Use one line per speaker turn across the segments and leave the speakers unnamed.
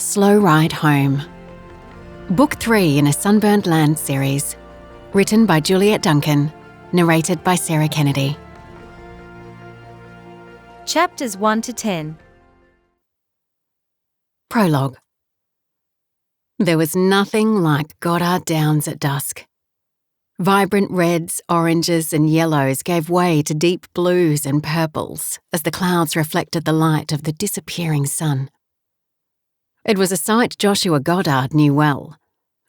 Slow Ride Home. Book 3 in a Sunburned Land series. Written by Juliette Duncan. Narrated by Sarah Kennedy.
Chapters 1 to 10.
Prologue. There was nothing like Goddard Downs at dusk. Vibrant reds, oranges and yellows gave way to deep blues and purples as the clouds reflected the light of the disappearing sun. It was a sight Joshua Goddard knew well,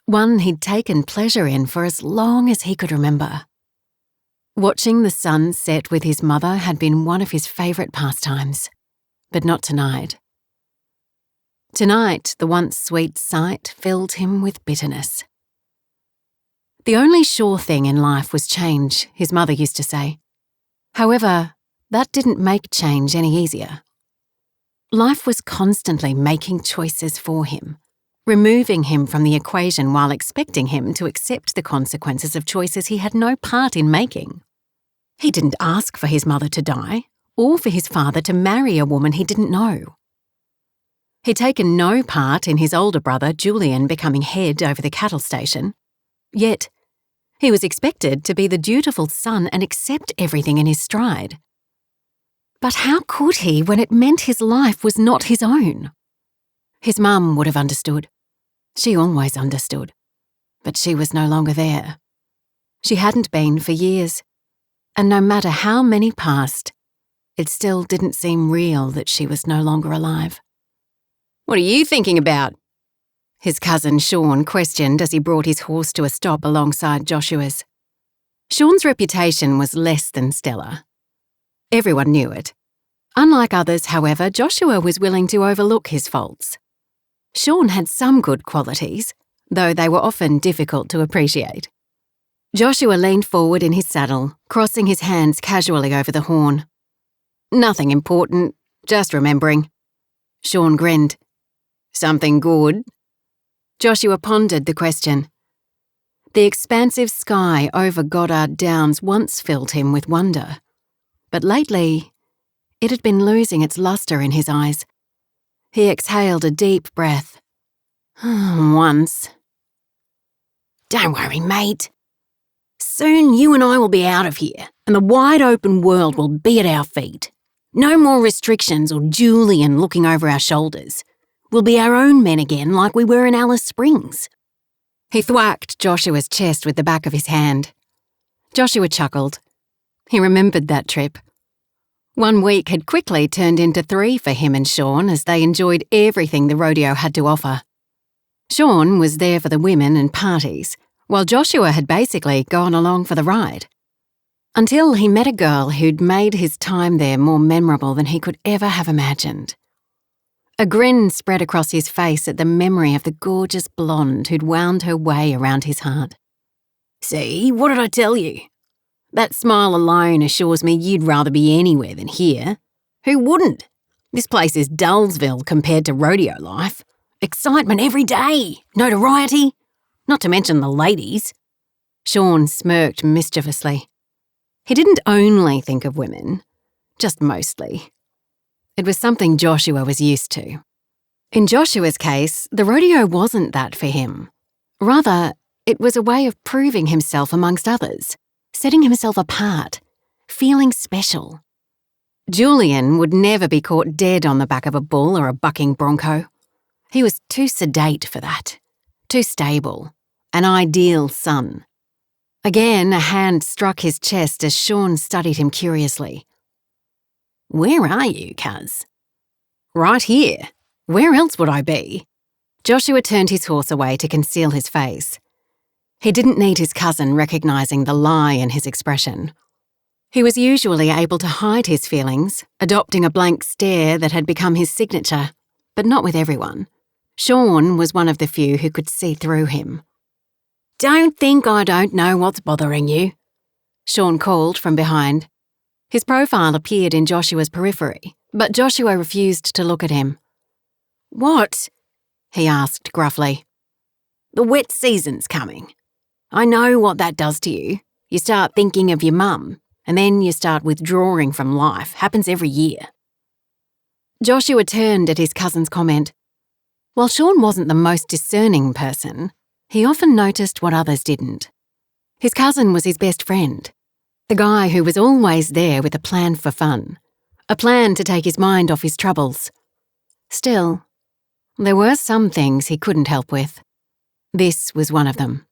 one he'd taken pleasure in for as long as he could remember. Watching the sun set with his mother had been one of his favourite pastimes, but not tonight. Tonight, the once sweet sight filled him with bitterness. The only sure thing in life was change, his mother used to say. However, that didn't make change any easier. Life was constantly making choices for him, removing him from the equation while expecting him to accept the consequences of choices he had no part in making. He didn't ask for his mother to die, or for his father to marry a woman he didn't know. He'd taken no part in his older brother, Julian, becoming head over the cattle station. Yet, he was expected to be the dutiful son and accept everything in his stride. But how could he when it meant his life was not his own? His mum would have understood. She always understood. But she was no longer there. She hadn't been for years. And no matter how many passed, it still didn't seem real that she was no longer alive. "What are you thinking about?" his cousin Sean questioned as he brought his horse to a stop alongside Joshua's. Sean's reputation was less than stellar. Everyone knew it. Unlike others, however, Joshua was willing to overlook his faults. Sean had some good qualities, though they were often difficult to appreciate. Joshua leaned forward in his saddle, crossing his hands casually over the horn. "Nothing important, just remembering." Sean grinned. "Something good?" Joshua pondered the question. The expansive sky over Goddard Downs once filled him with wonder. But lately, it had been losing its lustre in his eyes. He exhaled a deep breath. "Once." "Don't worry, mate. Soon you and I will be out of here, and the wide open world will be at our feet. No more restrictions or Julian looking over our shoulders. We'll be our own men again like we were in Alice Springs." He thwacked Joshua's chest with the back of his hand. Joshua chuckled. He remembered that trip. 1 week had quickly turned into 3 for him and Sean as they enjoyed everything the rodeo had to offer. Sean was there for the women and parties, while Joshua had basically gone along for the ride. Until he met a girl who'd made his time there more memorable than he could ever have imagined. A grin spread across his face at the memory of the gorgeous blonde who'd wound her way around his heart. "See, what did I tell you? That smile alone assures me you'd rather be anywhere than here. Who wouldn't? This place is Dullsville compared to rodeo life. Excitement every day, notoriety, not to mention the ladies." Sean smirked mischievously. He didn't only think of women, just mostly. It was something Joshua was used to. In Joshua's case, the rodeo wasn't that for him. Rather, it was a way of proving himself amongst others, setting himself apart, feeling special. Julian would never be caught dead on the back of a bull or a bucking bronco. He was too sedate for that, too stable, an ideal son. Again, a hand struck his chest as Sean studied him curiously. "Where are you, cuz?" "Right here. Where else would I be?" Joshua turned his horse away to conceal his face. He didn't need his cousin recognising the lie in his expression. He was usually able to hide his feelings, adopting a blank stare that had become his signature, but not with everyone. Sean was one of the few who could see through him. "Don't think I don't know what's bothering you," Sean called from behind. His profile appeared in Joshua's periphery, but Joshua refused to look at him. "What?" he asked gruffly. "The wet season's coming. I know what that does to you. You start thinking of your mum, and then you start withdrawing from life. Happens every year." Joshua turned at his cousin's comment. While Sean wasn't the most discerning person, he often noticed what others didn't. His cousin was his best friend, the guy who was always there with a plan for fun, a plan to take his mind off his troubles. Still, there were some things he couldn't help with. This was one of them.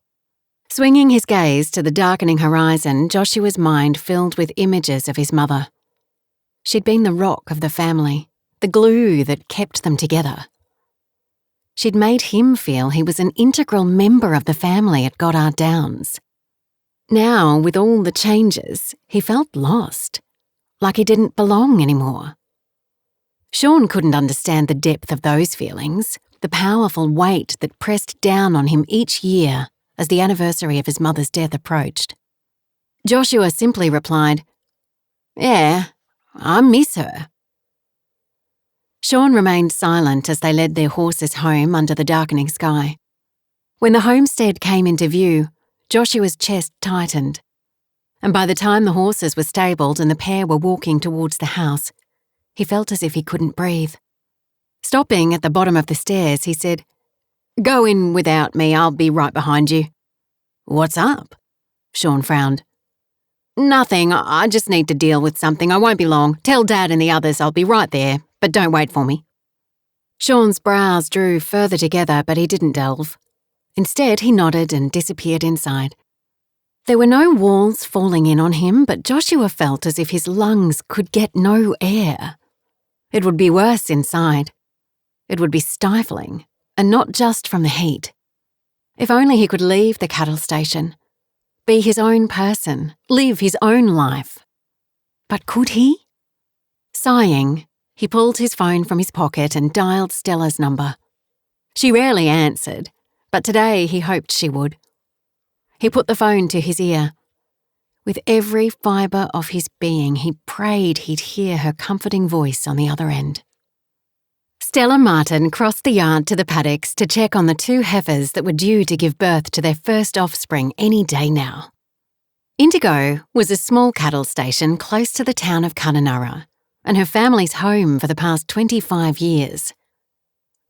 Swinging his gaze to the darkening horizon, Joshua's mind filled with images of his mother. She'd been the rock of the family, the glue that kept them together. She'd made him feel he was an integral member of the family at Goddard Downs. Now, with all the changes, he felt lost, like he didn't belong anymore. Sean couldn't understand the depth of those feelings, the powerful weight that pressed down on him each year as the anniversary of his mother's death approached. Joshua simply replied, "Yeah, I miss her." Sean remained silent as they led their horses home under the darkening sky. When the homestead came into view, Joshua's chest tightened, and by the time the horses were stabled and the pair were walking towards the house, he felt as if he couldn't breathe. Stopping at the bottom of the stairs, he said, "Go in without me, I'll be right behind you." "What's up?" Sean frowned. "Nothing, I just need to deal with something. I won't be long. Tell Dad and the others I'll be right there, but don't wait for me." Sean's brows drew further together, but he didn't delve. Instead, he nodded and disappeared inside. There were no walls falling in on him, but Joshua felt as if his lungs could get no air. It would be worse inside. It would be stifling, and not just from the heat. If only he could leave the cattle station, be his own person, live his own life. But could he? Sighing, he pulled his phone from his pocket and dialed Stella's number. She rarely answered, but today he hoped she would. He put the phone to his ear. With every fibre of his being, he prayed he'd hear her comforting voice on the other end. Stella Martin crossed the yard to the paddocks to check on the 2 heifers that were due to give birth to their first offspring any day now. Indigo was a small cattle station close to the town of Kununurra, and her family's home for the past 25 years.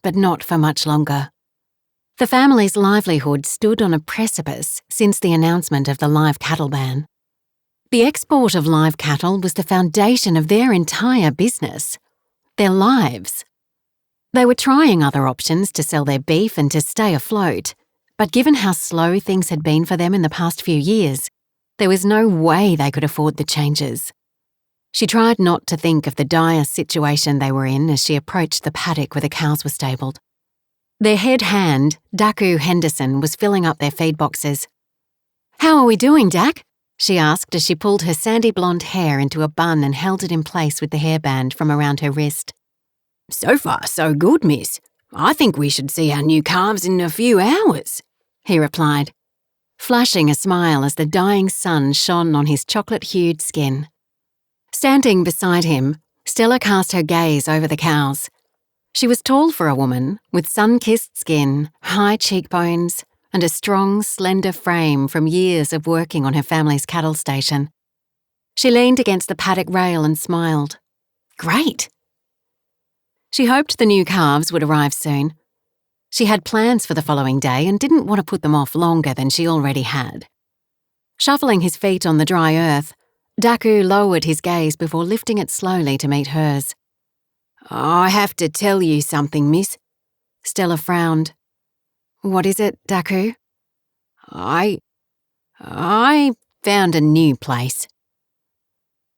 But not for much longer. The family's livelihood stood on a precipice since the announcement of the live cattle ban. The export of live cattle was the foundation of their entire business, their lives. They were trying other options to sell their beef and to stay afloat, but given how slow things had been for them in the past few years, there was no way they could afford the changes. She tried not to think of the dire situation they were in as she approached the paddock where the cows were stabled. Their head hand, Daku Henderson, was filling up their feed boxes. "How are we doing, Dak?" she asked as she pulled her sandy blonde hair into a bun and held it in place with the hairband from around her wrist. "So far, so good, miss. I think we should see our new calves in a few hours," he replied, flashing a smile as the dying sun shone on his chocolate-hued skin. Standing beside him, Stella cast her gaze over the cows. She was tall for a woman, with sun-kissed skin, high cheekbones, and a strong, slender frame from years of working on her family's cattle station. She leaned against the paddock rail and smiled. Great! She hoped the new calves would arrive soon. She had plans for the following day and didn't want to put them off longer than she already had. Shuffling his feet on the dry earth, Daku lowered his gaze before lifting it slowly to meet hers. "I have to tell you something, miss." Stella frowned. "What is it, Daku?" I found a new place."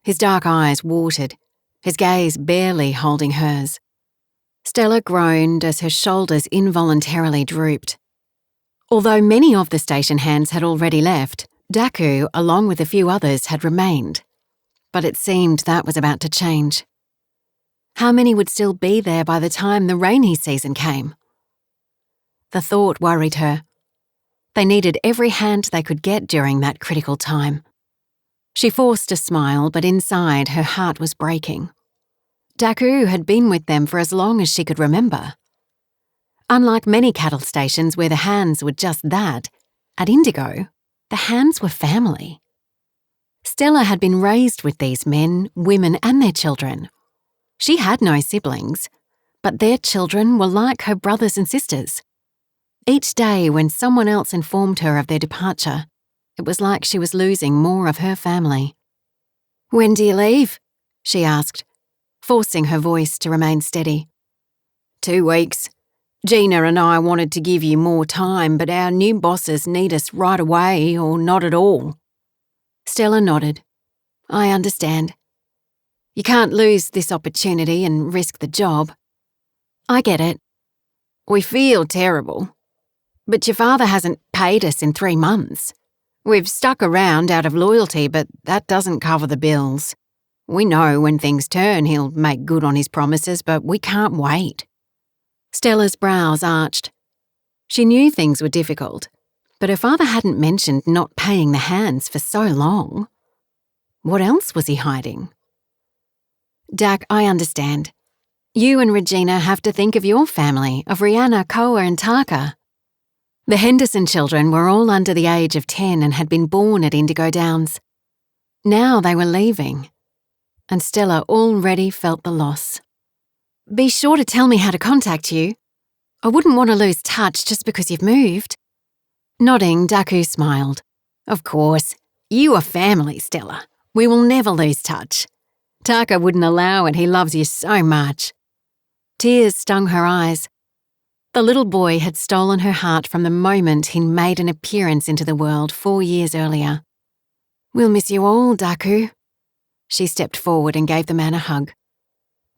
His dark eyes watered, his gaze barely holding hers. Stella groaned as her shoulders involuntarily drooped. Although many of the station hands had already left, Daku, along with a few others, had remained. But it seemed that was about to change. How many would still be there by the time the rainy season came? The thought worried her. They needed every hand they could get during that critical time. She forced a smile, but inside her heart was breaking. Daku had been with them for as long as she could remember. Unlike many cattle stations where the hands were just that, at Indigo, the hands were family. Stella had been raised with these men, women, and their children. She had no siblings, But their children were like her brothers and sisters. Each day when someone else informed her of their departure, it was like she was losing more of her family. "When do you leave?" she asked, forcing her voice to remain steady. 2 weeks. Gina and I wanted to give you more time, but our new bosses need us right away or not at all. Stella nodded. "I understand. You can't lose this opportunity and risk the job. I get it. We feel terrible. But your father hasn't paid us in 3 months. We've stuck around out of loyalty, but that doesn't cover the bills. We know when things turn he'll make good on his promises, but we can't wait." Stella's brows arched. She knew things were difficult, but her father hadn't mentioned not paying the hands for so long. What else was he hiding? "Dak, I understand. You and Regina have to think of your family, of Rihanna, Koa and Taka." The Henderson children were all under the age of 10 and had been born at Indigo Downs. Now they were leaving, and Stella already felt the loss. "Be sure to tell me how to contact you. I wouldn't want to lose touch just because you've moved." Nodding, Daku smiled. "Of course. You are family, Stella. We will never lose touch. Taka wouldn't allow it, he loves you so much." Tears stung her eyes. The little boy had stolen her heart from the moment he made an appearance into the world 4 years earlier. "We'll miss you all, Daku." She stepped forward and gave the man a hug.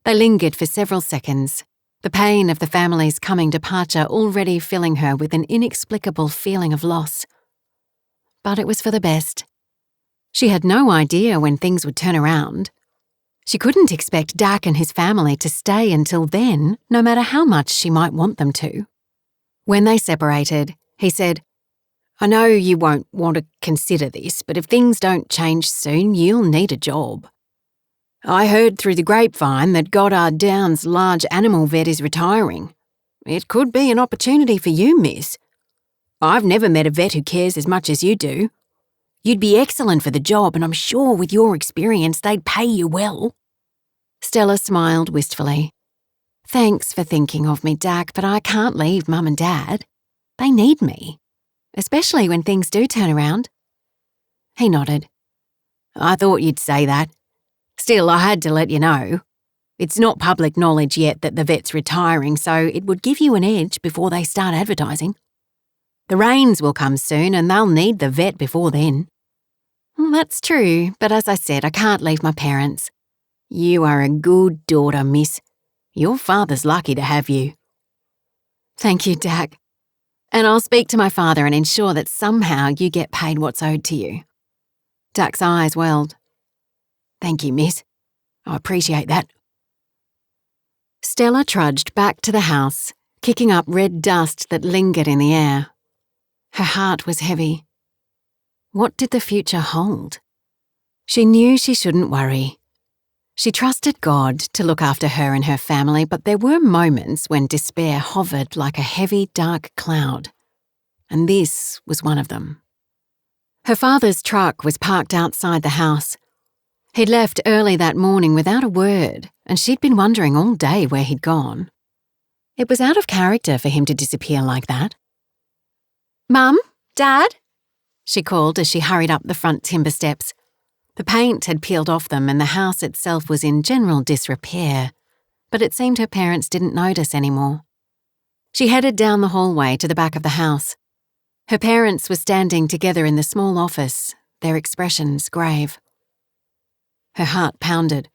They lingered for several seconds, the pain of the family's coming departure already filling her with an inexplicable feeling of loss. But it was for the best. She had no idea when things would turn around. She couldn't expect Dak and his family to stay until then, no matter how much she might want them to. When they separated, he said, "I know you won't want to consider this, but if things don't change soon, you'll need a job. I heard through the grapevine that Goddard Downs' large animal vet is retiring. It could be an opportunity for you, miss. I've never met a vet who cares as much as you do. You'd be excellent for the job, and I'm sure with your experience they'd pay you well." Stella smiled wistfully. "Thanks for thinking of me, Dak, but I can't leave Mum and Dad. They need me, especially when things do turn around." He nodded. "I thought you'd say that. Still, I had to let you know. It's not public knowledge yet that the vet's retiring, so it would give you an edge before they start advertising. The rains will come soon and they'll need the vet before then." "Well, that's true, but as I said, I can't leave my parents." "You are a good daughter, miss. Your father's lucky to have you." "Thank you, Dak. And I'll speak to my father and ensure that somehow you get paid what's owed to you." Dak's eyes welled. "Thank you, miss. I appreciate that." Stella trudged back to the house, kicking up red dust that lingered in the air. Her heart was heavy. What did the future hold? She knew she shouldn't worry. She trusted God to look after her and her family, but there were moments when despair hovered like a heavy, dark cloud. And this was one of them. Her father's truck was parked outside the house. He'd left early that morning without a word, and she'd been wondering all day where he'd gone. It was out of character for him to disappear like that. "Mum? Dad?" she called as she hurried up the front timber steps. The paint had peeled off them and the house itself was in general disrepair, but it seemed her parents didn't notice anymore. She headed down the hallway to the back of the house. Her parents were standing together in the small office, their expressions grave. Her heart pounded.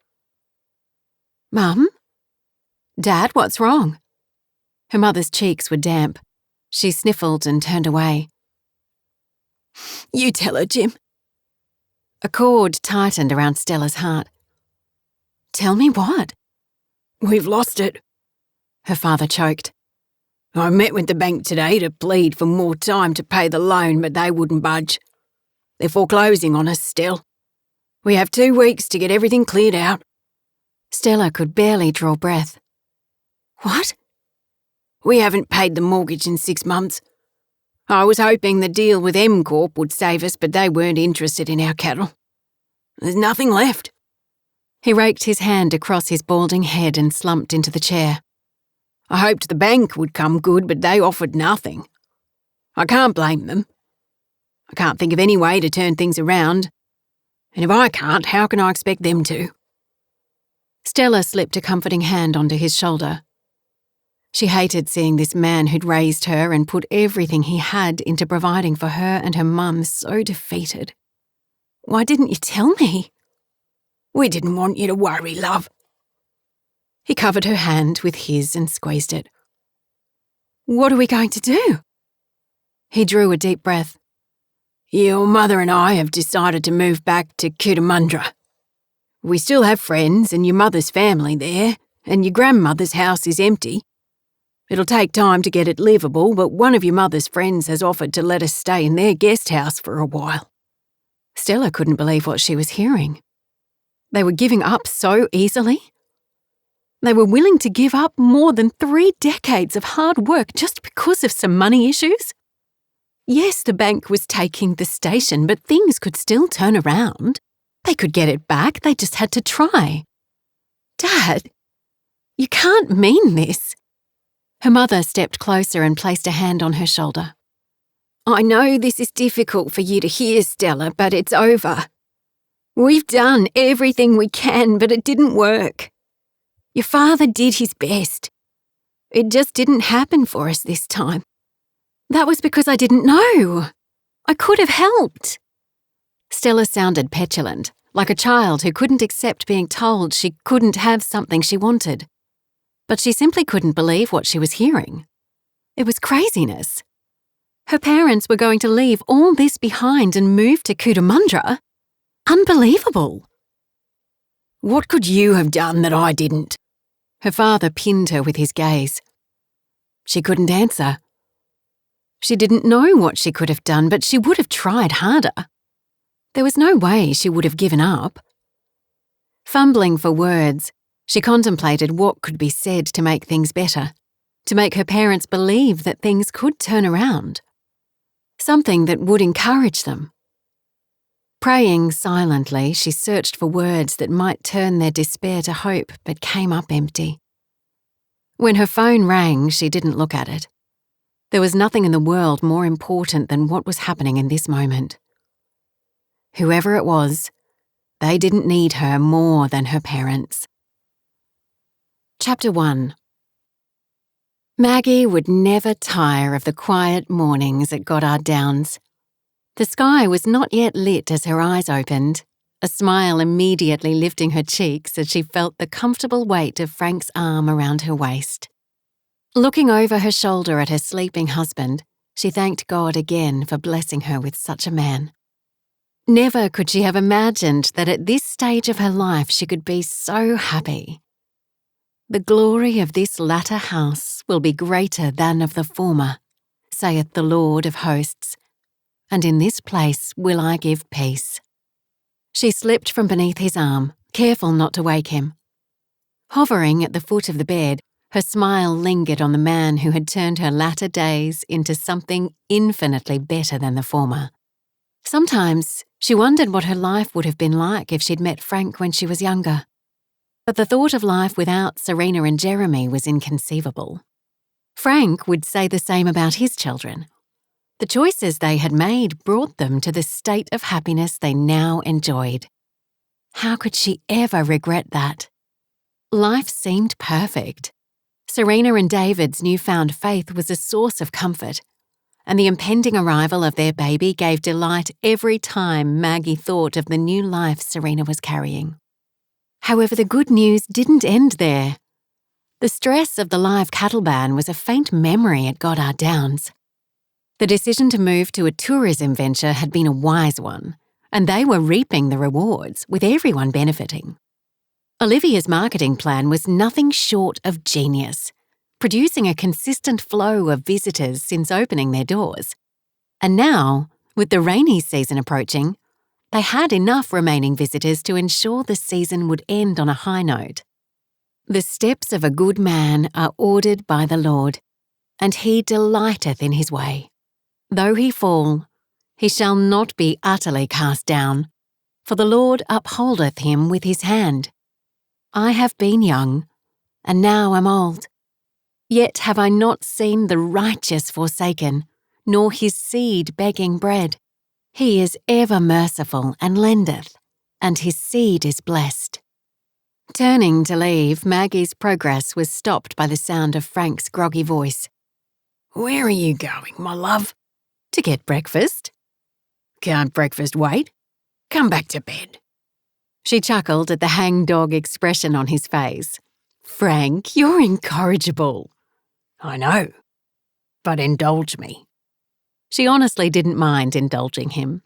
"Mum? Dad, what's wrong?" Her mother's cheeks were damp. She sniffled and turned away. "You tell her, Jim." A cord tightened around Stella's heart. "Tell me what?" "We've lost it," her father choked. "I met with the bank today to plead for more time to pay the loan, but they wouldn't budge. They're foreclosing on us still. We have 2 weeks to get everything cleared out." Stella could barely draw breath. "What?" "We haven't paid the mortgage in 6 months. I was hoping the deal with M Corp would save us, but they weren't interested in our cattle. There's nothing left." He raked his hand across his balding head and slumped into the chair.
I hoped the bank would come good, but they offered nothing. I can't blame them. I can't think of any way to turn things around. And if I can't, how can I expect them to?"
Stella slipped a comforting hand onto his shoulder. She hated seeing this man who'd raised her and put everything he had into providing for her and her mum so defeated. "Why didn't you tell me?"
"We didn't want you to worry, love."
He covered her hand with his and squeezed it. "What are we going to do?" He drew a deep breath.
"Your mother and I have decided to move back to Cootamundra. We still have friends and your mother's family there, and your grandmother's house is empty. It'll take time to get it livable, but one of your mother's friends has offered to let us stay in their guest house for a while."
Stella couldn't believe what she was hearing. They were giving up so easily. They were willing to give up more than 3 decades of hard work just because of some money issues. Yes, the bank was taking the station, but things could still turn around. They could get it back, they just had to try. "Dad, you can't mean this." Her mother stepped closer and placed a hand on her shoulder.
"I know this is difficult for you to hear, Stella, but it's over. We've done everything we can, but it didn't work. Your father did his best. It just didn't happen for us this time."
"That was because I didn't know. I could have helped." Stella sounded petulant, like a child who couldn't accept being told she couldn't have something she wanted. But she simply couldn't believe what she was hearing. It was craziness. Her parents were going to leave all this behind and move to Cootamundra? Unbelievable.
"What could you have done that I didn't?"
Her father pinned her with his gaze. She couldn't answer. She didn't know what she could have done, but she would have tried harder. There was no way she would have given up. Fumbling for words, she contemplated what could be said to make things better, to make her parents believe that things could turn around. Something that would encourage them. Praying silently, she searched for words that might turn their despair to hope, but came up empty. When her phone rang, she didn't look at it. There was nothing in the world more important than what was happening in this moment. Whoever it was, they didn't need her more than her parents. Chapter 1. Maggie would never tire of the quiet mornings at Goddard Downs. The sky was not yet lit as her eyes opened, a smile immediately lifting her cheeks as she felt the comfortable weight of Frank's arm around her waist. Looking over her shoulder at her sleeping husband, she thanked God again for blessing her with such a man. Never could she have imagined that at this stage of her life she could be so happy. "The glory of this latter house will be greater than of the former, saith the Lord of hosts, and in this place will I give peace." She slipped from beneath his arm, careful not to wake him. Hovering at the foot of the bed, her smile lingered on the man who had turned her latter days into something infinitely better than the former. Sometimes she wondered what her life would have been like if she'd met Frank when she was younger. But the thought of life without Serena and Jeremy was inconceivable. Frank would say the same about his children. The choices they had made brought them to the state of happiness they now enjoyed. How could she ever regret that? Life seemed perfect. Serena and David's newfound faith was a source of comfort, and the impending arrival of their baby gave delight every time Maggie thought of the new life Serena was carrying. However, the good news didn't end there. The stress of the live cattle ban was a faint memory at Goddard Downs. The decision to move to a tourism venture had been a wise one, and they were reaping the rewards, with everyone benefiting. Olivia's marketing plan was nothing short of genius, producing a consistent flow of visitors since opening their doors. And now, with the rainy season approaching, they had enough remaining visitors to ensure the season would end on a high note. The steps of a good man are ordered by the Lord, and he delighteth in his way. Though he fall, he shall not be utterly cast down, for the Lord upholdeth him with his hand. I have been young, and now am old, Yet have I not seen the righteous forsaken, nor his seed begging bread. He is ever merciful and lendeth, and his seed is blessed." Turning to leave, Maggie's progress was stopped by the sound of Frank's groggy voice.
"Where are you going, my love?"
"To get breakfast."
"Can't breakfast wait? Come back to bed."
She chuckled at the hangdog expression on his face. "Frank, you're incorrigible."
"I know, but indulge me."
She honestly didn't mind indulging him.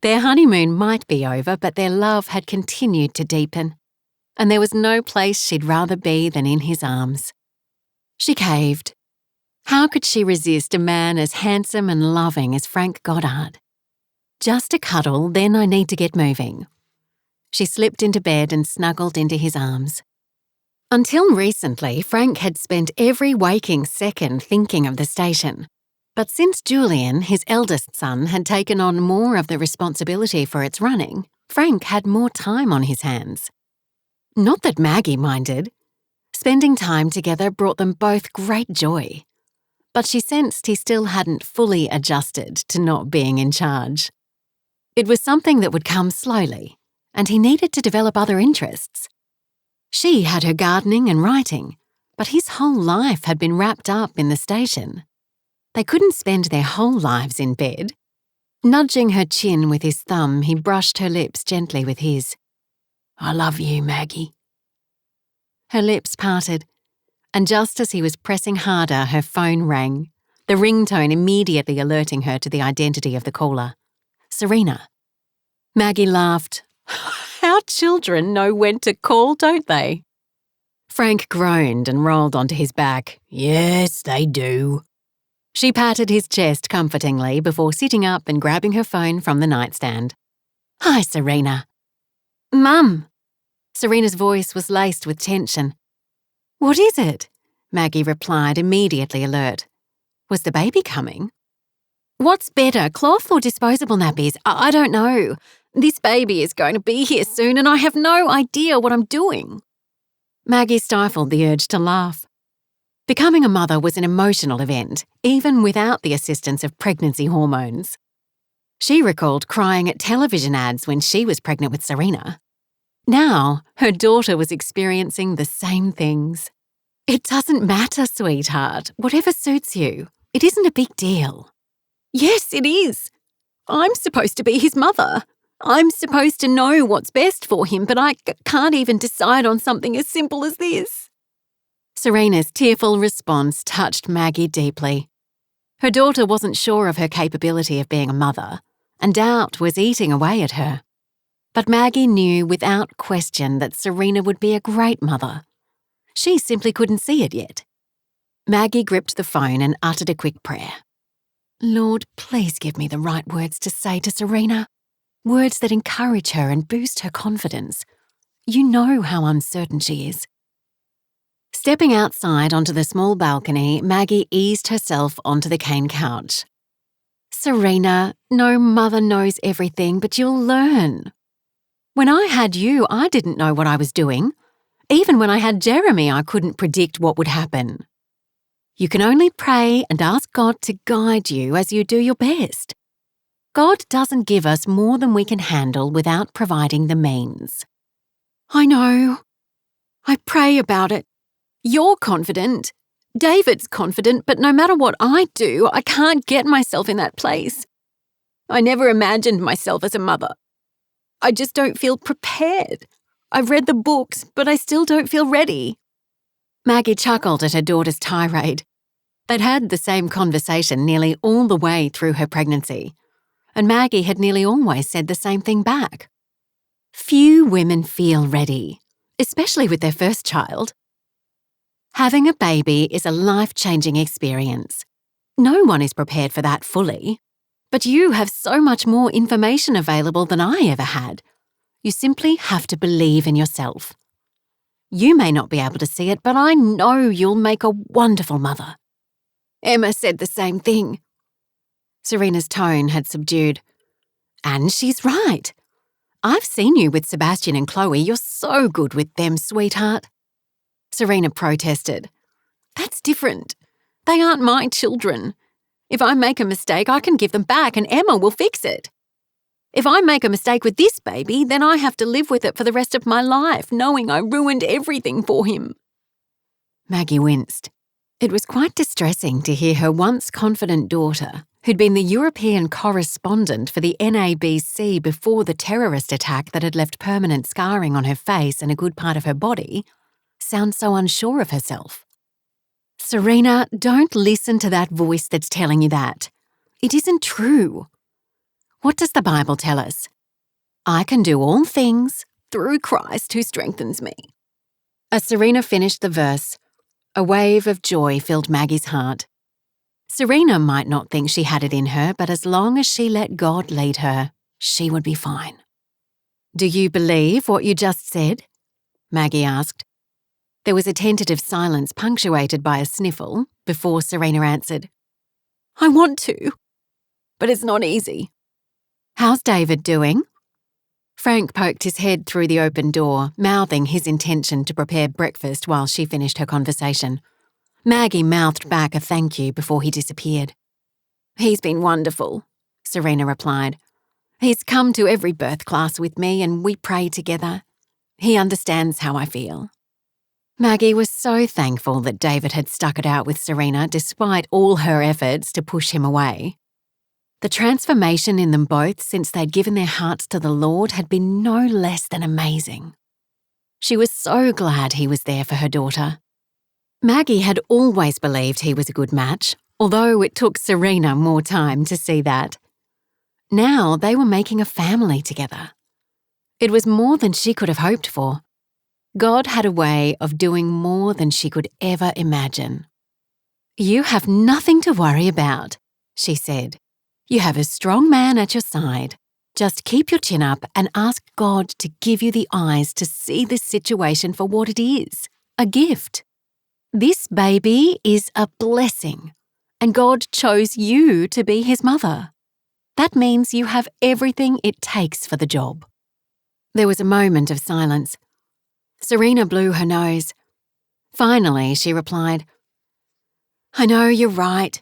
Their honeymoon might be over, but their love had continued to deepen, and there was no place she'd rather be than in his arms. She caved. How could she resist a man as handsome and loving as Frank Goddard? "Just a cuddle, then I need to get moving." She slipped into bed and snuggled into his arms. Until recently, Frank had spent every waking second thinking of the station. But since Julian, his eldest son, had taken on more of the responsibility for its running, Frank had more time on his hands. Not that Maggie minded. Spending time together brought them both great joy. But she sensed he still hadn't fully adjusted to not being in charge. It was something that would come slowly, and he needed to develop other interests. She had her gardening and writing, but his whole life had been wrapped up in the station. They couldn't spend their whole lives in bed. Nudging her chin with his thumb, he brushed her lips gently with his.
"I love you, Maggie."
Her lips parted, and just as he was pressing harder, her phone rang, the ringtone immediately alerting her to the identity of the caller. Serena. Maggie laughed. Our children know when to call, don't they? Frank groaned and rolled onto his back.
"Yes, they do."
She patted his chest comfortingly before sitting up and grabbing her phone from the nightstand. "Hi, Serena." "Mum." Serena's voice was laced with tension. "What is it?" Maggie replied, immediately alert. Was the baby coming? "What's better, cloth or disposable nappies? I don't know. This baby is going to be here soon and I have no idea what I'm doing." Maggie stifled the urge to laugh. Becoming a mother was an emotional event, even without the assistance of pregnancy hormones. She recalled crying at television ads when she was pregnant with Serena. Now, her daughter was experiencing the same things. "It doesn't matter, sweetheart. Whatever suits you. It isn't a big deal." "Yes, it is. I'm supposed to be his mother. I'm supposed to know what's best for him, but I can't even decide on something as simple as this." Serena's tearful response touched Maggie deeply. Her daughter wasn't sure of her capability of being a mother, and doubt was eating away at her. But Maggie knew without question that Serena would be a great mother. She simply couldn't see it yet. Maggie gripped the phone and uttered a quick prayer. "Lord, please give me the right words to say to Serena. Words that encourage her and boost her confidence. You know how uncertain she is." Stepping outside onto the small balcony, Maggie eased herself onto the cane couch. "Serena, no mother knows everything, but you'll learn. When I had you, I didn't know what I was doing. Even when I had Jeremy, I couldn't predict what would happen. You can only pray and ask God to guide you as you do your best. God doesn't give us more than we can handle without providing the means." "I know. I pray about it. You're confident. David's confident, but no matter what I do, I can't get myself in that place. I never imagined myself as a mother. I just don't feel prepared. I've read the books, but I still don't feel ready." Maggie chuckled at her daughter's tirade. They'd had the same conversation nearly all the way through her pregnancy, and Maggie had nearly always said the same thing back. Few women feel ready, especially with their first child. Having a baby is a life-changing experience. No one is prepared for that fully. But you have so much more information available than I ever had. You simply have to believe in yourself. You may not be able to see it, but I know you'll make a wonderful mother. Emma said the same thing. Serena's tone had subdued. And she's right. I've seen you with Sebastian and Chloe. You're so good with them, sweetheart. Serena protested.
That's different. They aren't my children. If I make a mistake, I can give them back and Emma will fix it. If I make a mistake with this baby, then I have to live with it for the rest of my life, knowing I ruined everything for him." Maggie winced. It was quite distressing to hear her once confident daughter, who'd been the European correspondent for the NABC before the terrorist attack that had left permanent scarring on her face and a good part of her body, sound so unsure of herself. "Serena, don't listen to that voice that's telling you that. It isn't true. What does the Bible tell us? I can do all things through Christ who strengthens me." As Serena finished the verse, a wave of joy filled Maggie's heart. Serena might not think she had it in her, but as long as she let God lead her, she would be fine. "Do you believe what you just said?" Maggie asked. There was a tentative silence punctuated by a sniffle before Serena answered, "I want to, but it's not easy." "How's David doing?" Frank poked his head through the open door, mouthing his intention to prepare breakfast while she finished her conversation. Maggie mouthed back a thank you before he disappeared. "He's been wonderful," Serena replied. "He's come to every birth class with me and we pray together. He understands how I feel." Maggie was so thankful that David had stuck it out with Serena despite all her efforts to push him away. The transformation in them both since they'd given their hearts to the Lord had been no less than amazing. She was so glad he was there for her daughter. Maggie had always believed he was a good match, although it took Serena more time to see that. Now they were making a family together. It was more than she could have hoped for. God had a way of doing more than she could ever imagine. "You have nothing to worry about," she said. "You have a strong man at your side. Just keep your chin up and ask God to give you the eyes to see this situation for what it is, a gift. This baby is a blessing, and God chose you to be his mother. That means you have everything it takes for the job." There was a moment of silence. Serena blew her nose. Finally, she replied, "I know you're right.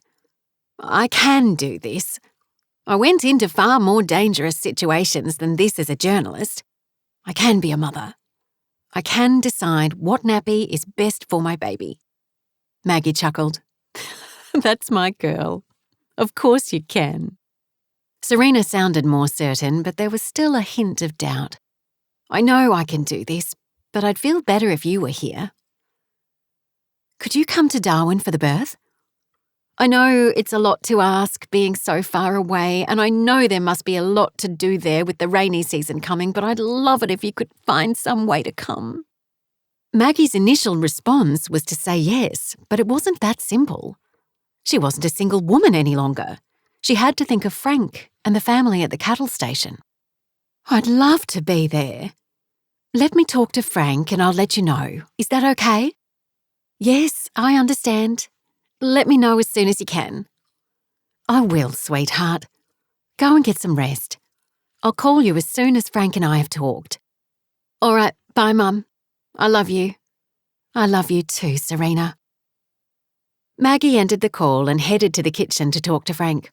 I can do this. I went into far more dangerous situations than this as a journalist. I can be a mother. I can decide what nappy is best for my baby." Maggie chuckled. "That's my girl. Of course you can." Serena sounded more certain, but there was still a hint of doubt. "I know I can do this, but I'd feel better if you were here." "Could you come to Darwin for the birth?" "I know it's a lot to ask, being so far away, and I know there must be a lot to do there with the rainy season coming, but I'd love it if you could find some way to come." Maggie's initial response was to say yes, but it wasn't that simple. She wasn't a single woman any longer. She had to think of Frank and the family at the cattle station. "I'd love to be there. Let me talk to Frank and I'll let you know. Is that okay?" "Yes, I understand. Let me know as soon as you can." "I will, sweetheart. Go and get some rest. I'll call you as soon as Frank and I have talked." "All right, bye, Mum. I love you." "I love you too, Serena." Maggie ended the call and headed to the kitchen to talk to Frank.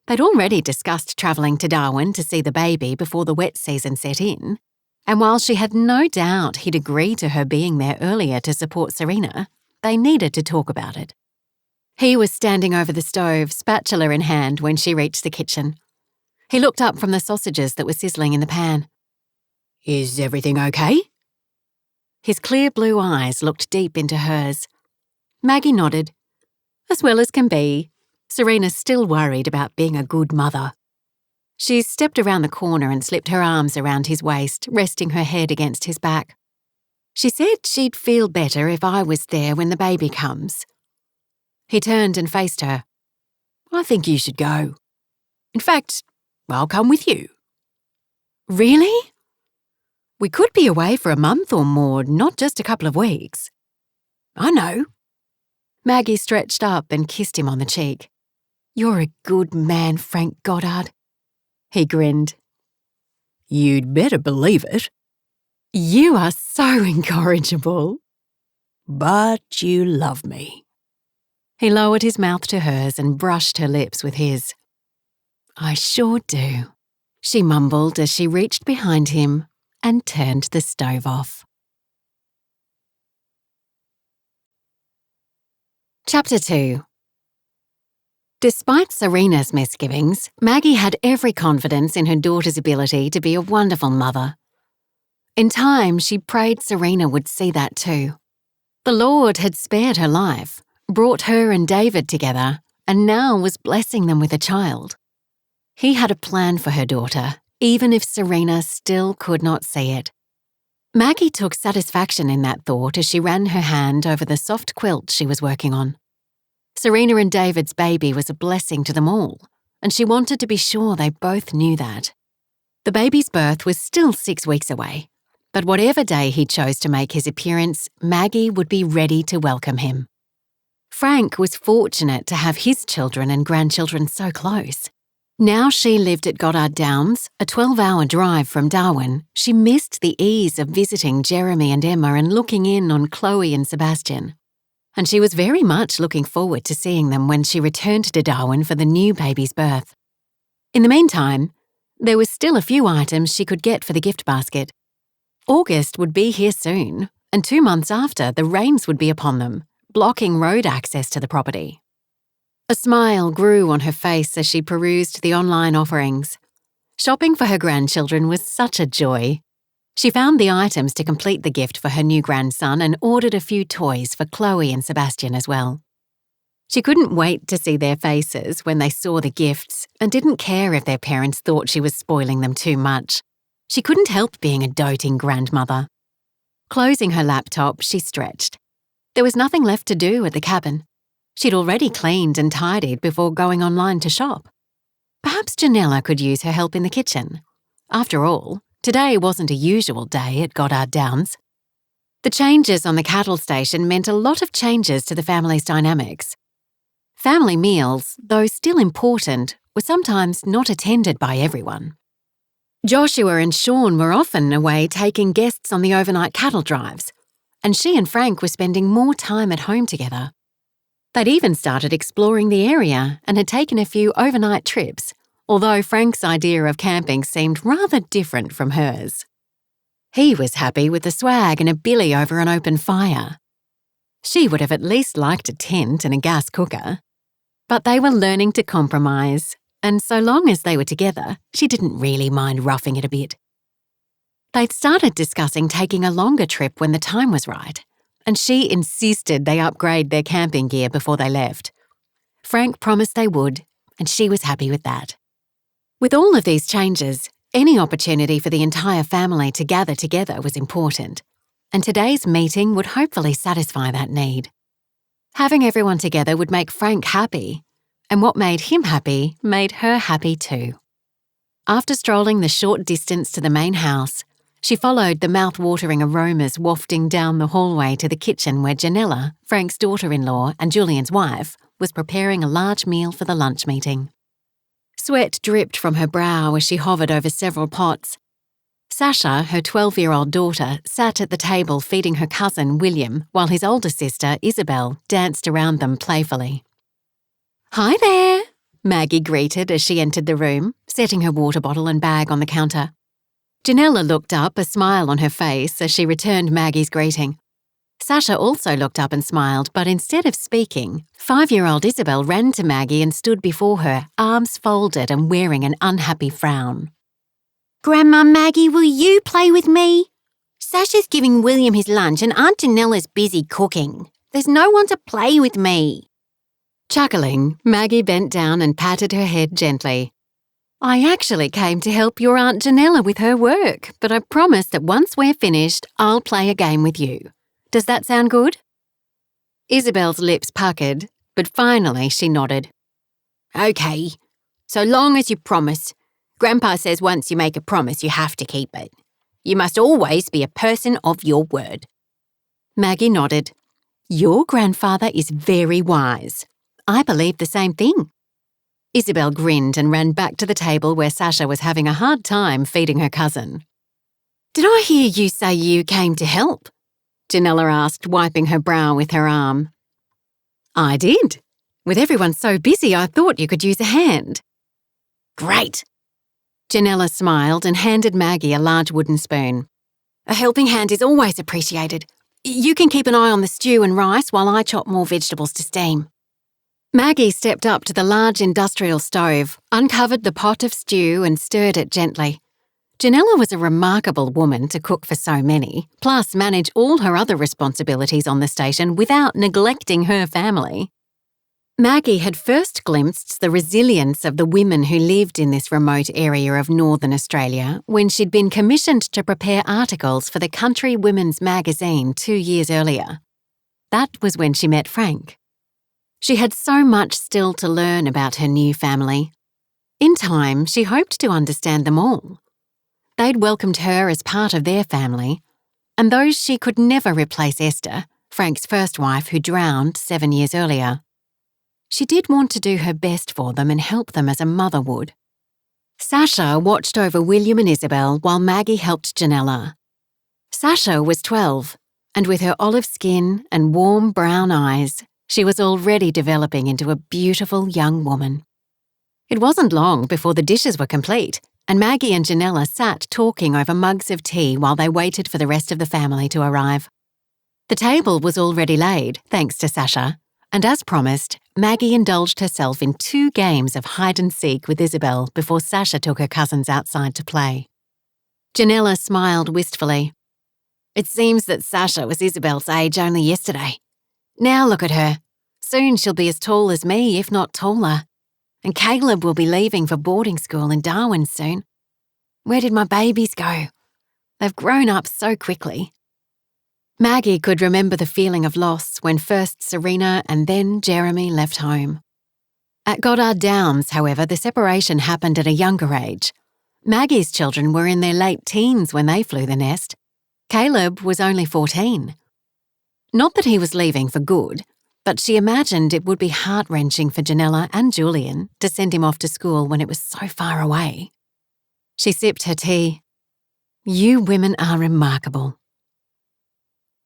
They'd already discussed travelling to Darwin to see the baby before the wet season set in, and while she had no doubt he'd agree to her being there earlier to support Serena, they needed to talk about it. He was standing over the stove, spatula in hand, when she reached the kitchen. He looked up from the sausages that were sizzling in the pan. "Is everything okay?" His clear blue eyes looked deep into hers. Maggie nodded. As well as can be. Serena's still worried about being a good mother. She stepped around the corner and slipped her arms around his waist, resting her head against his back. "She said she'd feel better if I was there when the baby comes." He turned and faced her. "I think you should go. In fact, I'll come with you." "Really? We could be away for a month or more, not just a couple of weeks." "I know." Maggie stretched up and kissed him on the cheek. "You're a good man, Frank Goddard." He grinned. "You'd better believe it." "You are so incorrigible." "But you love me."
He lowered his mouth to hers and brushed her lips with his. "I sure do," she mumbled as she reached behind him and turned the stove off. Chapter 2. Despite Serena's misgivings, Maggie had every confidence in her daughter's ability to be a wonderful mother. In time, she prayed Serena would see that too. The Lord had spared her life, brought her and David together, and now was blessing them with a child. He had a plan for her daughter, even if Serena still could not see it. Maggie took satisfaction in that thought as she ran her hand over the soft quilt she was working on. Serena and David's baby was a blessing to them all, and she wanted to be sure they both knew that. The baby's birth was still 6 weeks away, but whatever day he chose to make his appearance, Maggie would be ready to welcome him. Frank was fortunate to have his children and grandchildren so close. Now she lived at Goddard Downs, a 12-hour drive from Darwin. She missed the ease of visiting Jeremy and Emma and looking in on Chloe and Sebastian. And she was very much looking forward to seeing them when she returned to Darwin for the new baby's birth. In the meantime, there was still a few items she could get for the gift basket. August would be here soon, and 2 months after, the rains would be upon them, blocking road access to the property. A smile grew on her face as she perused the online offerings. Shopping for her grandchildren was such a joy. She found the items to complete the gift for her new grandson and ordered a few toys for Chloe and Sebastian as well. She couldn't wait to see their faces when they saw the gifts and didn't care if their parents thought she was spoiling them too much. She couldn't help being a doting grandmother. Closing her laptop, she stretched. There was nothing left to do at the cabin. She'd already cleaned and tidied before going online to shop. Perhaps Janella could use her help in the kitchen. After all, today wasn't a usual day at Goddard Downs. The changes on the cattle station meant a lot of changes to the family's dynamics. Family meals, though still important, were sometimes not attended by everyone. Joshua and Sean were often away taking guests on the overnight cattle drives, and she and Frank were spending more time at home together. They'd even started exploring the area and had taken a few overnight trips, although Frank's idea of camping seemed rather different from hers. He was happy with the swag and a billy over an open fire. She would have at least liked a tent and a gas cooker. But they were learning to compromise, and so long as they were together, she didn't really mind roughing it a bit. They'd started discussing taking a longer trip when the time was right, and she insisted they upgrade their camping gear before they left. Frank promised they would, and she was happy with that. With all of these changes, any opportunity for the entire family to gather together was important, and today's meeting would hopefully satisfy that need. Having everyone together would make Frank happy, and what made him happy made her happy too. After strolling the short distance to the main house, she followed the mouth-watering aromas wafting down the hallway to the kitchen where Janella, Frank's daughter-in-law and Julian's wife, was preparing a large meal for the lunch meeting. Sweat dripped from her brow as she hovered over several pots. Sasha, her 12-year-old daughter, sat at the table feeding her cousin, William, while his older sister, Isabel, danced around them playfully. "Hi there," Maggie greeted as she entered the room, setting her water bottle and bag on the counter. Janella looked up, a smile on her face, as she returned Maggie's greeting. Sasha also looked up and smiled, but instead of speaking, 5-year-old Isabel ran to Maggie and stood before her, arms folded and wearing an unhappy frown.
"Grandma Maggie, will you play with me? Sasha's giving William his lunch and Aunt Janella's busy cooking. There's no one to play with me."
Chuckling, Maggie bent down and patted her head gently. "I actually came to help your Aunt Janella with her work, but I promise that once we're finished, I'll play a game with you. Does that sound good?" Isabel's lips puckered, but finally she nodded.
"Okay, so long as you promise. Grandpa says once you make a promise, you have to keep it. You must always be a person of your word."
Maggie nodded. "Your grandfather is very wise. I believe the same thing." Isabel grinned and ran back to the table where Sasha was having a hard time feeding her cousin.
"Did I hear you say you came to help?" Janella asked, wiping her brow with her arm.
"I did," With everyone so busy, I thought you could use a hand.
Great.
Janella smiled and handed Maggie a large wooden spoon.
A helping hand is always appreciated. You can keep an eye on the stew and rice while I chop more vegetables to steam.
Maggie stepped up to the large industrial stove, uncovered the pot of stew and stirred it gently. Janella was a remarkable woman to cook for so many, plus manage all her other responsibilities on the station without neglecting her family. Maggie had first glimpsed the resilience of the women who lived in this remote area of northern Australia when she'd been commissioned to prepare articles for the Country Women's magazine 2 years earlier. That was when she met Frank. She had so much still to learn about her new family. In time, she hoped to understand them all. They'd welcomed her as part of their family, and though she could never replace Esther, Frank's first wife who drowned 7 years earlier, she did want to do her best for them and help them as a mother would. Sasha watched over William and Isabel while Maggie helped Janella. Sasha was 12, and with her olive skin and warm brown eyes, she was already developing into a beautiful young woman. It wasn't long before the dishes were complete, and Maggie and Janella sat talking over mugs of tea while they waited for the rest of the family to arrive. The table was already laid, thanks to Sasha, and as promised, Maggie indulged herself in 2 games of hide-and-seek with Isabel before Sasha took her cousins outside to play. Janella smiled wistfully. It seems that Sasha was Isabel's age only yesterday. Now look at her. Soon she'll be as tall as me, if not taller. And Caleb will be leaving for boarding school in Darwin soon. Where did my babies go? They've grown up so quickly. Maggie could remember the feeling of loss when first Serena and then Jeremy left home. At Goddard Downs, however, the separation happened at a younger age. Maggie's children were in their late teens when they flew the nest. Caleb was only 14. Not that he was leaving for good, but she imagined it would be heart-wrenching for Janella and Julian to send him off to school when it was so far away. She sipped her tea. You women are remarkable.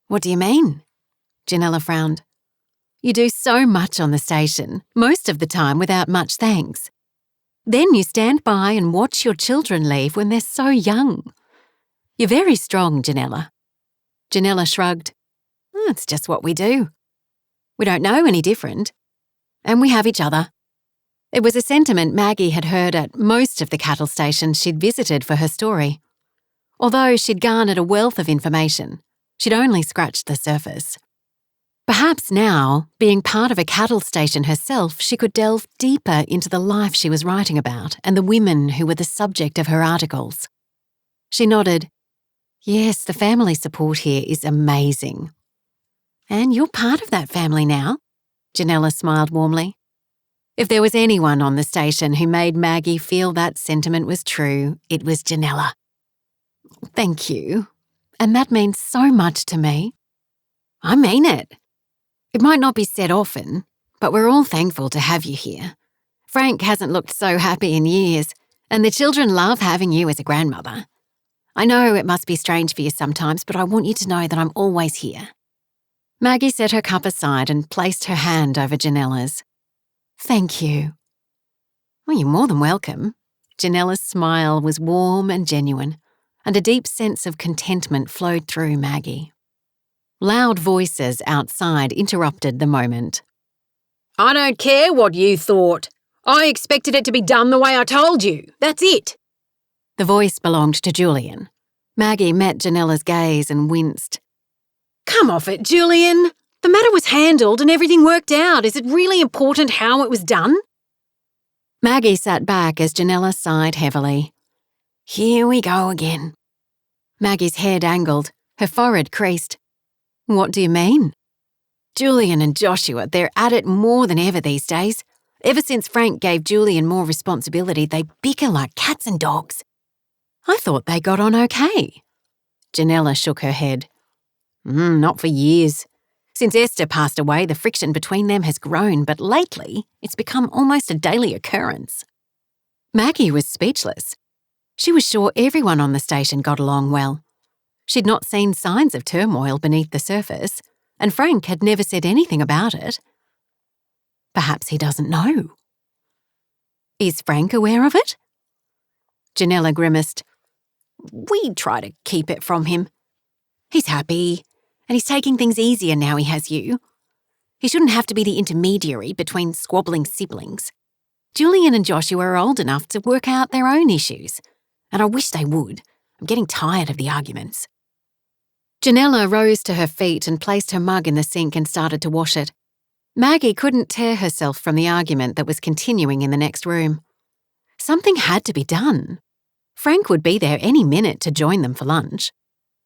What do you mean? Janella frowned. You do so much on the station, most of the time without much thanks. Then you stand by and watch your children leave when they're so young. You're very strong, Janella. Janella shrugged. It's just what we do. We don't know any different. And we have each other. It was a sentiment Maggie had heard at most of the cattle stations she'd visited for her story. Although she'd garnered a wealth of information, she'd only scratched the surface. Perhaps now, being part of a cattle station herself, she could delve deeper into the life she was writing about and the women who were the subject of her articles. She nodded. Yes, the family support here is amazing. And you're part of that family now, Janella smiled warmly. If there was anyone on the station who made Maggie feel that sentiment was true, it was Janella. Thank you. And that means so much to me. I mean it. It might not be said often, but we're all thankful to have you here. Frank hasn't looked so happy in years, and the children love having you as a grandmother. I know it must be strange for you sometimes, but I want you to know that I'm always here. Maggie set her cup aside and placed her hand over Janella's. Thank you. Well, you're more than welcome. Janella's smile was warm and genuine, and a deep sense of contentment flowed through Maggie. Loud voices outside interrupted the moment.
I don't care what you thought. I expected it to be done the way I told you. That's it.
The voice belonged to Julian. Maggie met Janella's gaze and winced.
Come off it, Julian. The matter was handled and everything worked out. Is it really important how it was done?
Maggie sat back as Janella sighed heavily. Here we go again. Maggie's head angled, her forehead creased. What do you mean? Julian and Joshua, they're at it more than ever these days. Ever since Frank gave Julian more responsibility, they bicker like cats and dogs. I thought they got on okay. Janella shook her head. Not for years. Since Esther passed away, the friction between them has grown, but lately it's become almost a daily occurrence. Maggie was speechless. She was sure everyone on the station got along well. She'd not seen signs of turmoil beneath the surface, and Frank had never said anything about it. Perhaps he doesn't know. Is Frank aware of it? Janella grimaced. We try to keep it from him. He's happy, and he's taking things easier now he has you. He shouldn't have to be the intermediary between squabbling siblings. Julian and Joshua are old enough to work out their own issues, and I wish they would. I'm getting tired of the arguments. Janella rose to her feet and placed her mug in the sink and started to wash it. Maggie couldn't tear herself from the argument that was continuing in the next room. Something had to be done. Frank would be there any minute to join them for lunch.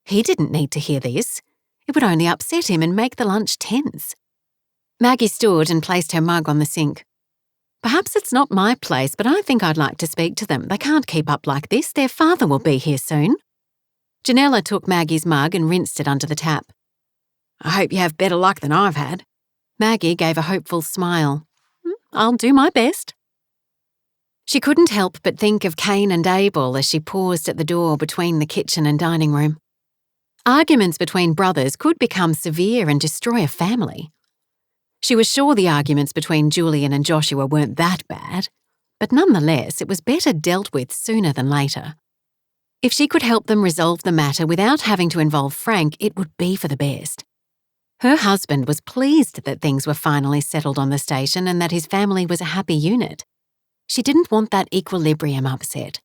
He didn't need to hear this. It would only upset him and make the lunch tense. Maggie stood and placed her mug on the sink. Perhaps it's not my place, but I think I'd like to speak to them. They can't keep up like this. Their father will be here soon. Janella took Maggie's mug and rinsed it under the tap. I hope you have better luck than I've had. Maggie gave a hopeful smile. I'll do my best. She couldn't help but think of Cain and Abel as she paused at the door between the kitchen and dining room. Arguments between brothers could become severe and destroy a family. She was sure the arguments between Julian and Joshua weren't that bad, but nonetheless it was better dealt with sooner than later. If she could help them resolve the matter without having to involve Frank, it would be for the best. Her husband was pleased that things were finally settled on the station and that his family was a happy unit. She didn't want that equilibrium upset.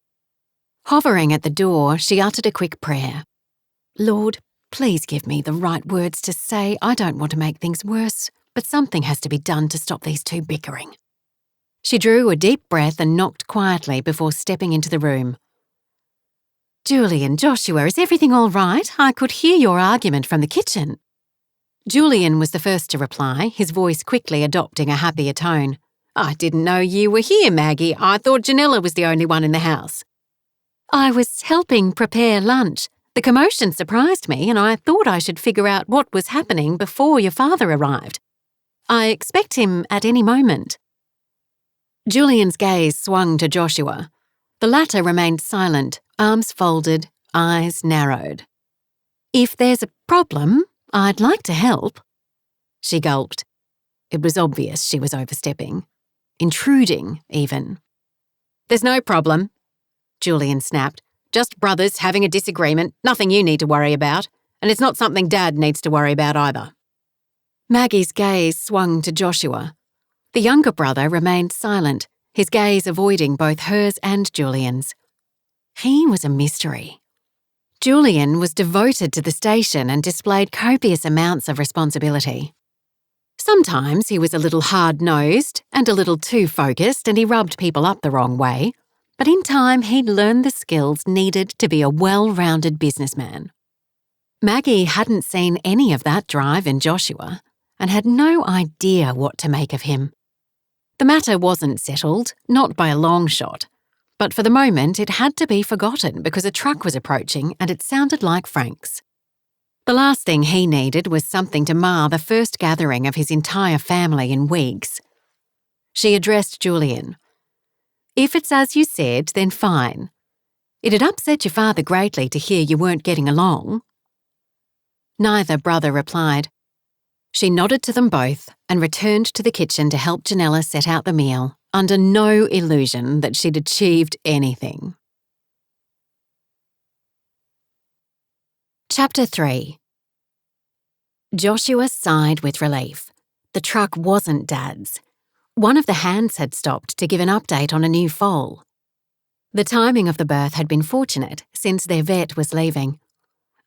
Hovering at the door, she uttered a quick prayer. Lord, please give me the right words to say. I don't want to make things worse, but something has to be done to stop these two bickering. She drew a deep breath and knocked quietly before stepping into the room. Julian, Joshua, is everything all right? I could hear your argument from the kitchen. Julian was the first to reply, his voice quickly adopting a happier tone. I didn't know you were here, Maggie. I thought Janella was the only one in the house. I was helping prepare lunch. The commotion surprised me, and I thought I should figure out what was happening before your father arrived. I expect him at any moment. Julian's gaze swung to Joshua. The latter remained silent, arms folded, eyes narrowed. If there's a problem, I'd like to help. She gulped. It was obvious she was overstepping. Intruding, even. There's no problem, Julian snapped. Just brothers having a disagreement, nothing you need to worry about, and it's not something Dad needs to worry about either. Maggie's gaze swung to Joshua. The younger brother remained silent, his gaze avoiding both hers and Julian's. He was a mystery. Julian was devoted to the station and displayed copious amounts of responsibility. Sometimes he was a little hard-nosed and a little too focused and he rubbed people up the wrong way, but in time he'd learned the skills needed to be a well-rounded businessman. Maggie hadn't seen any of that drive in Joshua and had no idea what to make of him. The matter wasn't settled, not by a long shot, but for the moment it had to be forgotten because a truck was approaching and it sounded like Frank's. The last thing he needed was something to mar the first gathering of his entire family in weeks. She addressed Julian. If it's as you said, then fine. It'd upset your father greatly to hear you weren't getting along. Neither brother replied. She nodded to them both and returned to the kitchen to help Janella set out the meal, under no illusion that she'd achieved anything. Chapter 3. Joshua sighed with relief. The truck wasn't Dad's. One of the hands had stopped to give an update on a new foal. The timing of the birth had been fortunate since their vet was leaving.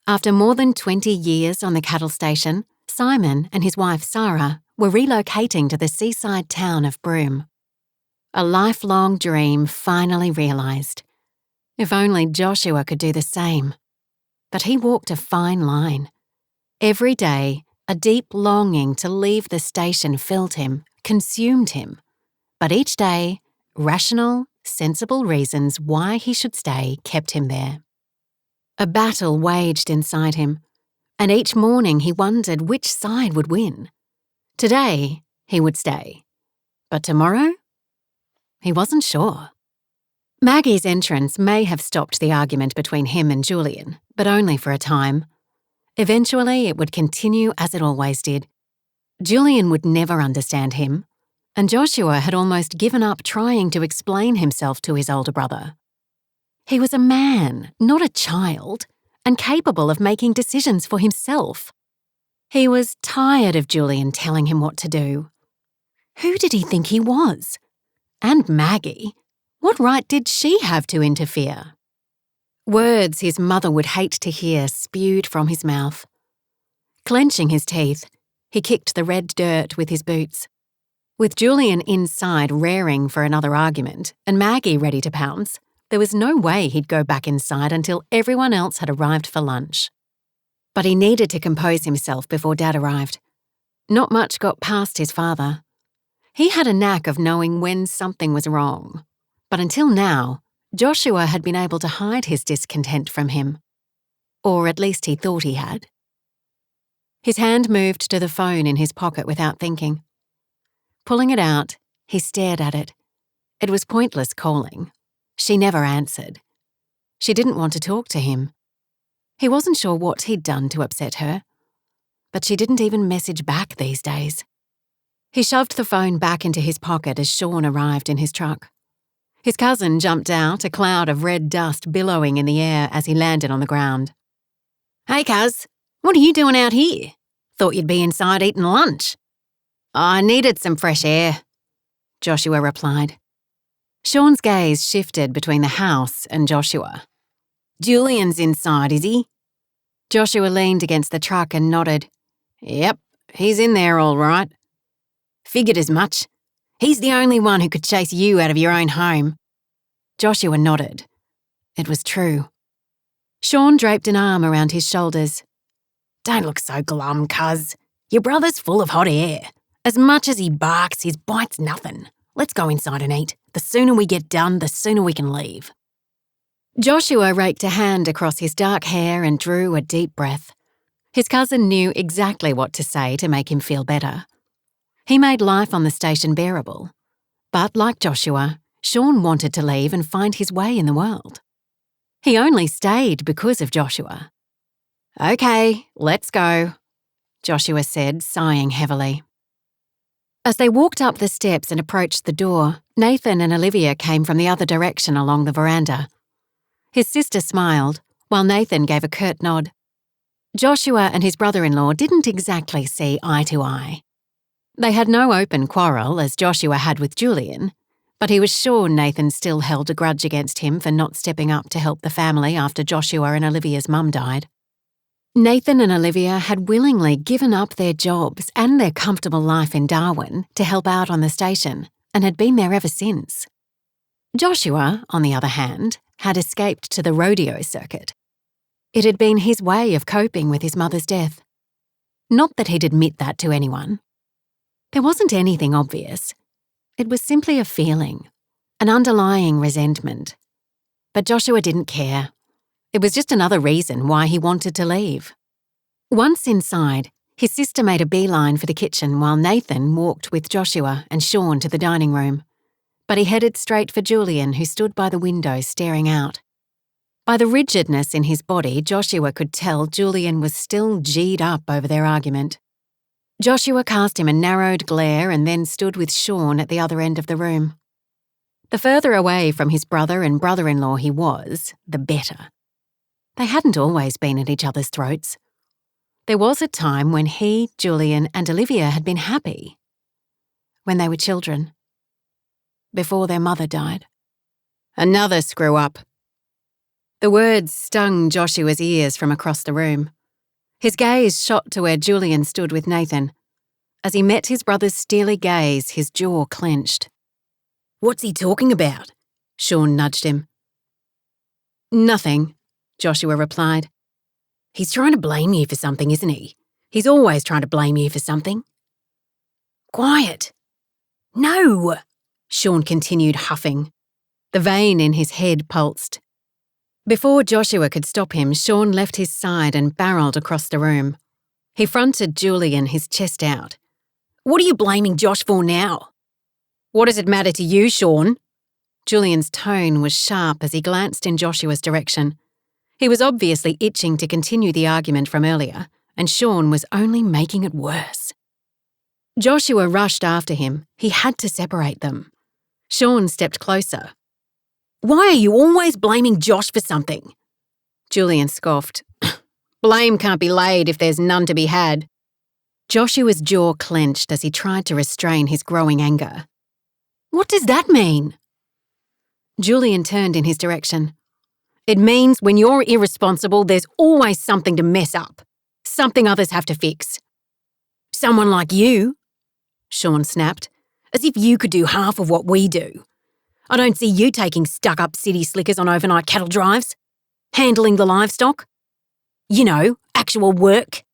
After more than 20 years on the cattle station, Simon and his wife Sarah were relocating to the seaside town of Broome. A lifelong dream finally realised. If only Joshua could do the same. But he walked a fine line. Every day, a deep longing to leave the station filled him, consumed him. But each day, rational, sensible reasons why he should stay kept him there. A battle waged inside him, and each morning he wondered which side would win. Today, he would stay. But tomorrow? He wasn't sure. Maggie's entrance may have stopped the argument between him and Julian, but only for a time. Eventually, it would continue as it always did. Julian would never understand him. and Joshua had almost given up trying to explain himself to his older brother. He was a man, not a child, and capable of making decisions for himself. He was tired of Julian telling him what to do. Who did he think he was? And Maggie? What right did she have to interfere? Words his mother would hate to hear spewed from his mouth. Clenching his teeth, he kicked the red dirt with his boots. With Julian inside raring for another argument and Maggie ready to pounce, there was no way he'd go back inside until everyone else had arrived for lunch. But he needed to compose himself before Dad arrived. Not much got past his father. He had a knack of knowing when something was wrong, but until now, Joshua had been able to hide his discontent from him. Or at least he thought he had. His hand moved to the phone in his pocket without thinking. Pulling it out, he stared at it. It was pointless calling. She never answered. She didn't want to talk to him. He wasn't sure what he'd done to upset her. But she didn't even message back these days. He shoved the phone back into his pocket as Sean arrived in his truck. His cousin jumped out, a cloud of red dust billowing in the air as he landed on the ground. "Hey, cuz, what are you doing out here? Thought you'd be inside eating lunch." "I needed some fresh air," Joshua replied. Sean's gaze shifted between the house and Joshua. "Julian's inside, is he?" Joshua leaned against the truck and nodded. "Yep, he's in there all right." "Figured as much. He's the only one who could chase you out of your own home." Joshua nodded. It was true. Sean draped an arm around his shoulders. "Don't look so glum, cuz. Your brother's full of hot air. As much as he barks, his bite's nothing. Let's go inside and eat. The sooner we get done, the sooner we can leave." Joshua raked a hand across his dark hair and drew a deep breath. His cousin knew exactly what to say to make him feel better. He made life on the station bearable. But like Joshua, Sean wanted to leave and find his way in the world. He only stayed because of Joshua. "Okay, let's go," Joshua said, sighing heavily. As they walked up the steps and approached the door, Nathan and Olivia came from the other direction along the veranda. His sister smiled, while Nathan gave a curt nod. Joshua and his brother-in-law didn't exactly see eye to eye. They had no open quarrel, as Joshua had with Julian, but he was sure Nathan still held a grudge against him for not stepping up to help the family after Joshua and Olivia's mum died. Nathan and Olivia had willingly given up their jobs and their comfortable life in Darwin to help out on the station, and had been there ever since. Joshua, on the other hand, had escaped to the rodeo circuit. It had been his way of coping with his mother's death. Not that he'd admit that to anyone. There wasn't anything obvious. It was simply a feeling, an underlying resentment. But Joshua didn't care. It was just another reason why he wanted to leave. Once inside, his sister made a beeline for the kitchen while Nathan walked with Joshua and Sean to the dining room. But he headed straight for Julian, who stood by the window staring out. By the rigidness in his body, Joshua could tell Julian was still G'd up over their argument. Joshua cast him a narrowed glare and then stood with Sean at the other end of the room. The further away from his brother and brother-in-law he was, the better. They hadn't always been at each other's throats. There was a time when he, Julian, and Olivia had been happy. When they were children. Before their mother died. "Another screw-up." The words stung Joshua's ears from across the room. His gaze shot to where Julian stood with Nathan. As he met his brother's steely gaze, his jaw clenched. "What's he talking about?" Sean nudged him. "Nothing," Joshua replied. "He's trying to blame you for something, isn't he? He's always trying to blame you for something." "Quiet." "No," Sean continued, huffing. The vein in his head pulsed. Before Joshua could stop him, Sean left his side and barreled across the room. He fronted Julian, his chest out. "What are you blaming Josh for now?" "What does it matter to you, Sean?" Julian's tone was sharp as he glanced in Joshua's direction. He was obviously itching to continue the argument from earlier, and Sean was only making it worse. Joshua rushed after him. He had to separate them. Sean stepped closer. "Why are you always blaming Josh for something?" Julian scoffed. "Blame can't be laid if there's none to be had." Joshua's jaw clenched as he tried to restrain his growing anger. "What does that mean?" Julian turned in his direction. "It means when you're irresponsible, there's always something to mess up, something others have to fix." "Someone like you," Sean snapped, "as if you could do half of what we do. I don't see you taking stuck-up city slickers on overnight cattle drives, handling the livestock. You know, actual work.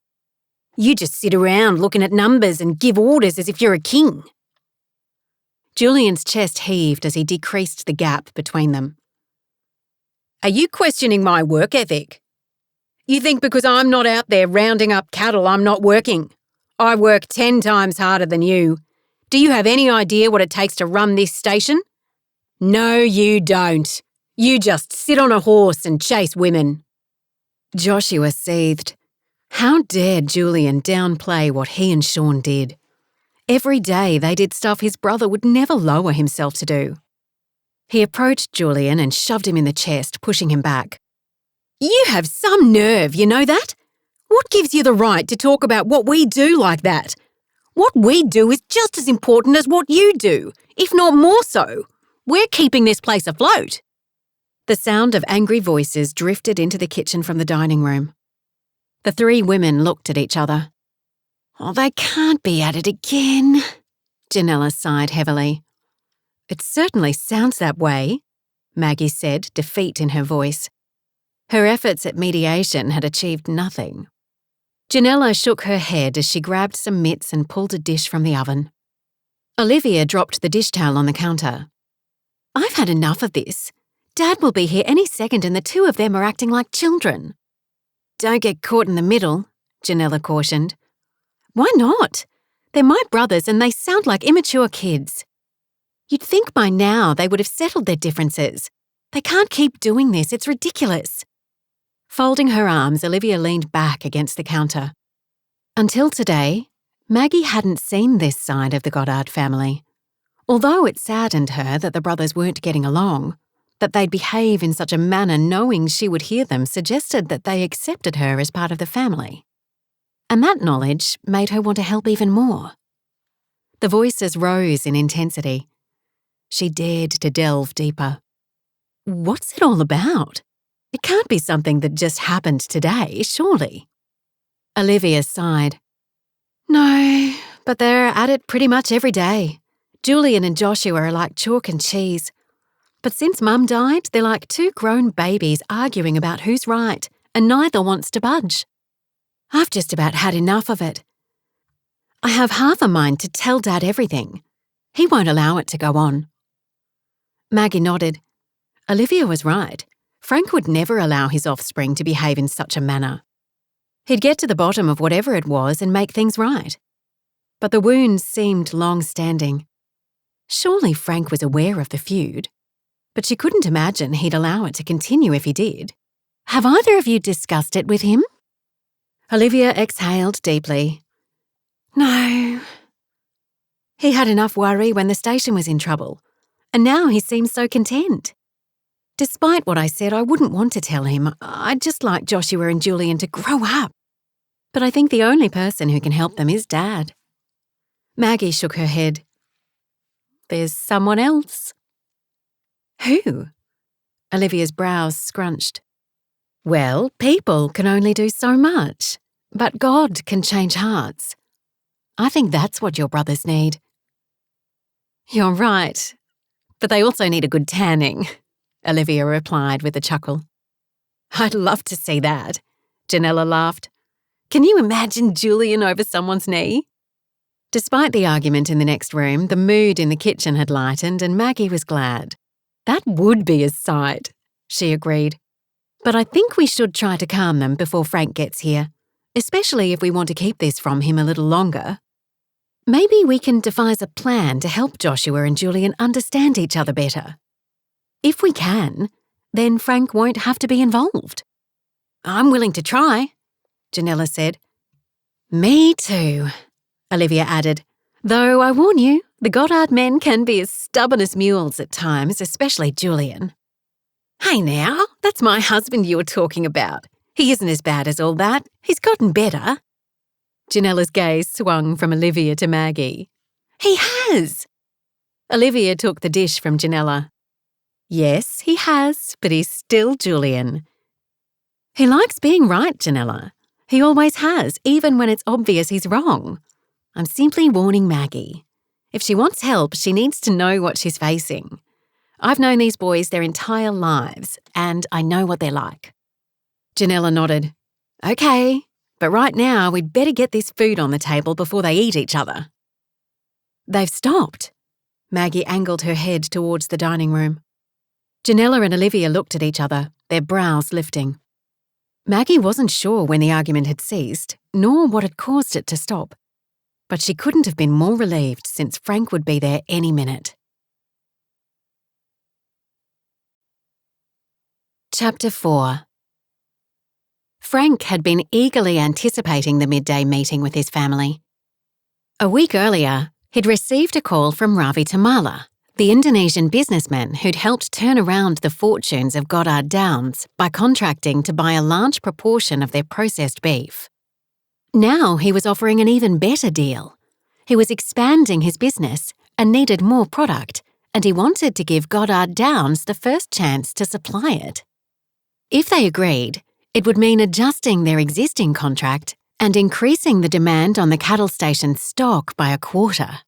You just sit around looking at numbers and give orders as if you're a king." Julian's chest heaved as he decreased the gap between them. "Are you questioning my work ethic? You think because I'm not out there rounding up cattle, I'm not working? I work 10 times harder than you. Do you have any idea what it takes to run this station? No, you don't. You just sit on a horse and chase women." Joshua seethed. How dared Julian downplay what he and Sean did? Every day they did stuff his brother would never lower himself to do. He approached Julian and shoved him in the chest, pushing him back. "You have some nerve, you know that? What gives you the right to talk about what we do like that? What we do is just as important as what you do, if not more so. We're keeping this place afloat." The sound of angry voices drifted into the kitchen from the dining room. The three women looked at each other. "Oh, they can't be at it again," Janella sighed heavily. "It certainly sounds that way," Maggie said, defeat in her voice. Her efforts at mediation had achieved nothing. Janella shook her head as she grabbed some mitts and pulled a dish from the oven. Olivia dropped the dish towel on the counter. "I've had enough of this. Dad will be here any second and the two of them are acting like children." "Don't get caught in the middle," Janella cautioned. "Why not? They're my brothers and they sound like immature kids. You'd think by now they would have settled their differences. They can't keep doing this, it's ridiculous." Folding her arms, Olivia leaned back against the counter. Until today, Maggie hadn't seen this side of the Goddard family. Although it saddened her that the brothers weren't getting along, that they'd behave in such a manner knowing she would hear them suggested that they accepted her as part of the family. And that knowledge made her want to help even more. The voices rose in intensity. She dared to delve deeper. What's it all about? It can't be something that just happened today, surely. Olivia sighed. No, but they're at it pretty much every day. Julian and Joshua are like chalk and cheese. But since Mum died, they're like two grown babies arguing about who's right, and neither wants to budge. I've just about had enough of it. I have half a mind to tell Dad everything. He won't allow it to go on. Maggie nodded. Olivia was right. Frank would never allow his offspring to behave in such a manner. He'd get to the bottom of whatever it was and make things right. But the wounds seemed long-standing. Surely Frank was aware of the feud. But she couldn't imagine he'd allow it to continue if he did. Have either of you discussed it with him? Olivia exhaled deeply. No. He had enough worry when the station was in trouble, and now he seems so content. Despite what I said, I wouldn't want to tell him. I'd just like Joshua and Julian to grow up. But I think the only person who can help them is Dad. Maggie shook her head. There's someone else. Who? Olivia's brows scrunched. Well, people can only do so much, but God can change hearts. I think that's what your brothers need. You're right, but they also need a good tanning, Olivia replied with a chuckle. I'd love to see that, Janella laughed. Can you imagine Julian over someone's knee? Despite the argument in the next room, the mood in the kitchen had lightened and Maggie was glad. That would be a sight, she agreed. But I think we should try to calm them before Frank gets here, especially if we want to keep this from him a little longer. Maybe we can devise a plan to help Joshua and Julian understand each other better. If we can, then Frank won't have to be involved. I'm willing to try, Janella said. Me too, Olivia added, Though I warn you, the Goddard men can be as stubborn as mules at times, especially Julian. Hey now, that's my husband you were talking about. He isn't as bad as all that. He's gotten better. Janella's gaze swung from Olivia to Maggie. He has. Olivia took the dish from Janella. Yes, he has, but he's still Julian. He likes being right, Janella. He always has, even when it's obvious he's wrong. I'm simply warning Maggie. If she wants help, she needs to know what she's facing. I've known these boys their entire lives, and I know what they're like. Janella nodded. Okay, but right now we'd better get this food on the table before they eat each other. They've stopped. Maggie angled her head towards the dining room. Janella and Olivia looked at each other, their brows lifting. Maggie wasn't sure when the argument had ceased, nor what had caused it to stop. But she couldn't have been more relieved since Frank would be there any minute. Chapter 4. Frank had been eagerly anticipating the midday meeting with his family. A week earlier, he'd received a call from Ravi Tamala, the Indonesian businessman who'd helped turn around the fortunes of Goddard Downs by contracting to buy a large proportion of their processed beef. Now he was offering an even better deal. He was expanding his business and needed more product, and he wanted to give Goddard Downs the first chance to supply it. If they agreed, it would mean adjusting their existing contract and increasing the demand on the cattle station's stock by a quarter.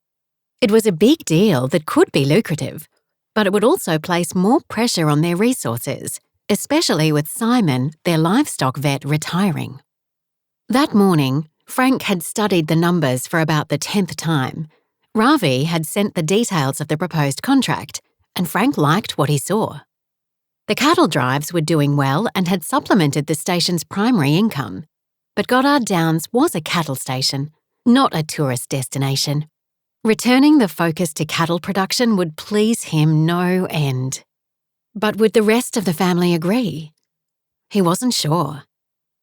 It was a big deal that could be lucrative, but it would also place more pressure on their resources, especially with Simon, their livestock vet, retiring. That morning, Frank had studied the numbers for about the 10th time. Ravi had sent the details of the proposed contract, and Frank liked what he saw. The cattle drives were doing well and had supplemented the station's primary income. But Goddard Downs was a cattle station, not a tourist destination. Returning the focus to cattle production would please him no end. But would the rest of the family agree? He wasn't sure.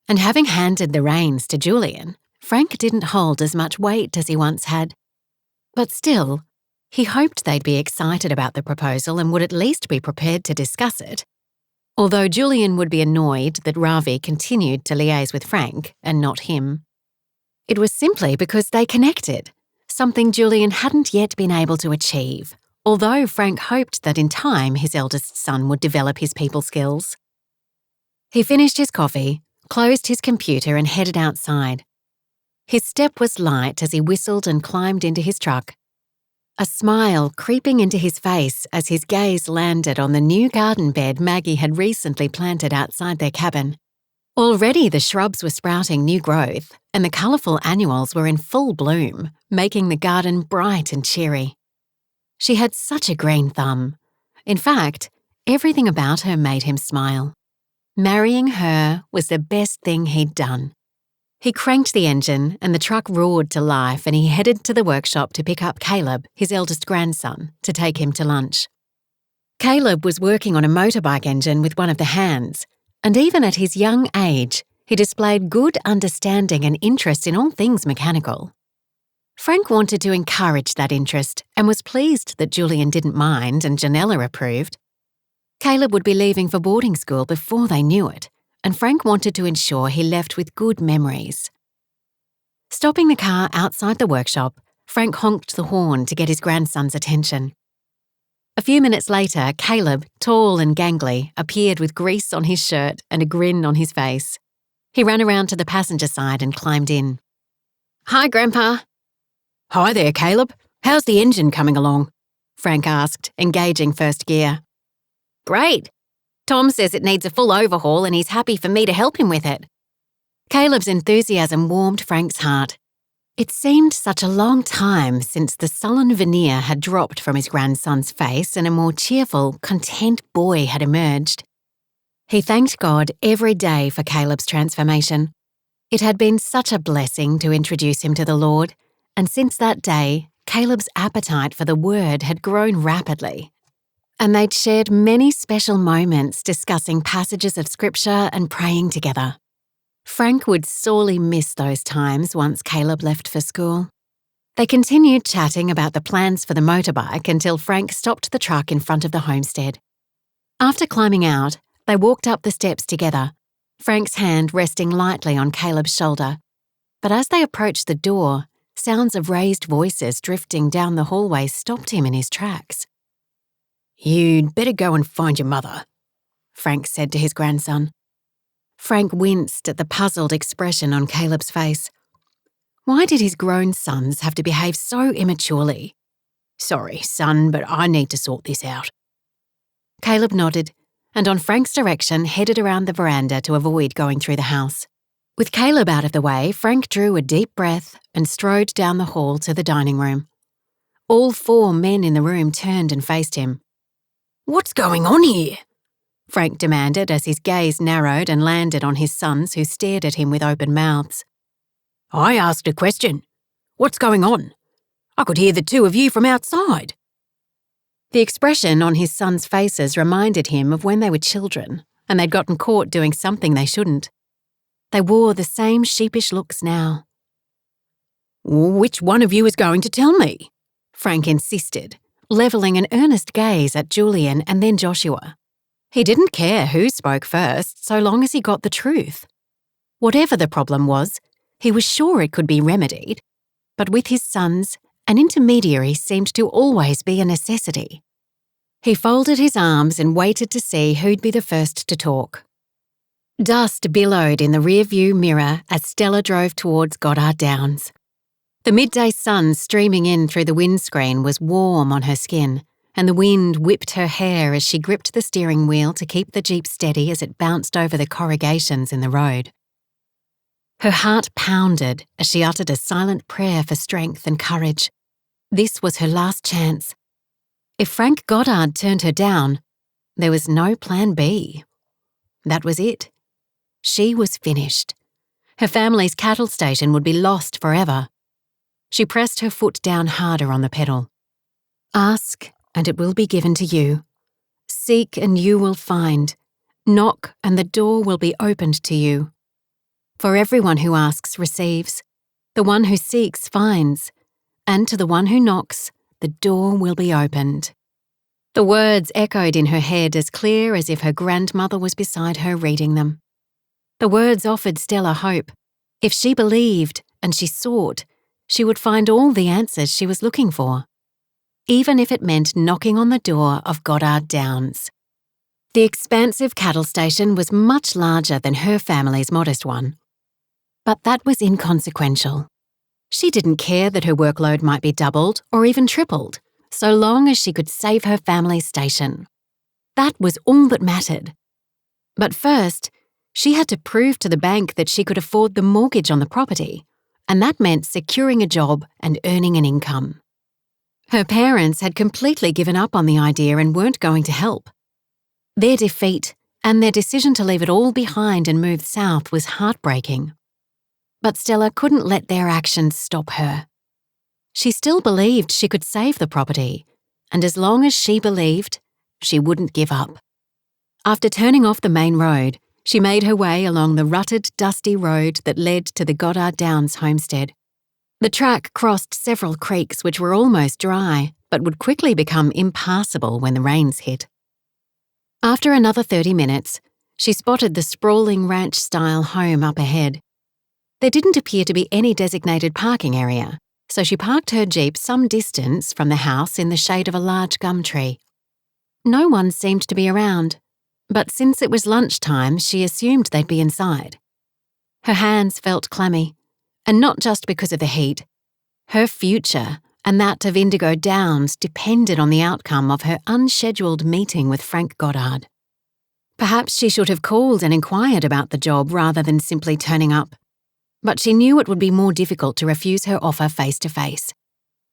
And having handed the reins to Julian, Frank didn't hold as much weight as he once had. But still, he hoped they'd be excited about the proposal and would at least be prepared to discuss it. Although Julian would be annoyed that Ravi continued to liaise with Frank and not him. It was simply because they connected, something Julian hadn't yet been able to achieve, although Frank hoped that in time his eldest son would develop his people skills. He finished his coffee, closed his computer and headed outside. His step was light as he whistled and climbed into his truck. A smile creeping into his face as his gaze landed on the new garden bed Maggie had recently planted outside their cabin. Already the shrubs were sprouting new growth, and the colourful annuals were in full bloom, making the garden bright and cheery. She had such a green thumb. In fact, everything about her made him smile. Marrying her was the best thing he'd done. He cranked the engine and the truck roared to life, and he headed to the workshop to pick up Caleb, his eldest grandson, to take him to lunch. Caleb was working on a motorbike engine with one of the hands, and even at his young age, he displayed good understanding and interest in all things mechanical. Frank wanted to encourage that interest and was pleased that Julian didn't mind and Janella approved. Caleb would be leaving for boarding school before they knew it, and Frank wanted to ensure he left with good memories. Stopping the car outside the workshop, Frank honked the horn to get his grandson's attention. A few minutes later, Caleb, tall and gangly, appeared with grease on his shirt and a grin on his face. He ran around to the passenger side and climbed in. "Hi, Grandpa." "Hi there, Caleb. How's the engine coming along?" Frank asked, engaging first gear. "Great. Tom says it needs a full overhaul and he's happy for me to help him with it." Caleb's enthusiasm warmed Frank's heart. It seemed such a long time since the sullen veneer had dropped from his grandson's face and a more cheerful, content boy had emerged. He thanked God every day for Caleb's transformation. It had been such a blessing to introduce him to the Lord, and since that day, Caleb's appetite for the Word had grown rapidly. And they'd shared many special moments discussing passages of Scripture and praying together. Frank would sorely miss those times once Caleb left for school. They continued chatting about the plans for the motorbike until Frank stopped the truck in front of the homestead. After climbing out, they walked up the steps together, Frank's hand resting lightly on Caleb's shoulder. But as they approached the door, sounds of raised voices drifting down the hallway stopped him in his tracks.
"You'd better go and find your mother,"
Frank said to his grandson. Frank winced at the puzzled expression on Caleb's face. Why did his grown sons have to behave so immaturely?
"Sorry, son, but I need to sort this out."
Caleb nodded, and on Frank's direction headed around the veranda to avoid going through the house. With Caleb out of the way, Frank drew a deep breath and strode down the hall to the dining room. All 4 men in the room turned and faced him.
"What's going on here?"
Frank demanded as his gaze narrowed and landed on his sons who stared at him with open mouths.
"I asked a question. What's going on? I could hear the 2 of you from outside."
The expression on his sons' faces reminded him of when they were children and they'd gotten caught doing something they shouldn't. They wore the same sheepish looks now.
"Which one of you is going to tell me?"
Frank insisted, levelling an earnest gaze at Julian and then Joshua. He didn't care who spoke first, so long as he got the truth. Whatever the problem was, he was sure it could be remedied. But with his sons, an intermediary seemed to always be a necessity. He folded his arms and waited to see who'd be the first to talk. Dust billowed in the rearview mirror as Stella drove towards Goddard Downs. The midday sun streaming in through the windscreen was warm on her skin, and the wind whipped her hair as she gripped the steering wheel to keep the Jeep steady as it bounced over the corrugations in the road. Her heart pounded as she uttered a silent prayer for strength and courage. This was her last chance. If Frank Goddard turned her down, there was no plan B. That was it. She was finished. Her family's cattle station would be lost forever. She pressed her foot down harder on the pedal. Ask, and it will be given to you. Seek, and you will find. Knock, and the door will be opened to you. For everyone who asks receives. The one who seeks finds. And to the one who knocks, the door will be opened. The words echoed in her head as clear as if her grandmother was beside her reading them. The words offered Stella hope. If she believed and she sought, she would find all the answers she was looking for, even if it meant knocking on the door of Goddard Downs. The expansive cattle station was much larger than her family's modest one. But that was inconsequential. She didn't care that her workload might be doubled or even tripled, so long as she could save her family's station. That was all that mattered. But first, she had to prove to the bank that she could afford the mortgage on the property, and that meant securing a job and earning an income. Her parents had completely given up on the idea and weren't going to help. Their defeat and their decision to leave it all behind and move south was heartbreaking. But Stella couldn't let their actions stop her. She still believed she could save the property, and as long as she believed, she wouldn't give up. After turning off the main road, she made her way along the rutted, dusty road that led to the Goddard Downs homestead. The track crossed several creeks which were almost dry, but would quickly become impassable when the rains hit. After another 30 minutes, she spotted the sprawling ranch-style home up ahead. There didn't appear to be any designated parking area, so she parked her Jeep some distance from the house in the shade of a large gum tree. No one seemed to be around, but since it was lunchtime, she assumed they'd be inside. Her hands felt clammy, and not just because of the heat. Her future and that of Indigo Downs depended on the outcome of her unscheduled meeting with Frank Goddard. Perhaps she should have called and inquired about the job rather than simply turning up. But she knew it would be more difficult to refuse her offer face to face.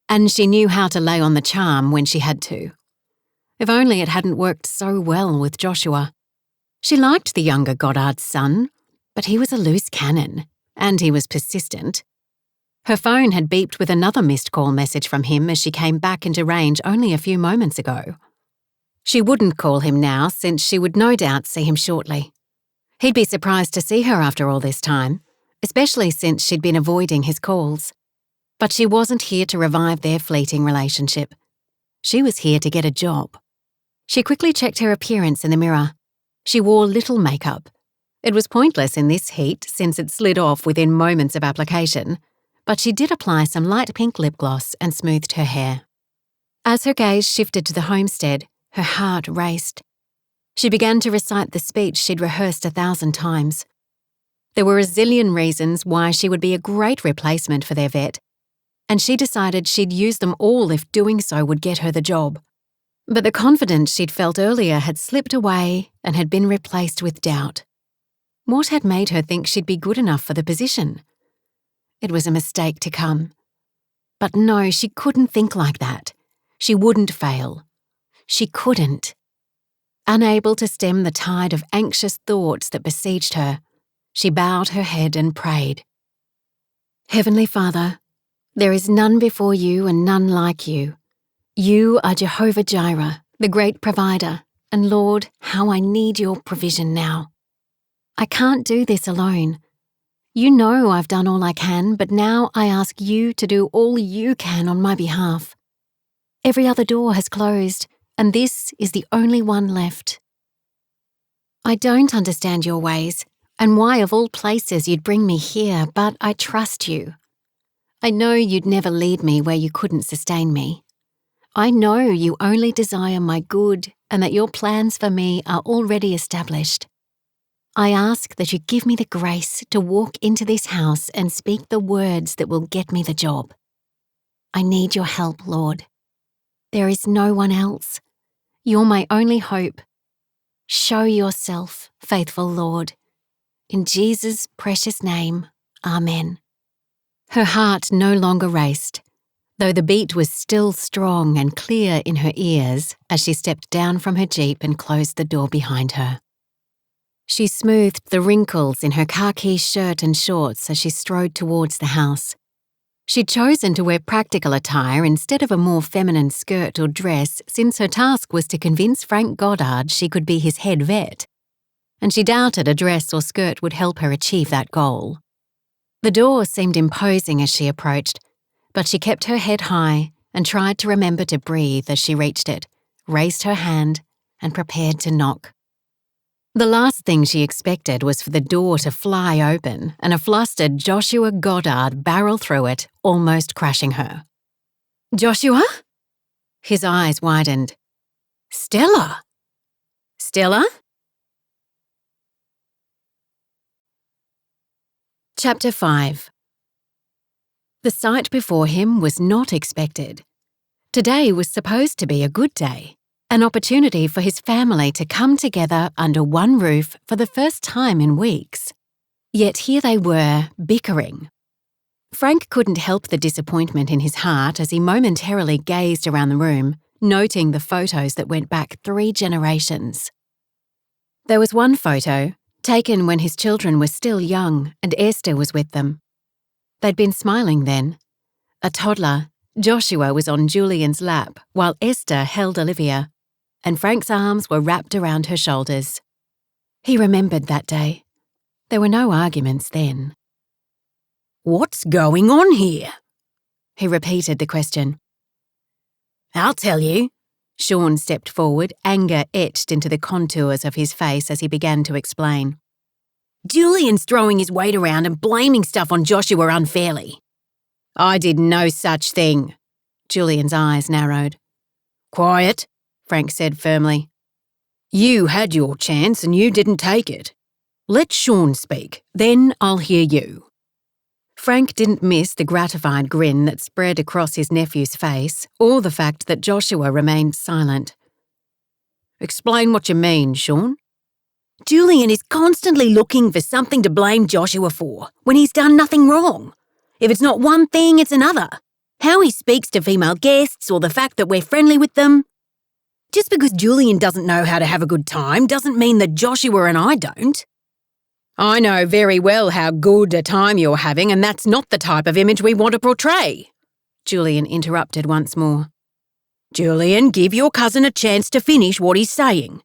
And she knew how to lay on the charm when she had to. If only it hadn't worked so well with Joshua. She liked the younger Goddard's son, but he was a loose cannon, and he was persistent. Her phone had beeped with another missed call message from him as she came back into range only a few moments ago. She wouldn't call him now since she would no doubt see him shortly. He'd be surprised to see her after all this time, especially since she'd been avoiding his calls. But she wasn't here to revive their fleeting relationship. She was here to get a job. She quickly checked her appearance in the mirror. She wore little makeup. It was pointless in this heat since it slid off within moments of application, but she did apply some light pink lip gloss and smoothed her hair. As her gaze shifted to the homestead, her heart raced. She began to recite the speech she'd rehearsed 1,000 times. There were a zillion reasons why she would be a great replacement for their vet, and she decided she'd use them all if doing so would get her the job. But the confidence she'd felt earlier had slipped away and had been replaced with doubt. What had made her think she'd be good enough for the position? It was a mistake to come. But no, she couldn't think like that. She wouldn't fail. She couldn't. Unable to stem the tide of anxious thoughts that besieged her, she bowed her head and prayed. Heavenly Father, there is none before you and none like you. You are Jehovah Jireh, the great provider, and Lord, how I need your provision now. I can't do this alone. You know I've done all I can, but now I ask you to do all you can on my behalf. Every other door has closed, and this is the only one left. I don't understand your ways, and why of all places you'd bring me here, but I trust you. I know you'd never lead me where you couldn't sustain me. I know you only desire my good and that your plans for me are already established. I ask that you give me the grace to walk into this house and speak the words that will get me the job. I need your help, Lord. There is no one else. You're my only hope. Show yourself, faithful Lord. In Jesus' precious name, Amen. Her heart no longer raced, though the beat was still strong and clear in her ears as she stepped down from her jeep and closed the door behind her. She smoothed the wrinkles in her khaki shirt and shorts as she strode towards the house. She'd chosen to wear practical attire instead of a more feminine skirt or dress since her task was to convince Frank Goddard she could be his head vet, and she doubted a dress or skirt would help her achieve that goal. The door seemed imposing as she approached, but she kept her head high and tried to remember to breathe as she reached it, raised her hand, and prepared to knock. The last thing she expected was for the door to fly open and a flustered Joshua Goddard barrel through it, almost crashing her. "Joshua?" His eyes widened. "Stella?" "Stella?" Chapter 5. The sight before him was not expected. Today was supposed to be a good day, an opportunity for his family to come together under one roof for the first time in weeks. Yet here they were, bickering. Frank couldn't help the disappointment in his heart as he momentarily gazed around the room, noting the photos that went back 3 generations. There was one photo, taken when his children were still young and Esther was with them. They'd been smiling then. A toddler, Joshua was on Julian's lap while Esther held Olivia, and Frank's arms were wrapped around her shoulders. He remembered that day. There were no arguments then. "What's going on here?" He repeated the question. "I'll tell you." Sean stepped forward, anger etched into the contours of his face as he began to explain. "Julian's throwing his weight around and blaming stuff on Joshua unfairly." "I did no such thing." Julian's eyes narrowed. "Quiet," Frank said firmly. "You had your chance and you didn't take it. Let Sean speak, then I'll hear you." Frank didn't miss the gratified grin that spread across his nephew's face or the fact that Joshua remained silent. "Explain what you mean, Sean." "Julian is constantly looking for something to blame Joshua for when he's done nothing wrong. If it's not one thing, it's another. How he speaks to female guests or the fact that we're friendly with them. Just because Julian doesn't know how to have a good time doesn't mean that Joshua and I don't." "I know very well how good a time you're having, and that's not the type of image we want to portray," Julian interrupted once more. "Julian, give your cousin a chance to finish what he's saying.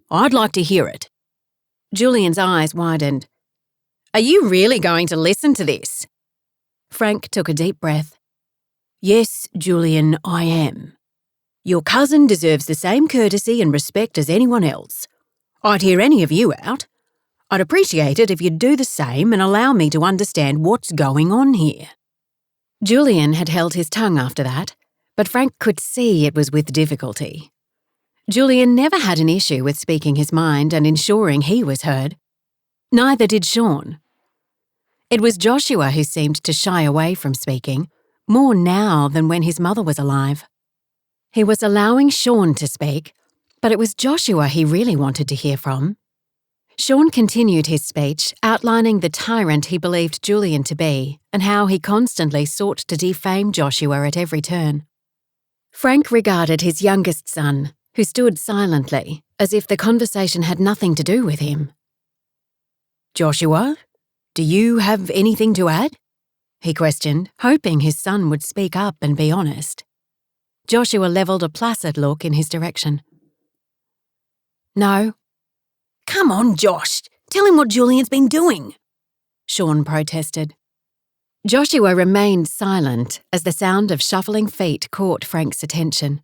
I'd like to hear it." Julian's eyes widened. "Are you really going to listen to this?" Frank took a deep breath.
Yes, Julian, I am. Your cousin deserves the same courtesy and respect as anyone else. I'd hear any of you out. I'd appreciate it if you'd do the same and allow me to understand what's going on here."
Julian had held his tongue after that, but Frank could see it was with difficulty. Julian never had an issue with speaking his mind and ensuring he was heard. Neither did Sean. It was Joshua who seemed to shy away from speaking, more now than when his mother was alive. He was allowing Sean to speak, but it was Joshua he really wanted to hear from. Sean continued his speech, outlining the tyrant he believed Julian to be and how he constantly sought to defame Joshua at every turn. Frank regarded his youngest son, who stood silently, as if the conversation had nothing to do with him.
"Joshua, do you have anything to add?" he questioned, hoping his son would speak up and be honest.
Joshua levelled a placid look in his direction.
"No." "Come on, Josh. Tell him what Julian's been doing," Sean protested.
Joshua remained silent as the sound of shuffling feet caught Frank's attention.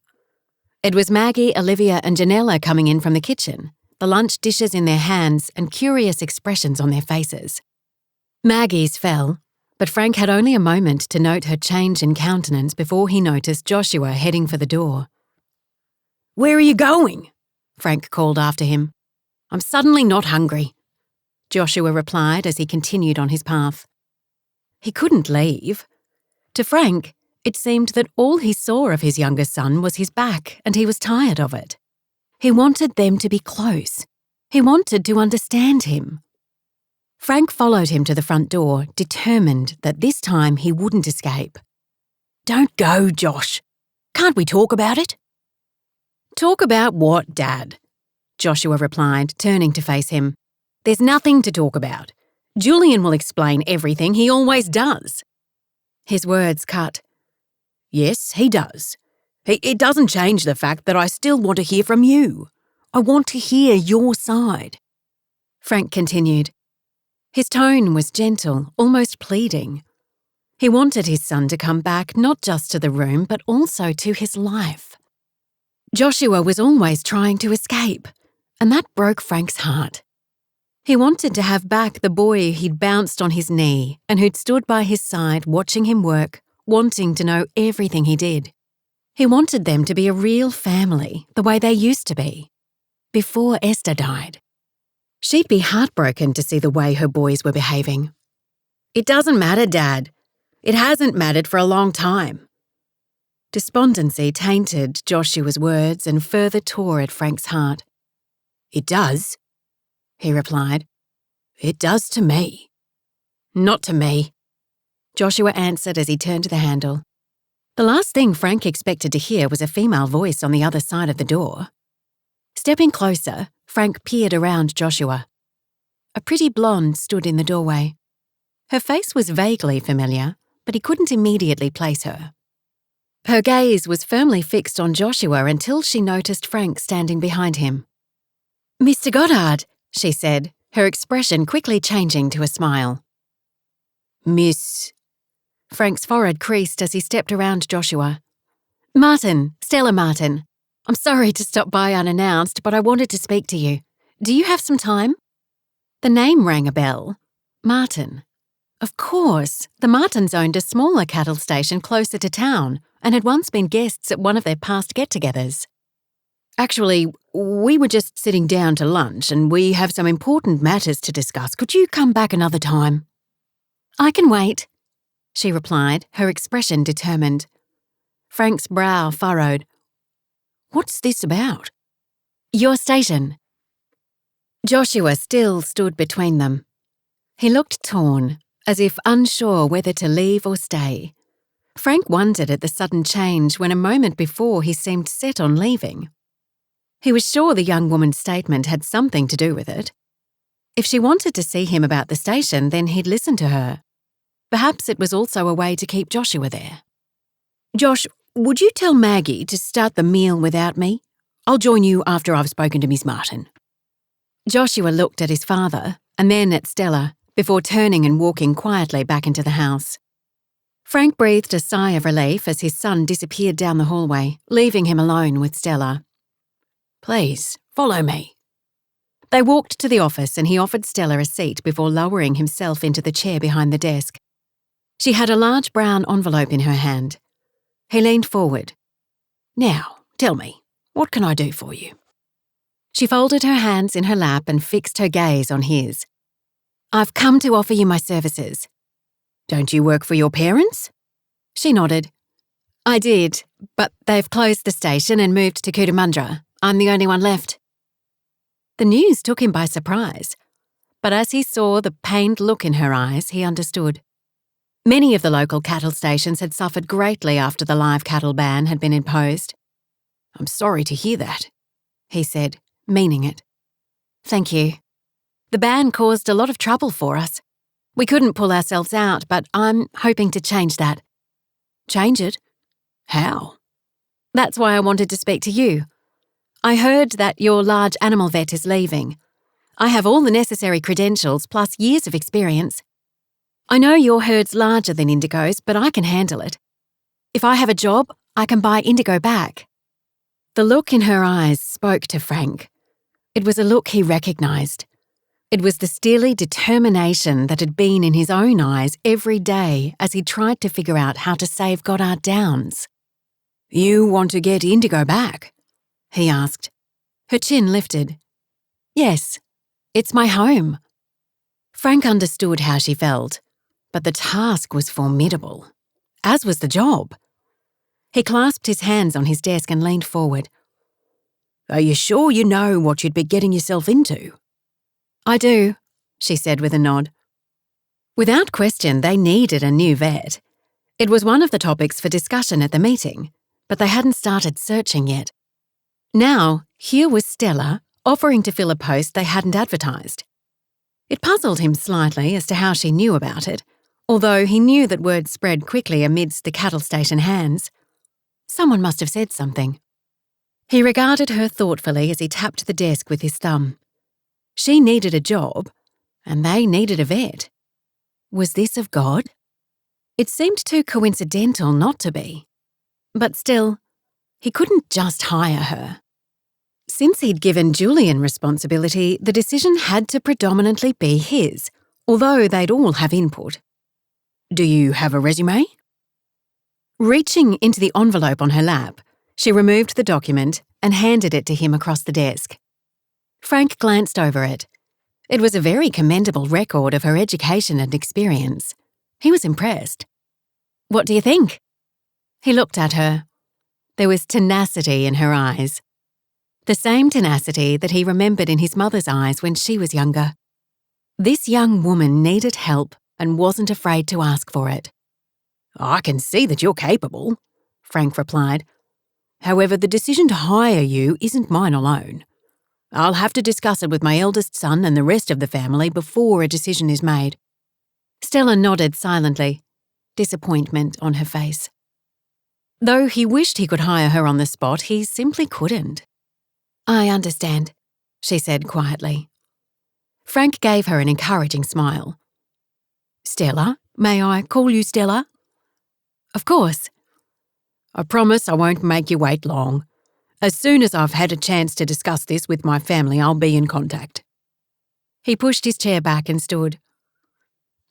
It was Maggie, Olivia and Janella coming in from the kitchen, the lunch dishes in their hands and curious expressions on their faces. Maggie's fell, but Frank had only a moment to note her change in countenance before he noticed Joshua heading for the door.
"Where are you going?" Frank called after him.
"I'm suddenly not hungry," Joshua replied as he continued on his path. He couldn't leave. To Frank, it seemed that all he saw of his younger son was his back, and he was tired of it. He wanted them to be close. He wanted to understand him. Frank followed him to the front door, determined that this time he wouldn't escape.
"Don't go, Josh. Can't we talk about it?"
"Talk about what, Dad?" Joshua replied, turning to face him. "There's nothing to talk about. Julian will explain everything, he always does." His words cut.
"Yes, he does. It doesn't change the fact that I still want to hear from you. I want to hear your side."
Frank continued. His tone was gentle, almost pleading. He wanted his son to come back not just to the room, but also to his life. Joshua was always trying to escape, and that broke Frank's heart. He wanted to have back the boy he'd bounced on his knee and who'd stood by his side watching him work, wanting to know everything he did. He wanted them to be a real family, the way they used to be, before Esther died. She'd be heartbroken to see the way her boys were behaving. "It doesn't matter, Dad. It hasn't mattered for a long time." Despondency tainted Joshua's words and further tore at Frank's heart.
"It does," he replied. "It does to me."
"Not to me," Joshua answered as he turned to the handle. The last thing Frank expected to hear was a female voice on the other side of the door. Stepping closer, Frank peered around Joshua. A pretty blonde stood in the doorway. Her face was vaguely familiar, but he couldn't immediately place her. Her gaze was firmly fixed on Joshua until she noticed Frank standing behind him. "Mr. Goddard," she said, her expression quickly changing to a smile.
"Miss..."
Frank's forehead creased as he stepped around Joshua. "Martin, Stella Martin. I'm sorry to stop by unannounced, but I wanted to speak to you. Do you have some time?" The name rang a bell. Martin. Of course, the Martins owned a smaller cattle station closer to town and had once been guests at one of their past get-togethers.
"Actually, we were just sitting down to lunch and we have some important matters to discuss. Could you come back another time?"
"I can wait," she replied, her expression determined. Frank's brow furrowed.
"What's this about?"
"Your station." Joshua still stood between them. He looked torn, as if unsure whether to leave or stay. Frank wondered at the sudden change when a moment before he seemed set on leaving. He was sure the young woman's statement had something to do with it. If she wanted to see him about the station, then he'd listen to her. Perhaps it was also a way to keep Joshua there.
"Josh, would you tell Maggie to start the meal without me? I'll join you after I've spoken to Miss Martin."
Joshua looked at his father and then at Stella before turning and walking quietly back into the house. Frank breathed a sigh of relief as his son disappeared down the hallway, leaving him alone with Stella.
Please, follow me.
They walked to the office and he offered Stella a seat before lowering himself into the chair behind the desk. She had a large brown envelope in her hand. He leaned forward.
Now, tell me, what can I do for you?
She folded her hands in her lap and fixed her gaze on his. I've come to offer you my services.
Don't you work for your parents?
She nodded. I did, but they've closed the station and moved to Cootamundra. I'm the only one left. The news took him by surprise, but as he saw the pained look in her eyes, he understood. Many of the local cattle stations had suffered greatly after the live cattle ban had been imposed.
I'm sorry to hear that,
he said, meaning it. Thank you. The ban caused a lot of trouble for us. We couldn't pull ourselves out, but I'm hoping to change that.
Change it? How?
That's why I wanted to speak to you. I heard that your large animal vet is leaving. I have all the necessary credentials plus years of experience. I know your herd's larger than Indigo's, but I can handle it. If I have a job, I can buy Indigo back. The look in her eyes spoke to Frank. It was a look he recognised. It was the steely determination that had been in his own eyes every day as he tried to figure out how to save Goddard Downs.
You want to get Indigo back?
He asked. Her chin lifted. Yes, it's my home. Frank understood how she felt, but the task was formidable, as was the job. He clasped his hands on his desk and leaned forward.
Are you sure you know what you'd be getting yourself into?
I do, she said with a nod. Without question, they needed a new vet. It was one of the topics for discussion at the meeting, but they hadn't started searching yet. Now, here was Stella offering to fill a post they hadn't advertised. It puzzled him slightly as to how she knew about it, although he knew that word spread quickly amidst the cattle station hands. Someone must have said something. He regarded her thoughtfully as he tapped the desk with his thumb. She needed a job, and they needed a vet. Was this of God? It seemed too coincidental not to be. But still, he couldn't just hire her. Since he'd given Julian responsibility, the decision had to predominantly be his, although they'd all have input.
Do you have a resume?
Reaching into the envelope on her lap, she removed the document and handed it to him across the desk. Frank glanced over it. It was a very commendable record of her education and experience. He was impressed. What do you think? He looked at her. There was tenacity in her eyes. The same tenacity that he remembered in his mother's eyes when she was younger. This young woman needed help and wasn't afraid to ask for it.
I can see that you're capable, Frank replied. However, the decision to hire you isn't mine alone. I'll have to discuss it with my eldest son and the rest of the family before a decision is made.
Stella nodded silently, disappointment on her face. Though he wished he could hire her on the spot, he simply couldn't. I understand, she said quietly. Frank gave her an encouraging smile.
Stella, may I call you Stella?
Of course.
I promise I won't make you wait long. As soon as I've had a chance to discuss this with my family, I'll be in contact.
He pushed his chair back and stood.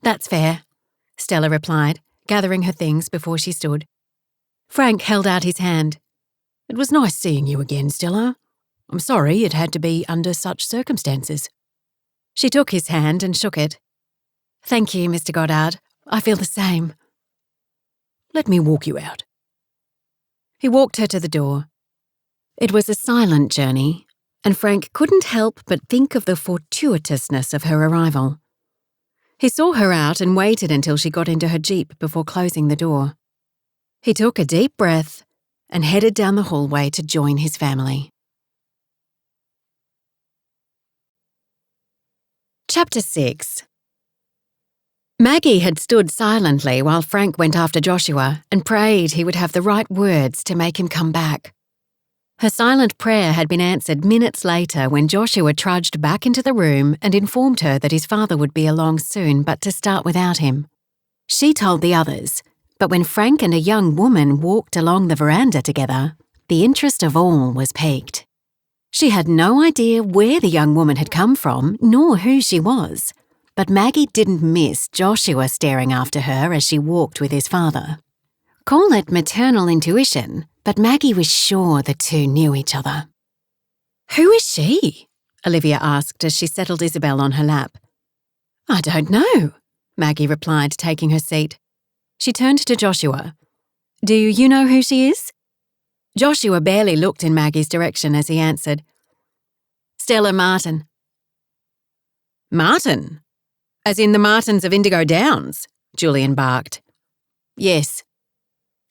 That's fair, Stella replied, gathering her things before she stood. Frank held out his hand.
It was nice seeing you again, Stella. I'm sorry it had to be under such circumstances.
She took his hand and shook it. Thank you, Mr. Goddard. I feel the same.
Let me walk you out.
He walked her to the door. It was a silent journey, and Frank couldn't help but think of the fortuitousness of her arrival. He saw her out and waited until she got into her jeep before closing the door. He took a deep breath and headed down the hallway to join his family. Chapter 6. Maggie had stood silently while Frank went after Joshua and prayed he would have the right words to make him come back. Her silent prayer had been answered minutes later when Joshua trudged back into the room and informed her that his father would be along soon but to start without him. She told the others, But when Frank and a young woman walked along the veranda together, the interest of all was piqued. She had no idea where the young woman had come from, nor who she was, but Maggie didn't miss Joshua staring after her as she walked with his father. Call it maternal intuition, but Maggie was sure the two knew each other. "Who is she?" Olivia asked as she settled Isabel on her lap. "I don't know," Maggie replied, taking her seat. She turned to Joshua. "Do you know who she is?" Joshua barely looked in Maggie's direction as he answered, "Stella Martin." "Martin? As in the Martins of Indigo Downs?" Julian barked. "Yes."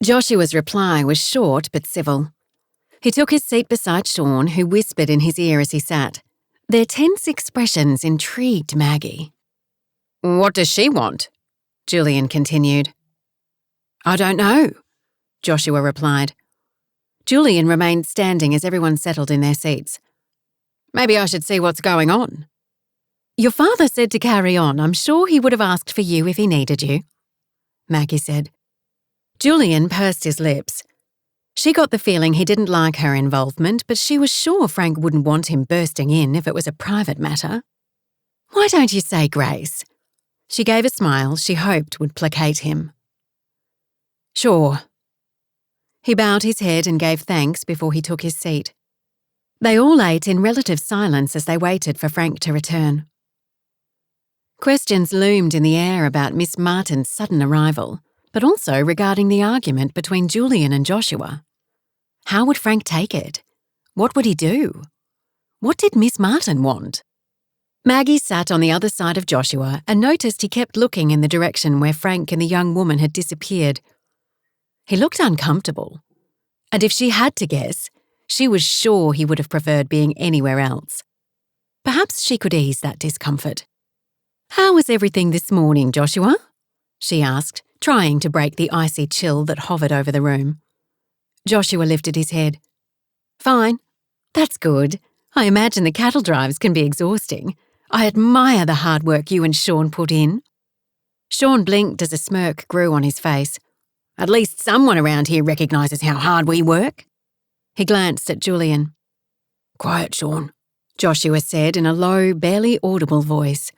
Joshua's reply was short but civil. He took his seat beside Sean, who whispered in his ear as he sat. Their tense expressions intrigued Maggie. "What does she want?" Julian continued. "I don't know," Joshua replied. Julian remained standing as everyone settled in their seats. "Maybe I should see what's going on." "Your father said to carry on. I'm sure he would have asked for you if he needed you," Maggie said. Julian pursed his lips. She got the feeling he didn't like her involvement, but she was sure Frank wouldn't want him bursting in if it was a private matter. "Why don't you say grace?" She gave a smile she hoped would placate him. "Sure." He bowed his head and gave thanks before he took his seat. They all ate in relative silence as they waited for Frank to return. Questions loomed in the air about Miss Martin's sudden arrival, but also regarding the argument between Julian and Joshua. How would Frank take it? What would he do? What did Miss Martin want? Maggie sat on the other side of Joshua and noticed he kept looking in the direction where Frank and the young woman had disappeared. He looked uncomfortable, and if she had to guess, she was sure he would have preferred being anywhere else. Perhaps she could ease that discomfort. "How was everything this morning, Joshua?" she asked, trying to break the icy chill that hovered over the room. Joshua lifted his head. "Fine. That's good. I imagine the cattle drives can be exhausting. I admire the hard work you and Sean put in." Sean blinked as a smirk grew on his face. "At least someone around here recognises how hard we work." He glanced at Julian. "Quiet, Sean," Joshua said in a low, barely audible voice.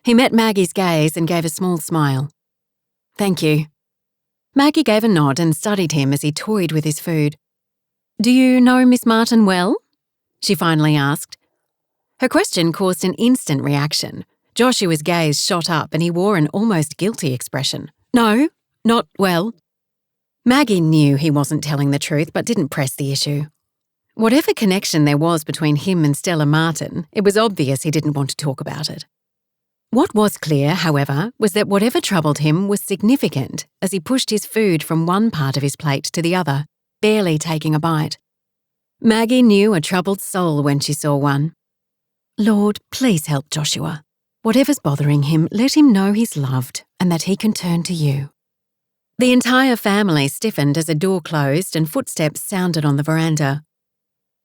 He met Maggie's gaze and gave a small smile. "Thank you." Maggie gave a nod and studied him as he toyed with his food. "Do you know Miss Martin well?" she finally asked. Her question caused an instant reaction. Joshua's gaze shot up and he wore an almost guilty expression. "No, not well." Maggie knew he wasn't telling the truth but didn't press the issue. Whatever connection there was between him and Stella Martin, it was obvious he didn't want to talk about it. What was clear, however, was that whatever troubled him was significant as he pushed his food from one part of his plate to the other, barely taking a bite. Maggie knew a troubled soul when she saw one. "Lord, please help Joshua. Whatever's bothering him, let him know he's loved and that he can turn to you." The entire family stiffened as a door closed and footsteps sounded on the veranda.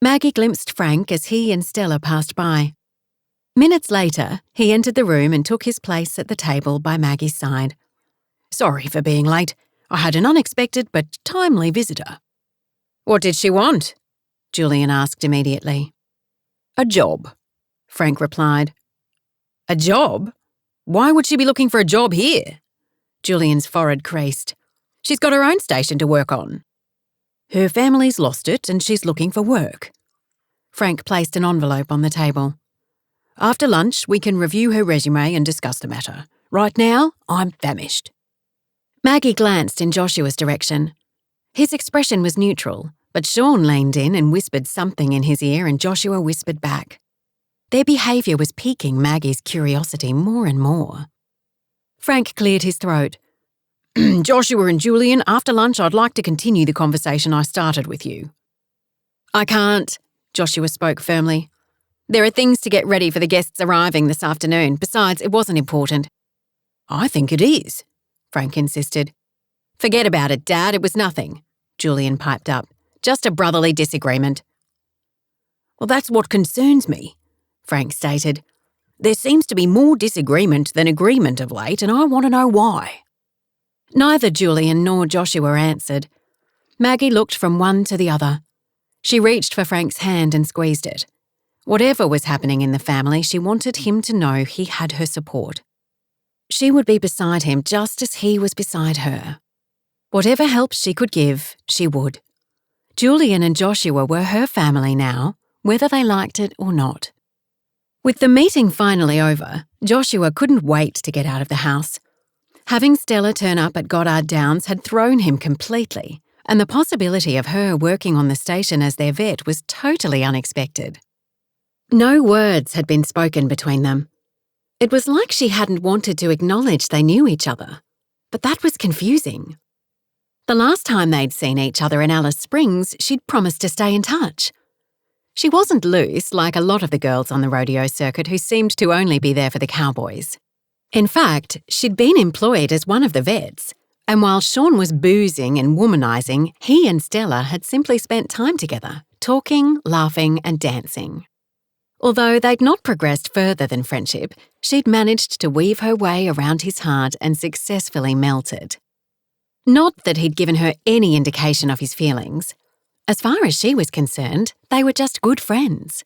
Maggie glimpsed Frank as he and Stella passed by. Minutes later, he entered the room and took his place at the table by Maggie's side. "Sorry for being late. I had an unexpected but timely visitor." "What did she want?" Julian asked immediately. "A job," Frank replied. "A job? Why would she be looking for a job here?" Julian's forehead creased. "She's got her own station to work on." "Her family's lost it and she's looking for work." Frank placed an envelope on the table. "After lunch, we can review her resume and discuss the matter. Right now, I'm famished." Maggie glanced in Joshua's direction. His expression was neutral, but Sean leaned in and whispered something in his ear and Joshua whispered back. Their behaviour was piquing Maggie's curiosity more and more. Frank cleared his throat. "Joshua and Julian, after lunch I'd like to continue the conversation I started with you." "I can't," Joshua spoke firmly. "There are things to get ready for the guests arriving this afternoon. Besides, it wasn't important." "I think it is," Frank insisted. "Forget about it, Dad. It was nothing," Julian piped up. "Just a brotherly disagreement." "Well, that's what concerns me," Frank stated. "There seems to be more disagreement than agreement of late, and I want to know why." Neither Julian nor Joshua answered. Maggie looked from one to the other. She reached for Frank's hand and squeezed it. Whatever was happening in the family, she wanted him to know he had her support. She would be beside him just as he was beside her. Whatever help she could give, she would. Julian and Joshua were her family now, whether they liked it or not. With the meeting finally over, Joshua couldn't wait to get out of the house. Having Stella turn up at Goddard Downs had thrown him completely, and the possibility of her working on the station as their vet was totally unexpected. No words had been spoken between them. It was like she hadn't wanted to acknowledge they knew each other, but that was confusing. The last time they'd seen each other in Alice Springs, she'd promised to stay in touch. She wasn't loose like a lot of the girls on the rodeo circuit who seemed to only be there for the cowboys. In fact, she'd been employed as one of the vets, and while Sean was boozing and womanizing, he and Stella had simply spent time together, talking, laughing and dancing. Although they'd not progressed further than friendship, she'd managed to weave her way around his heart and successfully melted. Not that he'd given her any indication of his feelings. As far as she was concerned, they were just good friends.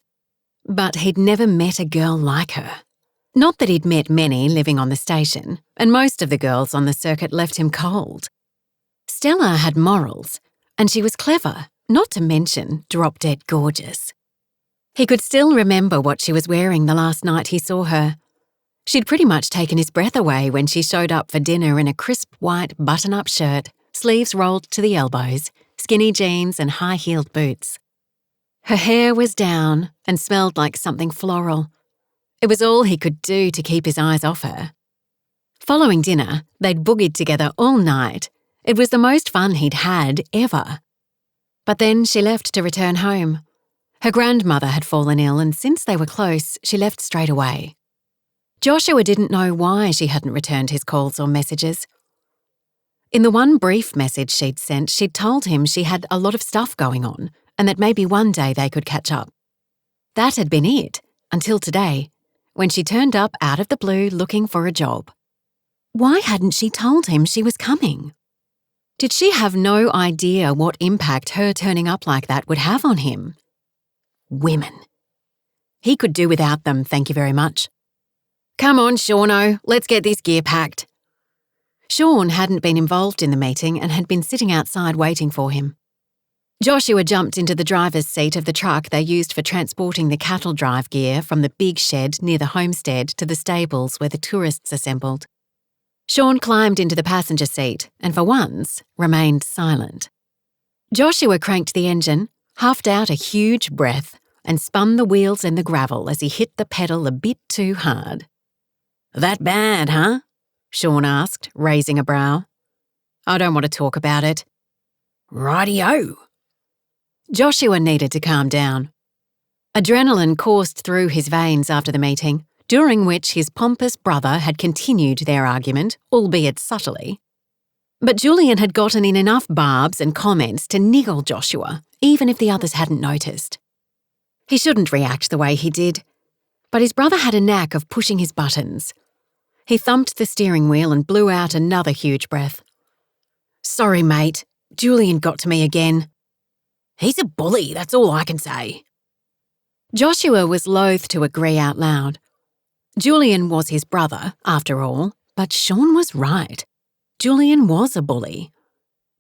But he'd never met a girl like her. Not that he'd met many living on the station, and most of the girls on the circuit left him cold. Stella had morals, and she was clever, not to mention drop-dead gorgeous. He could still remember what she was wearing the last night he saw her. She'd pretty much taken his breath away when she showed up for dinner in a crisp white button-up shirt, sleeves rolled to the elbows, skinny jeans and high-heeled boots. Her hair was down and smelled like something floral. It was all he could do to keep his eyes off her. Following dinner, they'd boogied together all night. It was the most fun he'd had ever. But then she left to return home. Her grandmother had fallen ill, and since they were close, she left straight away. Joshua didn't know why she hadn't returned his calls or messages. In the one brief message she'd sent, she'd told him she had a lot of stuff going on and that maybe one day they could catch up. That had been it, until today, when she turned up out of the blue looking for a job. Why hadn't she told him she was coming? Did she have no idea what impact her turning up like that would have on him? Women. He could do without them, thank you very much. Come on, Shauno, let's get this gear packed. Sean hadn't been involved in the meeting and had been sitting outside waiting for him. Joshua jumped into the driver's seat of the truck they used for transporting the cattle drive gear from the big shed near the homestead to the stables where the tourists assembled. Sean climbed into the passenger seat and for once remained silent. Joshua cranked the engine, huffed out a huge breath and spun the wheels in the gravel as he hit the pedal a bit too hard. That bad, huh? Sean asked, raising a brow. I don't want to talk about it. Righty-o. Joshua needed to calm down. Adrenaline coursed through his veins after the meeting, during which his pompous brother had continued their argument, albeit subtly. But Julian had gotten in enough barbs and comments to niggle Joshua, even if the others hadn't noticed. He shouldn't react the way he did, but his brother had a knack of pushing his buttons. He thumped the steering wheel and blew out another huge breath. Sorry, mate. Julian got to me again. He's a bully, that's all I can say. Joshua was loath to agree out loud. Julian was his brother, after all, but Sean was right. Julian was a bully.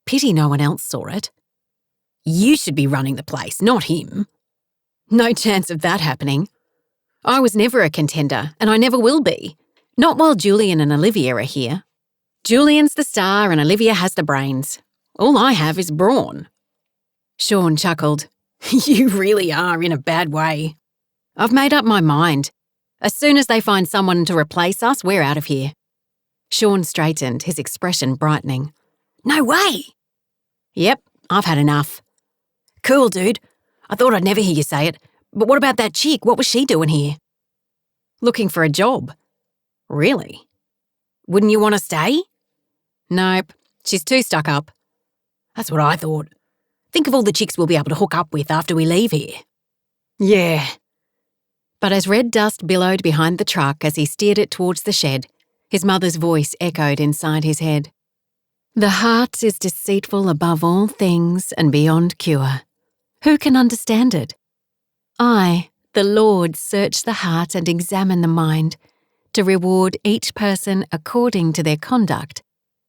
Pity no one else saw it. You should be running the place, not him. No chance of that happening. I was never a contender, and I never will be. Not while Julian and Olivia are here. Julian's the star and Olivia has the brains. All I have is brawn. Sean chuckled. You really are in a bad way. I've made up my mind. As soon as they find someone to replace us, we're out of here. Sean straightened, his expression brightening. No way! Yep, I've had enough. Cool, dude. I thought I'd never hear you say it, but what about that chick? What was she doing here? Looking for a job. Really? Wouldn't you want to stay? Nope, she's too stuck up. That's what I thought. Think of all the chicks we'll be able to hook up with after we leave here. Yeah. But as red dust billowed behind the truck as he steered it towards the shed, his mother's voice echoed inside his head. The heart is deceitful above all things and beyond cure. Who can understand it? I, the Lord, search the heart and examine the mind, to reward each person according to their conduct,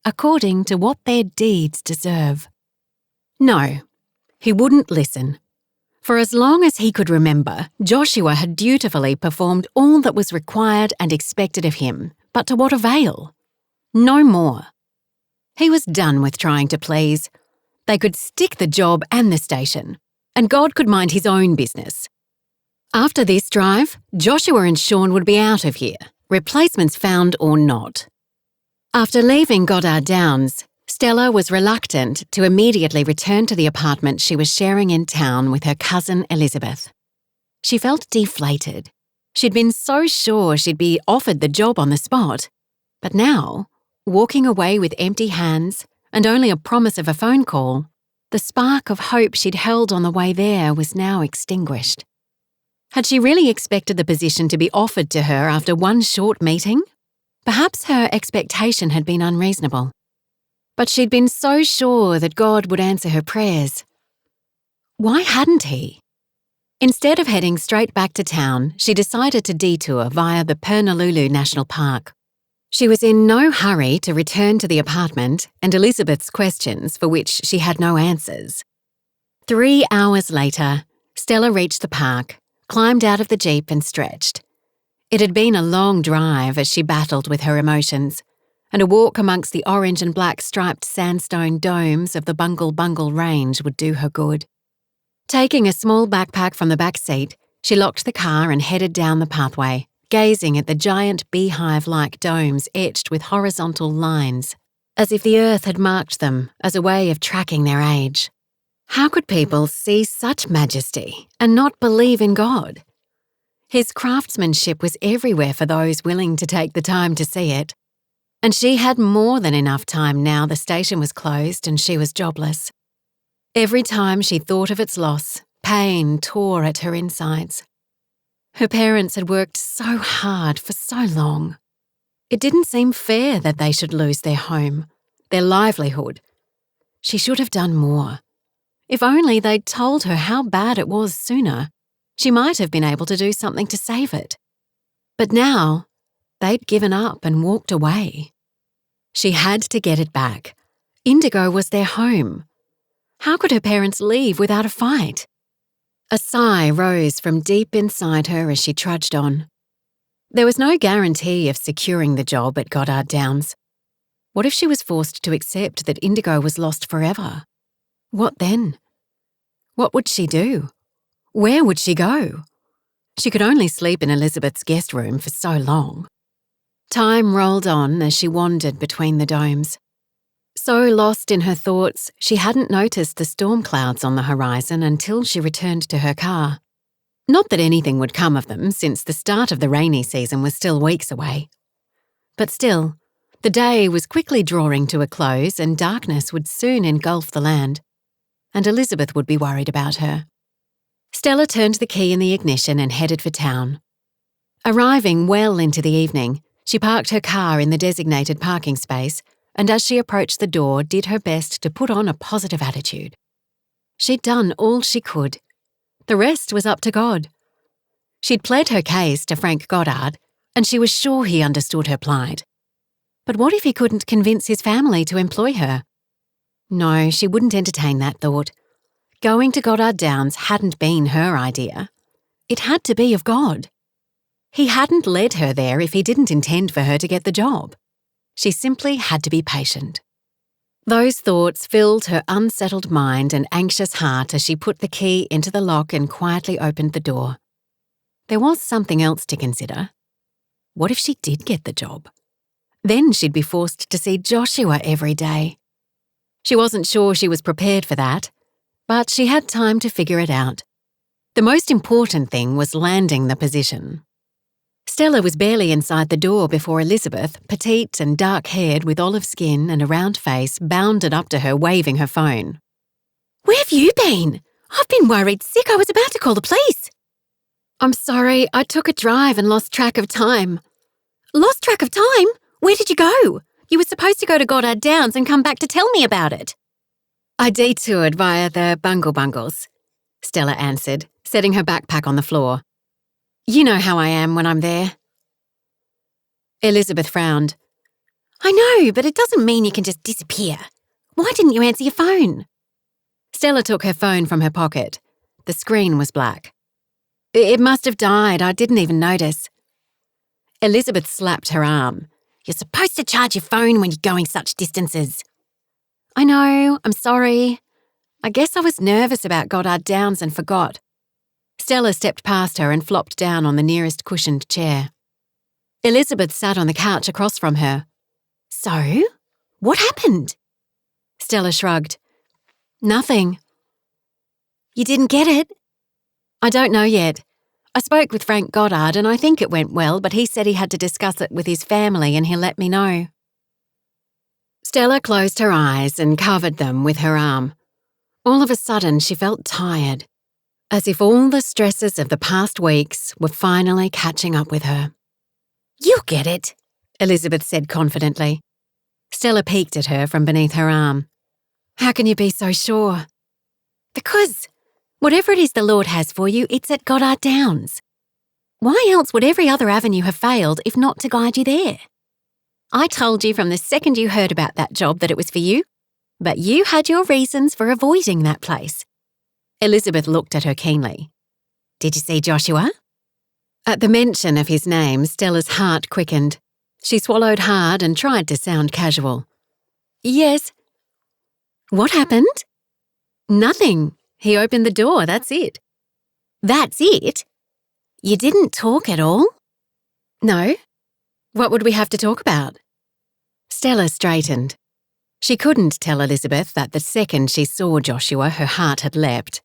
according to what their deeds deserve. No, he wouldn't listen. For as long as he could remember, Joshua had dutifully performed all that was required and expected of him, but to what avail? No more. He was done with trying to please. They could stick the job and the station, and God could mind his own business. After this drive, Joshua and Sean would be out of here, replacements found or not. After leaving Goddard Downs, Stella was reluctant to immediately return to the apartment she was sharing in town with her cousin Elizabeth. She felt deflated. She'd been so sure she'd be offered the job on the spot, but now, walking away with empty hands and only a promise of a phone call, the spark of hope she'd held on the way there was now extinguished. Had she really expected the position to be offered to her after one short meeting? Perhaps her expectation had been unreasonable. But she'd been so sure that God would answer her prayers. Why hadn't he? Instead of heading straight back to town, she decided to detour via the Purnalulu National Park. She was in no hurry to return to the apartment and Elizabeth's questions for which she had no answers. 3 hours later, Stella reached the park, climbed out of the Jeep and stretched. It had been a long drive as she battled with her emotions, and a walk amongst the orange and black striped sandstone domes of the Bungle Bungle Range would do her good. Taking a small backpack from the back seat, she locked the car and headed down the pathway, gazing at the giant beehive-like domes etched with horizontal lines, as if the earth had marked them as a way of tracking their age. How could people see such majesty and not believe in God? His craftsmanship was everywhere for those willing to take the time to see it. And she had more than enough time now the station was closed and she was jobless. Every time she thought of its loss, pain tore at her insides. Her parents had worked so hard for so long. It didn't seem fair that they should lose their home, their livelihood. She should have done more. If only they'd told her how bad it was sooner, she might have been able to do something to save it. But now, they'd given up and walked away. She had to get it back. Indigo was their home. How could her parents leave without a fight? A sigh rose from deep inside her as she trudged on. There was no guarantee of securing the job at Goddard Downs. What if she was forced to accept that Indigo was lost forever? What then? What would she do? Where would she go? She could only sleep in Elizabeth's guest room for so long. Time rolled on as she wandered between the domes. So lost in her thoughts, she hadn't noticed the storm clouds on the horizon until she returned to her car. Not that anything would come of them, since the start of the rainy season was still weeks away. But still, the day was quickly drawing to a close and darkness would soon engulf the land. And Elizabeth would be worried about her. Stella turned the key in the ignition and headed for town. Arriving well into the evening, she parked her car in the designated parking space and as she approached the door did her best to put on a positive attitude. She'd done all she could. The rest was up to God. She'd pled her case to Frank Goddard, and she was sure he understood her plight. But what if he couldn't convince his family to employ her? No, she wouldn't entertain that thought. Going to Goddard Downs hadn't been her idea. It had to be of God. He hadn't led her there if he didn't intend for her to get the job. She simply had to be patient. Those thoughts filled her unsettled mind and anxious heart as she put the key into the lock and quietly opened the door. There was something else to consider. What if she did get the job? Then she'd be forced to see Joshua every day. She wasn't sure she was prepared for that, but she had time to figure it out. The most important thing was landing the position. Stella was barely inside the door before Elizabeth, petite and dark-haired with olive skin and a round face, bounded up to her waving her phone.
"Where have you been? I've been worried sick. I was about to call the police."
"I'm sorry, I took a drive and lost track of time."
"Lost track of time? Where did you go?
You were supposed to go to Goddard Downs and come back to tell me about it. I detoured via the Bungle Bungles, Stella answered, setting her backpack on the floor. You know how I am when I'm there. Elizabeth frowned. I know, but it doesn't mean you can just disappear. Why didn't you answer your phone? Stella took her phone from her pocket. The screen was black. It must have died. I didn't even notice. Elizabeth slapped her arm. You're supposed to charge your phone when you're going such distances. I know, I'm sorry. I guess I was nervous about Goddard Downs and forgot. Stella stepped past her and flopped down on the nearest cushioned chair. Elizabeth sat on the couch across from her. So? What happened? Stella shrugged. Nothing. You didn't get it? I don't know yet. I spoke with Frank Goddard and I think it went well, but he said he had to discuss it with his family and he'll let me know. Stella closed her eyes and covered them with her arm. All of a sudden, she felt tired, as if all the stresses of the past weeks were finally catching up with her. You'll get it, Elizabeth said confidently. Stella peeked at her from beneath her arm. How can you be so sure? Because whatever it is the Lord has for you, it's at Goddard Downs. Why else would every other avenue have failed if not to guide you there? I told you from the second you heard about that job that it was for you, but you had your reasons for avoiding that place. Elizabeth looked at her keenly. Did you see Joshua? At the mention of his name, Stella's heart quickened. She swallowed hard and tried to sound casual. Yes. What happened? Nothing. He opened the door, that's it. That's it? You didn't talk at all? No. What would we have to talk about? Stella straightened. She couldn't tell Elizabeth that the second she saw Joshua, her heart had leapt.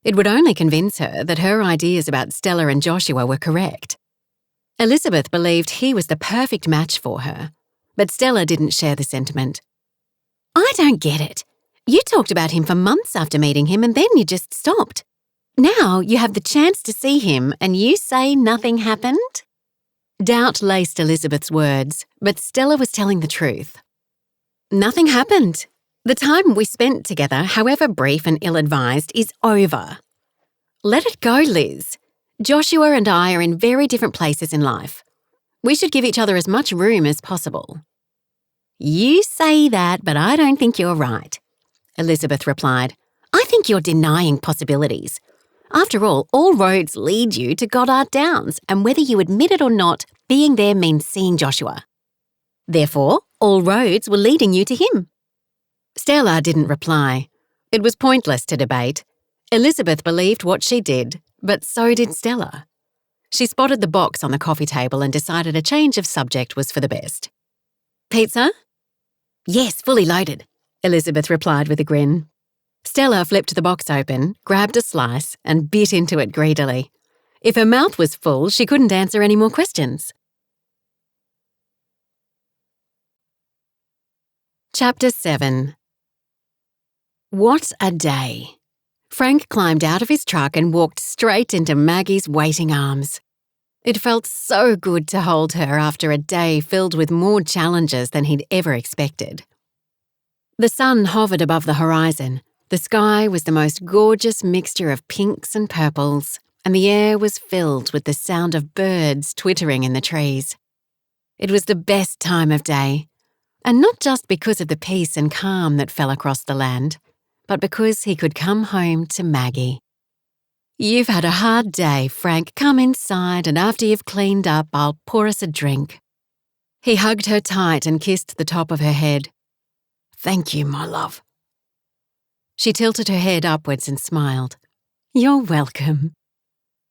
It would only convince her that her ideas about Stella and Joshua were correct. Elizabeth believed he was the perfect match for her, but Stella didn't share the sentiment. I don't get it. You talked about him for months after meeting him and then you just stopped. Now you have the chance to see him and you say nothing happened? Doubt laced Elizabeth's words, but Stella was telling the truth. Nothing happened. The time we spent together, however brief and ill-advised, is over. Let it go, Liz. Joshua and I are in very different places in life. We should give each other as much room as possible. You say that, but I don't think you're right, Elizabeth replied. I think you're denying possibilities. After all roads lead you to Goddard Downs, and whether you admit it or not, being there means seeing Joshua. Therefore, all roads were leading you to him. Stella didn't reply. It was pointless to debate. Elizabeth believed what she did, but so did Stella. She spotted the box on the coffee table and decided a change of subject was for the best. Pizza? Yes, fully loaded, Elizabeth replied with a grin. Stella flipped the box open, grabbed a slice, and bit into it greedily. If her mouth was full, she couldn't answer any more questions. Chapter 7. What a day. Frank climbed out of his truck and walked straight into Maggie's waiting arms. It felt so good to hold her after a day filled with more challenges than he'd ever expected. The sun hovered above the horizon. The sky was the most gorgeous mixture of pinks and purples, and the air was filled with the sound of birds twittering in the trees. It was the best time of day, and not just because of the peace and calm that fell across the land, but because he could come home to Maggie. You've had a hard day, Frank. Come inside, and after you've cleaned up, I'll pour us a drink. He hugged her tight and kissed the top of her head. Thank you, my love. She tilted her head upwards and smiled. You're welcome.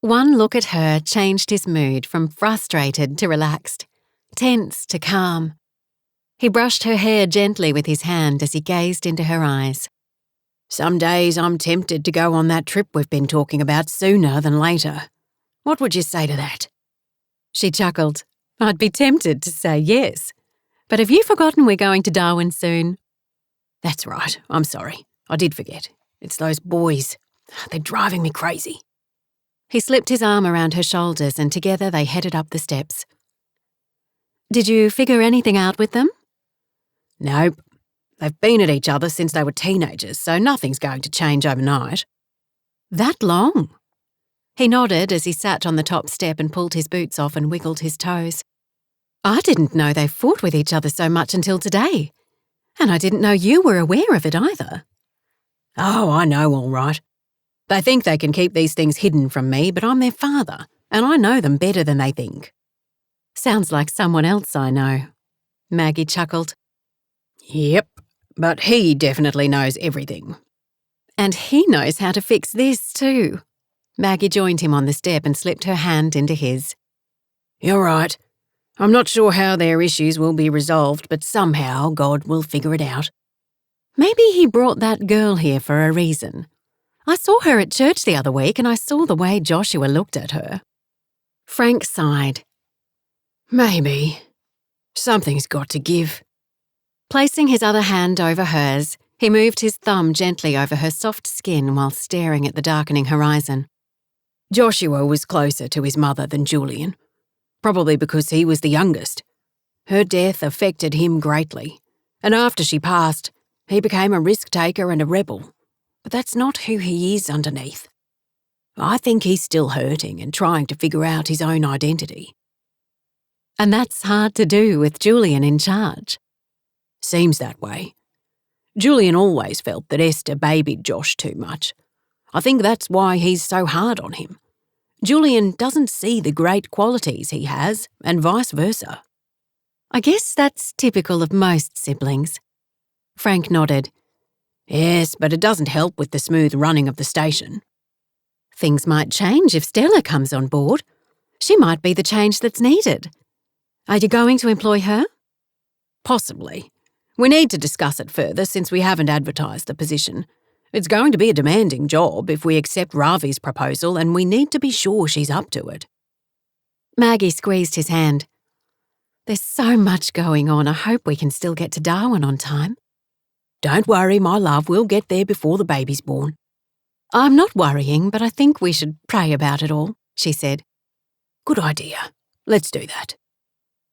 One look at her changed his mood from frustrated to relaxed, tense to calm. He brushed her hair gently with his hand as he gazed into her eyes. Some days I'm tempted to go on that trip we've been talking about sooner than later. What would you say to that? She chuckled. I'd be tempted to say yes. But have you forgotten we're going to Darwin soon? That's right, I'm sorry. I did forget. It's those boys. They're driving me crazy. He slipped his arm around her shoulders and together they headed up the steps. Did you figure anything out with them?
Nope. They've been at each other since they were teenagers, so nothing's going to change overnight.
That long? He nodded as he sat on the top step and pulled his boots off and wiggled his toes. I didn't know they fought with each other so much until today. And I didn't know you were aware of it either.
Oh, I know all right. They think they can keep these things hidden from me, but I'm their father, and I know them better than they think.
Sounds like someone else I know. Maggie chuckled.
Yep, but he definitely knows everything.
And he knows how to fix this too. Maggie joined him on the step and slipped her hand into his.
You're right. I'm not sure how their issues will be resolved, but somehow God will figure it out.
Maybe he brought that girl here for a reason. I saw her at church the other week and I saw the way Joshua looked at her. Frank sighed.
Maybe. Something's got to give.
Placing his other hand over hers, he moved his thumb gently over her soft skin while staring at the darkening horizon.
Joshua was closer to his mother than Julian, probably because he was the youngest. Her death affected him greatly, and after she passed, he became a risk-taker and a rebel. But that's not who he is underneath. I think he's still hurting and trying to figure out his own identity.
And that's hard to do with Julian in charge.
Seems that way. Julian always felt that Esther babied Josh too much. I think that's why he's so hard on him. Julian doesn't see the great qualities he has, and vice versa.
I guess that's typical of most siblings. Frank nodded.
Yes, but it doesn't help with the smooth running of the station.
Things might change if Stella comes on board. She might be the change that's needed. Are you going to employ her?
Possibly. We need to discuss it further since we haven't advertised the position. It's going to be a demanding job if we accept Ravi's proposal, and we need to be sure she's up to it.
Maggie squeezed his hand. There's so much going on. I hope we can still get to Darwin on time.
Don't worry, my love, we'll get there before the baby's born.
I'm not worrying, but I think we should pray about it all, she said.
Good idea. Let's do that.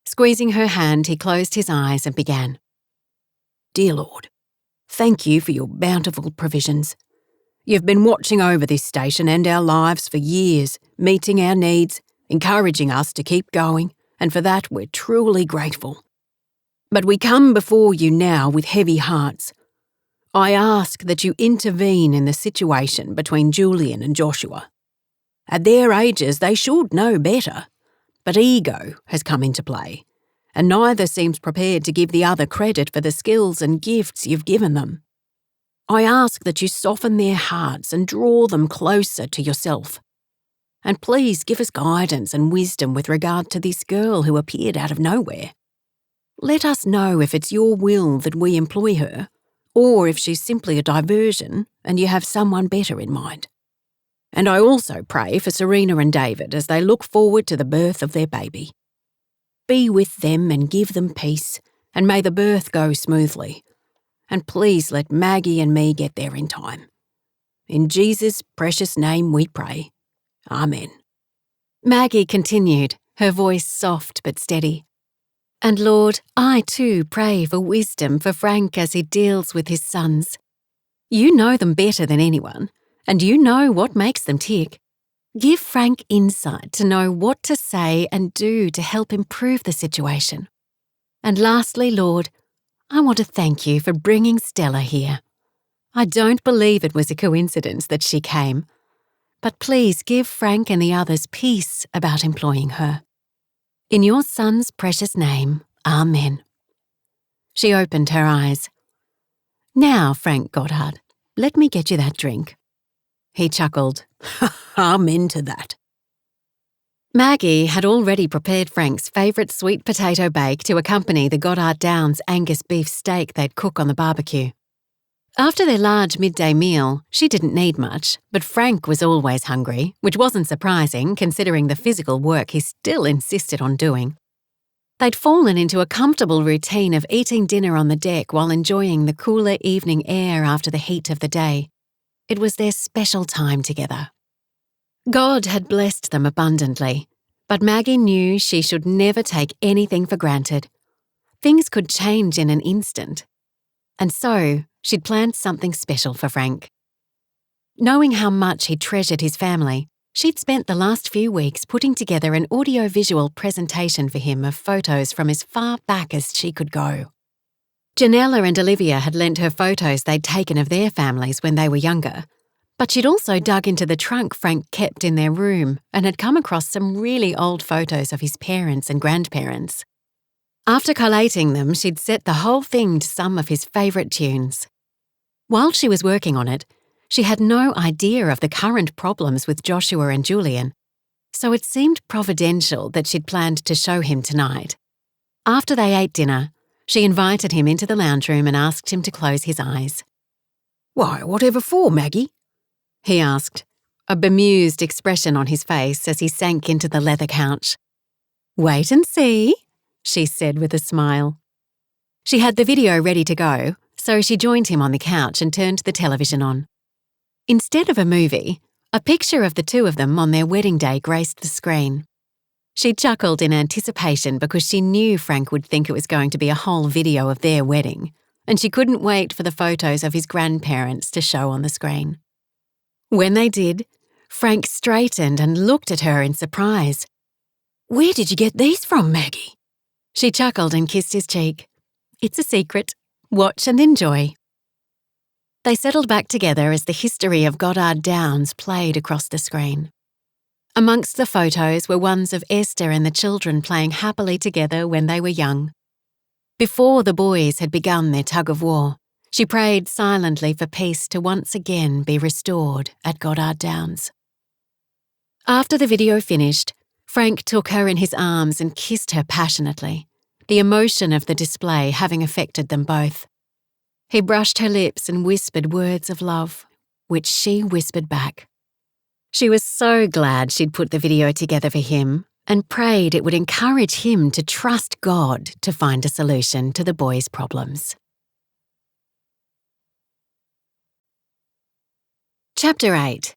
Squeezing her hand, he closed his eyes and began.
Dear Lord, thank you for your bountiful provisions. You've been watching over this station and our lives for years, meeting our needs, encouraging us to keep going, and for that we're truly grateful. But we come before you now with heavy hearts. I ask that you intervene in the situation between Julian and Joshua. At their ages, they should know better, but ego has come into play, and neither seems prepared to give the other credit for the skills and gifts you've given them. I ask that you soften their hearts and draw them closer to yourself. And please give us guidance and wisdom with regard to this girl who appeared out of nowhere. Let us know if it's your will that we employ her, or if she's simply a diversion and you have someone better in mind. And I also pray for Serena and David as they look forward to the birth of their baby. Be with them and give them peace, and may the birth go smoothly. And please let Maggie and me get there in time. In Jesus' precious name we pray. Amen.
Maggie continued, her voice soft but steady. And Lord, I too pray for wisdom for Frank as he deals with his sons. You know them better than anyone, and you know what makes them tick. Give Frank insight to know what to say and do to help improve the situation. And lastly, Lord, I want to thank you for bringing Stella here. I don't believe it was a coincidence that she came, but please give Frank and the others peace about employing her. In your son's precious name, Amen. She opened her eyes. Now, Frank Goddard, let me get you that drink. He chuckled.
Amen to that.
Maggie had already prepared Frank's favourite sweet potato bake to accompany the Goddard Downs Angus beef steak they'd cook on the barbecue. After their large midday meal, she didn't need much, but Frank was always hungry, which wasn't surprising considering the physical work he still insisted on doing. They'd fallen into a comfortable routine of eating dinner on the deck while enjoying the cooler evening air after the heat of the day. It was their special time together. God had blessed them abundantly, but Maggie knew she should never take anything for granted. things could change in an instant. And so, she'd planned something special for Frank. Knowing how much he treasured his family, she'd spent the last few weeks putting together an audiovisual presentation for him of photos from as far back as she could go. Janella and Olivia had lent her photos they'd taken of their families when they were younger, but she'd also dug into the trunk Frank kept in their room and had come across some really old photos of his parents and grandparents. After collating them, she'd set the whole thing to some of his favourite tunes. While she was working on it, she had no idea of the current problems with Joshua and Julian, so it seemed providential that she'd planned to show him tonight. After they ate dinner, she invited him into the lounge room and asked him to close his eyes.
"Why, whatever for, Maggie?"
he asked, a bemused expression on his face as he sank into the leather couch. "Wait and see," she said with a smile. She had the video ready to go, so she joined him on the couch and turned the television on. Instead of a movie, a picture of the two of them on their wedding day graced the screen. She chuckled in anticipation because she knew Frank would think it was going to be a whole video of their wedding, and she couldn't wait for the photos of his grandparents to show on the screen. When they did, Frank straightened and looked at her in surprise.
"Where did you get these from, Maggie?"
She chuckled and kissed his cheek. "It's a secret. Watch and enjoy." They settled back together as the history of Goddard Downs played across the screen. Amongst the photos were ones of Esther and the children playing happily together when they were young. Before the boys had begun their tug-of-war, she prayed silently for peace to once again be restored at Goddard Downs. After the video finished, Frank took her in his arms and kissed her passionately, the emotion of the display having affected them both. He brushed her lips and whispered words of love, which she whispered back. She was so glad she'd put the video together for him and prayed it would encourage him to trust God to find a solution to the boys' problems. Chapter 8.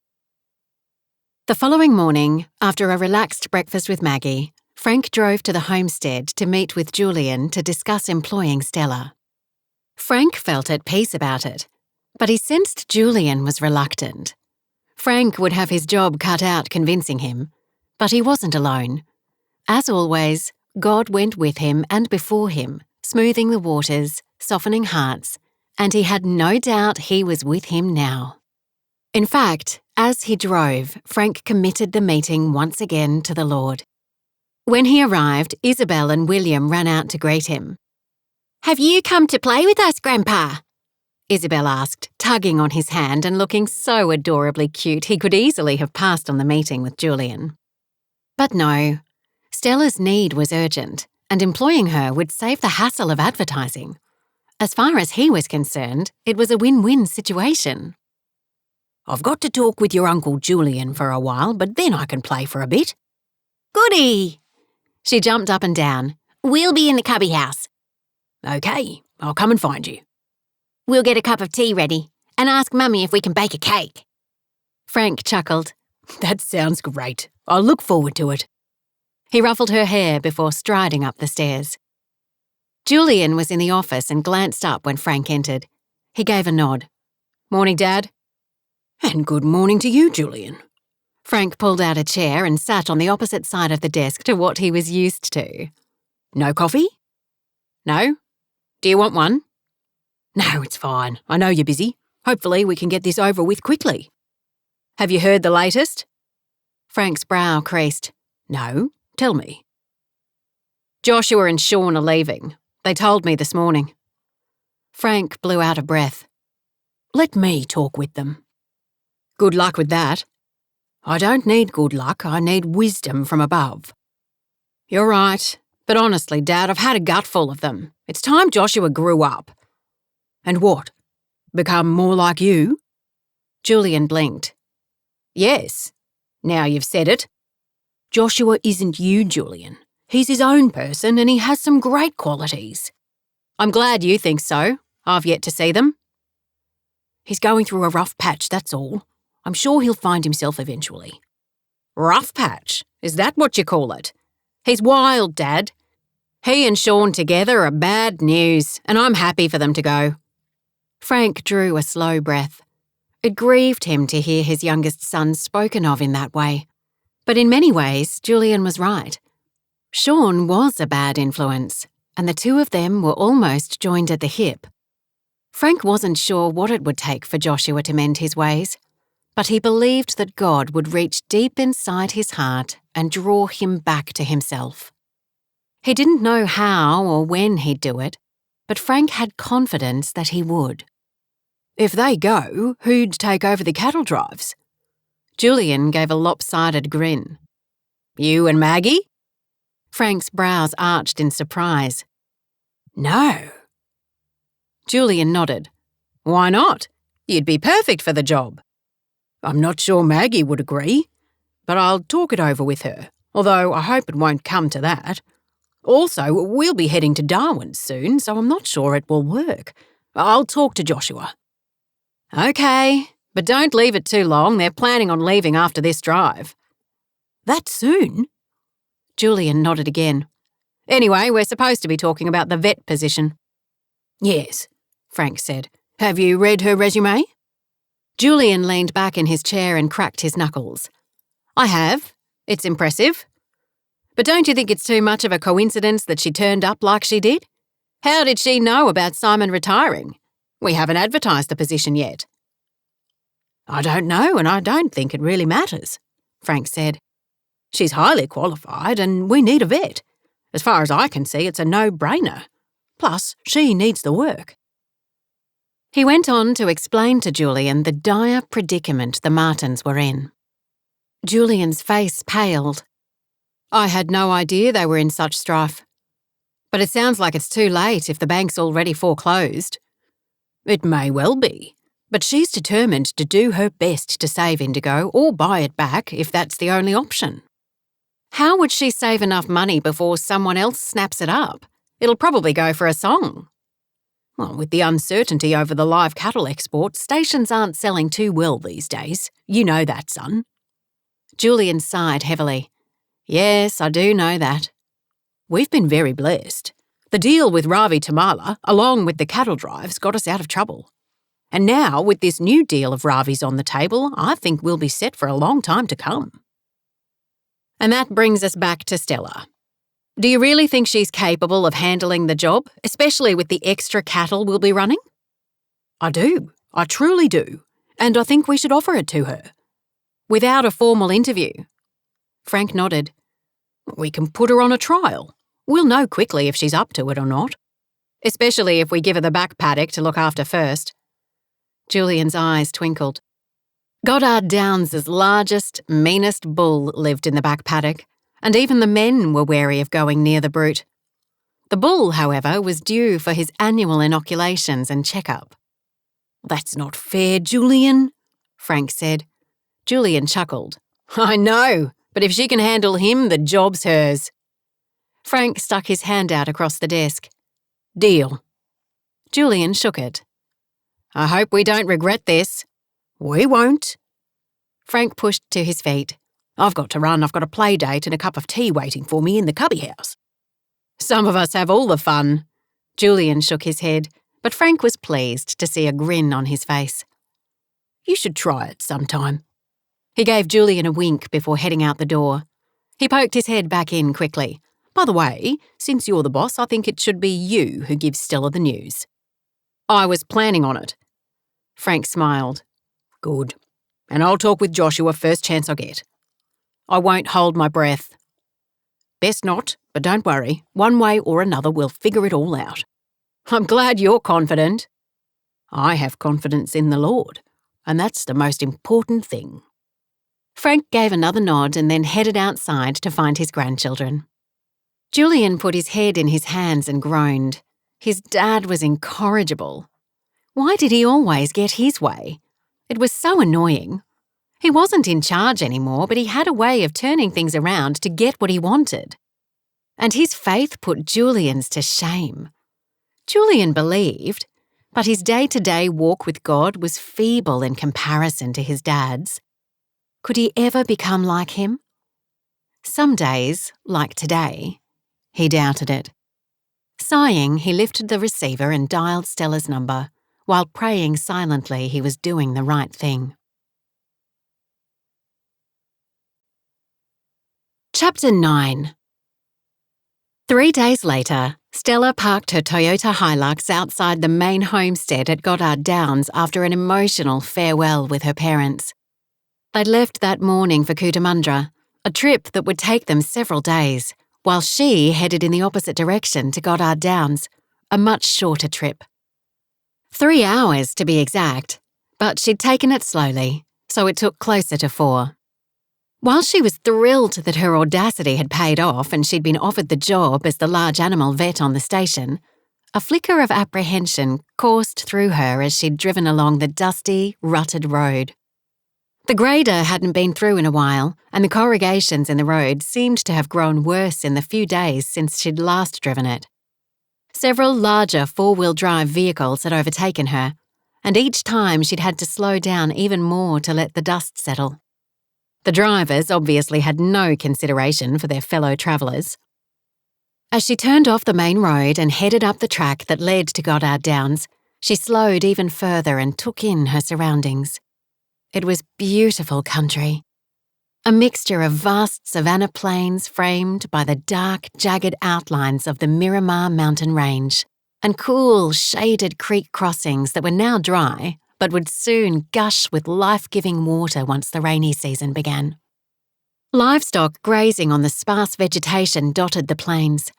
The following morning, after a relaxed breakfast with Maggie, Frank drove to the homestead to meet with Julian to discuss employing Stella. Frank felt at peace about it, but he sensed Julian was reluctant. Frank would have his job cut out convincing him, but he wasn't alone. As always, God went with him and before him, smoothing the waters, softening hearts, and he had no doubt he was with him now. In fact, as he drove, Frank committed the meeting once again to the Lord. When he arrived, Isabel and William ran out to greet him.
"Have you come to play with us, Grandpa?"
Isabel asked, tugging on his hand and looking so adorably cute he could easily have passed on the meeting with Julian. But no, Stella's need was urgent, and employing her would save the hassle of advertising. As far as he was concerned, it was a win-win situation.
"I've got to talk with your Uncle Julian for a while, but then I can play for a bit."
"Goody!"
She jumped up and down.
"We'll be in the cubby house.
"Okay, I'll come and find you."
We'll get a cup of tea ready and ask Mummy if we can bake a cake."
Frank chuckled.
"That sounds great. I'll look forward to it."
He ruffled her hair before striding up the stairs. Julian was in the office and glanced up when Frank entered. He gave a nod. "Morning, Dad."
"And good morning to you, Julian."
Frank pulled out a chair and sat on the opposite side of the desk to what he was used to.
"No coffee?"
"No? Do you want one?"
"No, it's fine. I know you're busy. Hopefully we can get this over with quickly."
"Have you heard the latest?" Frank's brow creased.
"No, tell me."
"Joshua and Sean are leaving. They told me this morning." Frank blew out a breath.
"Let me talk with them."
"Good luck with that."
"I don't need good luck. I need wisdom from above."
"You're right. But honestly, Dad, I've had a gutful of them. It's time Joshua grew up."
"And what? Become more like you?"
Julian blinked.
"Yes. Now you've said it. Joshua isn't you, Julian. He's his own person and he has some great qualities."
"I'm glad you think so. I've yet to see them."
"He's going through a rough patch, that's all. I'm sure he'll find himself eventually."
"Rough patch? Is that what you call it? He's wild, Dad.
He and Sean together are bad news, and I'm happy for them to go.
Frank drew a slow breath. It grieved him to hear his youngest son spoken of in that way. But in many ways, Julian was right. Sean was a bad influence, and the two of them were almost joined at the hip. Frank wasn't sure what it would take for Joshua to mend his ways, but he believed that God would reach deep inside his heart and draw him back to himself. He didn't know how or when he'd do it, but Frank had confidence that he would.
If they go, who'd take over the cattle drives?
Julian gave a lopsided grin.
You and Maggie?
Frank's brows arched in surprise.
No.
Julian nodded.
Why not? You'd be perfect for the job.
I'm not sure Maggie would agree, but I'll talk it over with her, although I hope it won't come to that. Also, we'll be heading to Darwin soon, so I'm not sure it will work. I'll talk to Joshua.
Okay, but don't leave it too long. They're planning on leaving after this drive.
That soon?
Julian nodded again.
Anyway, we're supposed to be talking about the vet position.
Yes, Frank said. Have you read her resume?
Julian leaned back in his chair and cracked his knuckles.
I have. It's impressive. But don't you think it's too much of a coincidence that she turned up like she did? How did she know about Simon retiring? We haven't advertised the position yet.
I don't know, and I don't think it really matters, Frank said. She's highly qualified, and we need a vet. As far as I can see, it's a no-brainer. Plus, she needs the work.
He went on to explain to Julian the dire predicament the Martins were in. Julian's face paled.
I had no idea they were in such strife. But it sounds like it's too late if the bank's already foreclosed.
It may well be, but she's determined to do her best to save Indigo or buy it back if that's the only option.
How would she save enough money before someone else snaps it up? It'll probably go for a song.
Well, with the uncertainty over the live cattle export, stations aren't selling too well these days. You know that, son.
Julian sighed heavily.
Yes, I do know that.
We've been very blessed. The deal with Ravi Tamala, along with the cattle drives, got us out of trouble. And now, with this new deal of Ravi's on the table, I think we'll be set for a long time to come.
And that brings us back to Stella. Do you really think she's capable of handling the job, especially with the extra cattle we'll be running?
I do. I truly do. And I think we should offer it to her.
Without a formal interview?
Frank nodded.
We can put her on a trial. We'll know quickly if she's up to it or not.
Especially if we give her the back paddock to look after first.
Julian's eyes twinkled.
Goddard Downs' largest, meanest bull lived in the back paddock, and even the men were wary of going near the brute. The bull, however, was due for his annual inoculations and checkup.
That's not fair, Julian,
Frank said.
Julian chuckled. I know, but if she can handle him, the job's hers.
Frank stuck his hand out across the desk.
Deal.
Julian shook it.
I hope we don't regret this.
We won't.
Frank pushed to his feet.
I've got to run. I've got a play date and a cup of tea waiting for me in the cubby house.
Some of us have all the fun.
Julian shook his head, but Frank was pleased to see a grin on his face.
You should try it sometime.
He gave Julian a wink before heading out the door. He poked his head back in quickly.
By the way, since you're the boss, I think it should be you who gives Stella the news.
I was planning on it.
Frank smiled.
Good. And I'll talk with Joshua first chance I get.
I won't hold my breath.
Best not, but don't worry. One way or another, we'll figure it all out.
I'm glad you're confident.
I have confidence in the Lord, and that's the most important thing.
Frank gave another nod and then headed outside to find his grandchildren. Julian put his head in his hands and groaned. His dad was incorrigible. Why did he always get his way? It was so annoying. He wasn't in charge anymore, but he had a way of turning things around to get what he wanted. And his faith put Julian's to shame. Julian believed, but his day-to-day walk with God was feeble in comparison to his dad's. Could he ever become like him? Some days, like today, he doubted it. Sighing, he lifted the receiver and dialed Stella's number, while praying silently he was doing the right thing. Chapter 9. 3 days later, Stella parked her Toyota Hilux outside the main homestead at Goddard Downs after an emotional farewell with her parents. They'd left that morning for Cootamundra, a trip that would take them several days, while she headed in the opposite direction to Goddard Downs, a much shorter trip. 3 hours to be exact, but she'd taken it slowly, so it took closer to 4. While she was thrilled that her audacity had paid off and she'd been offered the job as the large animal vet on the station, a flicker of apprehension coursed through her as she'd driven along the dusty, rutted road. The grader hadn't been through in a while, and the corrugations in the road seemed to have grown worse in the few days since she'd last driven it. Several larger four-wheel drive vehicles had overtaken her, and each time she'd had to slow down even more to let the dust settle. The drivers obviously had no consideration for their fellow travellers. As she turned off the main road and headed up the track that led to Goddard Downs, she slowed even further and took in her surroundings. It was beautiful country. A mixture of vast savanna plains framed by the dark, jagged outlines of the Miramar mountain range, and cool, shaded creek crossings that were now dry, but would soon gush with life-giving water once the rainy season began. Livestock grazing on the sparse vegetation dotted the plains.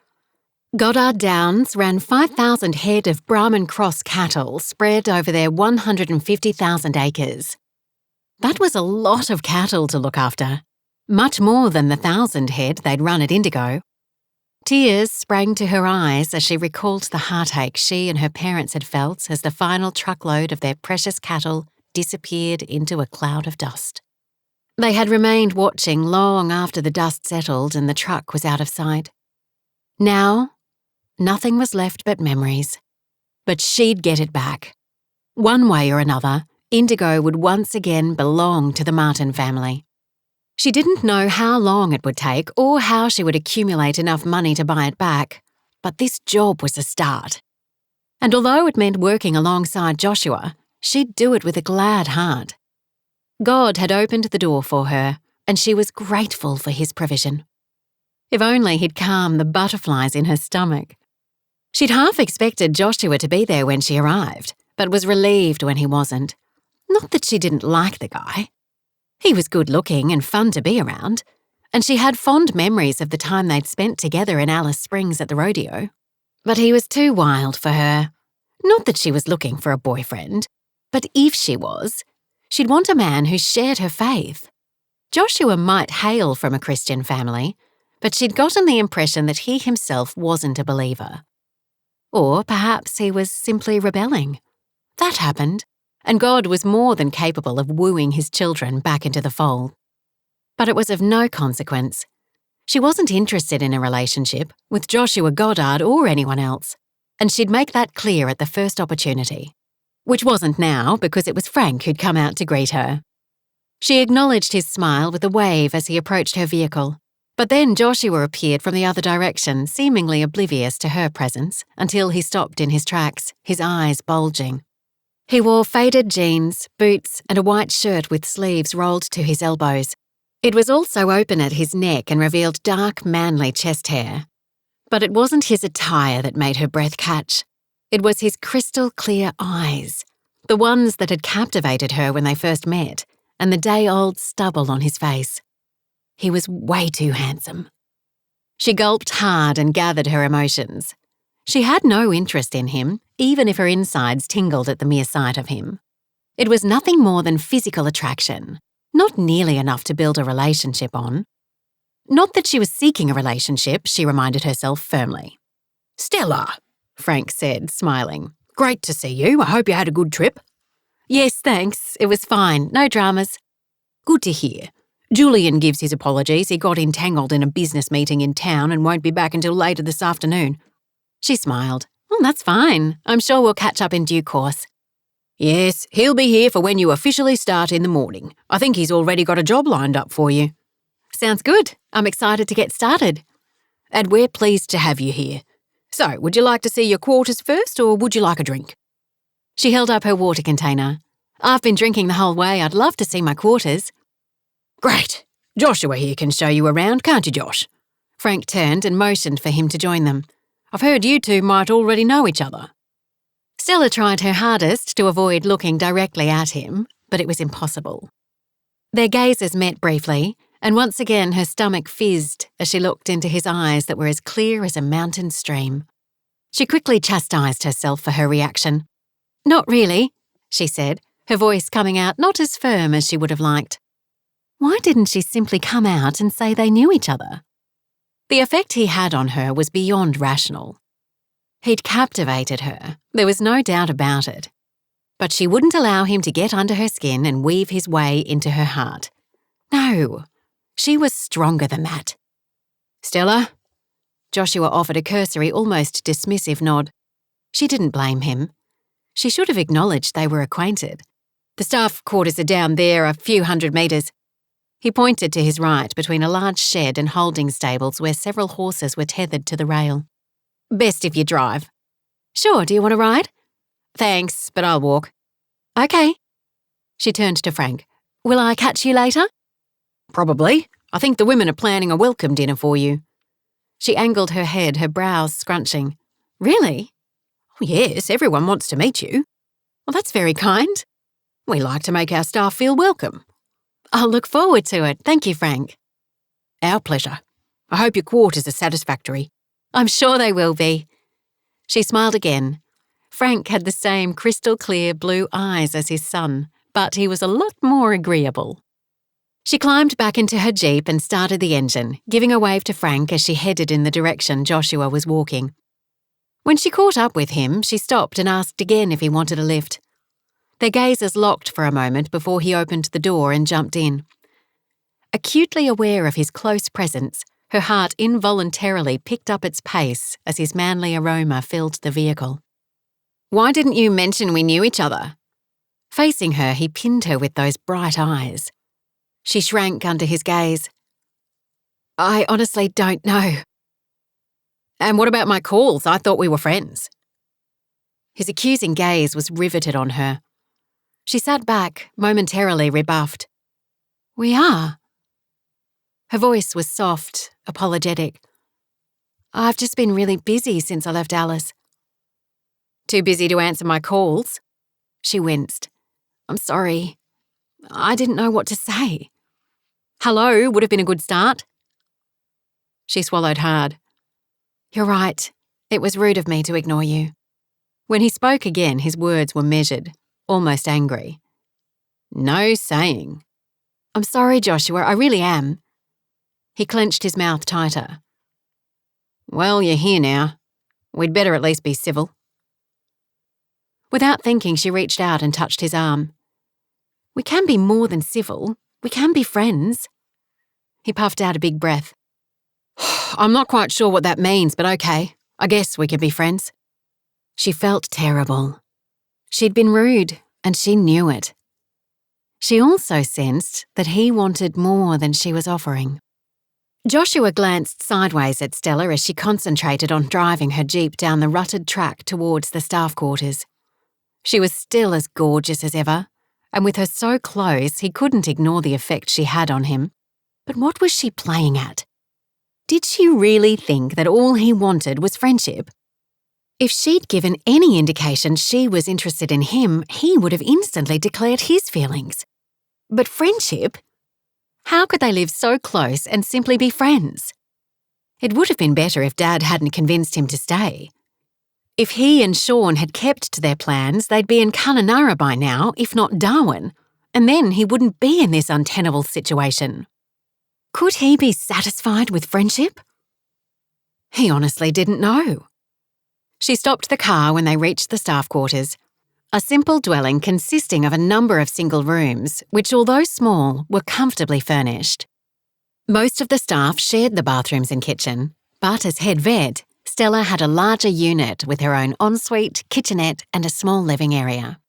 Goddard Downs ran 5,000 head of Brahman cross cattle spread over their 150,000 acres. That was a lot of cattle to look after, much more than the 1,000 head they'd run at Indigo. Tears sprang to her eyes as she recalled the heartache she and her parents had felt as the final truckload of their precious cattle disappeared into a cloud of dust. They had remained watching long after the dust settled and the truck was out of sight. Now, nothing was left but memories. But she'd get it back. One way or another, Indigo would once again belong to the Martin family. She didn't know how long it would take or how she would accumulate enough money to buy it back, but this job was a start. And although it meant working alongside Joshua, she'd do it with a glad heart. God had opened the door for her, and she was grateful for his provision. If only he'd calm the butterflies in her stomach. She'd half expected Joshua to be there when she arrived, but was relieved when he wasn't. Not that she didn't like the guy. He was good-looking and fun to be around, and she had fond memories of the time they'd spent together in Alice Springs at the rodeo. But he was too wild for her. Not that she was looking for a boyfriend, but if she was, she'd want a man who shared her faith. Joshua might hail from a Christian family, but she'd gotten the impression that he himself wasn't a believer. Or perhaps he was simply rebelling. That happened. And God was more than capable of wooing his children back into the fold. But it was of no consequence. She wasn't interested in a relationship with Joshua Goddard or anyone else, and she'd make that clear at the first opportunity. Which wasn't now, because it was Frank who'd come out to greet her. She acknowledged his smile with a wave as he approached her vehicle, but then Joshua appeared from the other direction, seemingly oblivious to her presence, until he stopped in his tracks, his eyes bulging. He wore faded jeans, boots, and a white shirt with sleeves rolled to his elbows. It was also open at his neck and revealed dark, manly chest hair. But it wasn't his attire that made her breath catch. It was his crystal-clear eyes, the ones that had captivated her when they first met, and the day-old stubble on his face. He was way too handsome. She gulped hard and gathered her emotions. She had no interest in him, even if her insides tingled at the mere sight of him. It was nothing more than physical attraction, not nearly enough to build a relationship on. Not that she was seeking a relationship, she reminded herself firmly.
"Stella," Frank said, smiling. "Great to see you. I hope you had a good trip."
"Yes, thanks. It was fine. No dramas."
"Good to hear. Julian gives his apologies. He got entangled in a business meeting in town and won't be back until later this afternoon."
She smiled. "Oh, that's fine. I'm sure we'll catch up in due course."
"Yes, he'll be here for when you officially start in the morning. I think he's already got a job lined up for you."
"Sounds good. I'm excited to get started."
"And we're pleased to have you here. So, would you like to see your quarters first, or would you like a drink?
She held up her water container. I've been drinking the whole way. I'd love to see my quarters.
Great. Joshua here can show you around, can't you, Josh?
Frank turned and motioned for him to join them.
I've heard you two might already know each other.
Stella tried her hardest to avoid looking directly at him, but it was impossible. Their gazes met briefly, and once again her stomach fizzed as she looked into his eyes that were as clear as a mountain stream. She quickly chastised herself for her reaction. "Not really," she said, her voice coming out not as firm as she would have liked. Why didn't she simply come out and say they knew each other? The effect he had on her was beyond rational. He'd captivated her, there was no doubt about it. But she wouldn't allow him to get under her skin and weave his way into her heart. No, she was stronger than that.
Stella?
Joshua offered a cursory, almost dismissive nod. She didn't blame him. She should have acknowledged they were acquainted.
The staff quarters are down there a few 100 metres.
He pointed to his right between a large shed and holding stables where several horses were tethered to the rail.
Best if you drive.
Sure, do you want to ride?
Thanks, but I'll walk.
Okay. She turned to Frank. Will I catch you later?
Probably. I think the women are planning a welcome dinner for you.
She angled her head, her brows scrunching. Really?
Oh, yes, everyone wants to meet you.
Well, that's very kind.
We like to make our staff feel welcome.
I'll look forward to it. Thank you, Frank.
Our pleasure. I hope your quarters are satisfactory.
I'm sure they will be. She smiled again. Frank had the same crystal clear blue eyes as his son, but he was a lot more agreeable. She climbed back into her Jeep and started the engine, giving a wave to Frank as she headed in the direction Joshua was walking. When she caught up with him, she stopped and asked again if he wanted a lift. Their gazes locked for a moment before he opened the door and jumped in. Acutely aware of his close presence, her heart involuntarily picked up its pace as his manly aroma filled the vehicle.
Why didn't you mention we knew each other?
Facing her, he pinned her with those bright eyes. She shrank under his gaze. I honestly don't know.
And what about my calls? I thought we were friends.
His accusing gaze was riveted on her. She sat back, momentarily rebuffed. We are. Her voice was soft, apologetic. I've just been really busy since I left Alice.
Too busy to answer my calls?
She winced. I'm sorry. I didn't know what to say.
Hello would have been a good start.
She swallowed hard. You're right. It was rude of me to ignore you. When he spoke again, his words were measured, almost angry.
No saying.
I'm sorry, Joshua, I really am. He clenched his mouth tighter.
Well, you're here now. We'd better at least be civil.
Without thinking, she reached out and touched his arm. We can be more than civil. We can be friends. He puffed out a big breath.
I'm not quite sure what that means, but okay. I guess we can be friends.
She felt terrible. She'd been rude, and she knew it. She also sensed that he wanted more than she was offering. Joshua glanced sideways at Stella as she concentrated on driving her Jeep down the rutted track towards the staff quarters. She was still as gorgeous as ever, and with her so close, he couldn't ignore the effect she had on him. But what was she playing at? Did she really think that all he wanted was friendship? If she'd given any indication she was interested in him, he would have instantly declared his feelings. But friendship? How could they live so close and simply be friends? It would have been better if Dad hadn't convinced him to stay. If he and Sean had kept to their plans, they'd be in Kununurra by now, if not Darwin, and then he wouldn't be in this untenable situation. Could he be satisfied with friendship? He honestly didn't know. She stopped the car when they reached the staff quarters, a simple dwelling consisting of a number of single rooms, which, although small, were comfortably furnished. Most of the staff shared the bathrooms and kitchen, but as head vet, Stella had a larger unit with her own ensuite, kitchenette, and a small living area.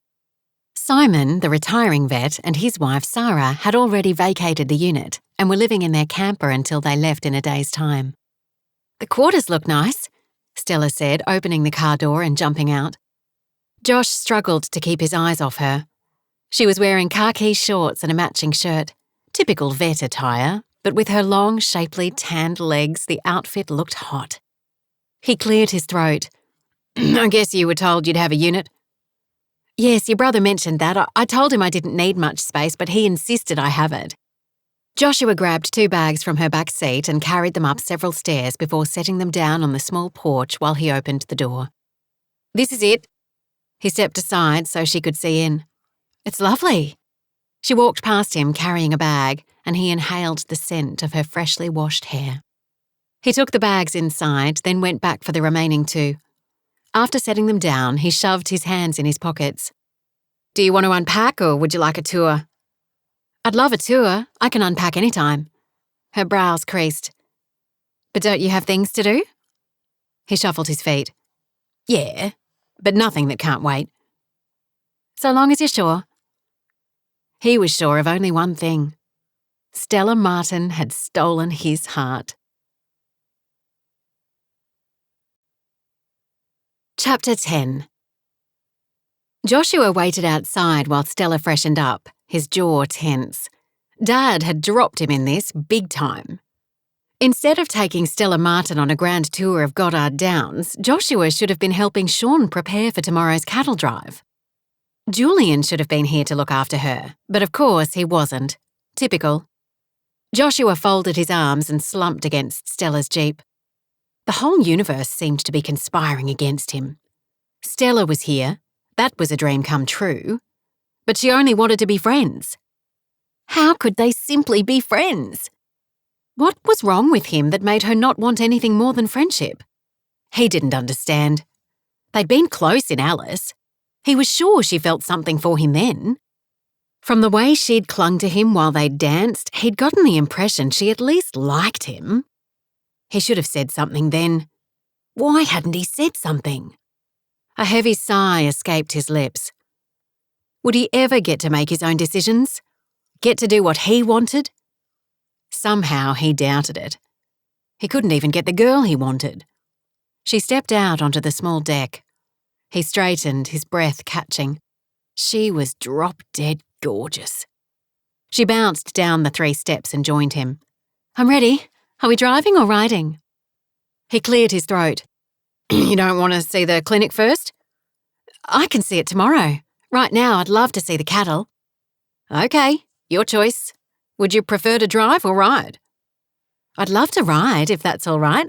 Simon, the retiring vet, and his wife Sarah had already vacated the unit and were living in their camper until they left in a day's time. The quarters look nice, Stella said, opening the car door and jumping out. Josh struggled to keep his eyes off her. She was wearing khaki shorts and a matching shirt, typical vet attire, but with her long, shapely, tanned legs, the outfit looked hot. He cleared his throat. I guess you were told you'd have a unit? Yes, your brother mentioned that. I told him I didn't need much space, but he insisted I have it. Joshua grabbed 2 bags from her back seat and carried them up several stairs before setting them down on the small porch while he opened the door. This is it. He stepped aside so she could see in. It's lovely. She walked past him carrying a bag, and he inhaled the scent of her freshly washed hair. He took the bags inside, then went back for the remaining 2. After setting them down, he shoved his hands in his pockets. Do you want to unpack or would you like a tour? I'd love a tour. I can unpack any time. Her brows creased. But don't you have things to do? He shuffled his feet. Yeah, but nothing that can't wait. So long as you're sure. He was sure of only one thing. Stella Martin had stolen his heart. Chapter 10. Joshua waited outside while Stella freshened up, his jaw tense. Dad had dropped him in this big time. Instead of taking Stella Martin on a grand tour of Goddard Downs, Joshua should have been helping Sean prepare for tomorrow's cattle drive. Julian should have been here to look after her, but of course he wasn't. Typical. Joshua folded his arms and slumped against Stella's Jeep. The whole universe seemed to be conspiring against him. Stella was here. That was a dream come true. But she only wanted to be friends. How could they simply be friends? What was wrong with him that made her not want anything more than friendship? He didn't understand. They'd been close in Alice. He was sure she felt something for him then. From the way she'd clung to him while they'd danced, he'd gotten the impression she at least liked him. He should have said something then. Why hadn't he said something? A heavy sigh escaped his lips. Would he ever get to make his own decisions? Get to do what he wanted? Somehow he doubted it. He couldn't even get the girl he wanted. She stepped out onto the small deck. He straightened, his breath catching. She was drop-dead gorgeous. She bounced down the 3 steps and joined him. I'm ready. Are we driving or riding? He cleared his throat. You don't want to see the clinic first? I can see it tomorrow. Right now, I'd love to see the cattle. Okay, your choice. Would you prefer to drive or ride? I'd love to ride, if that's all right.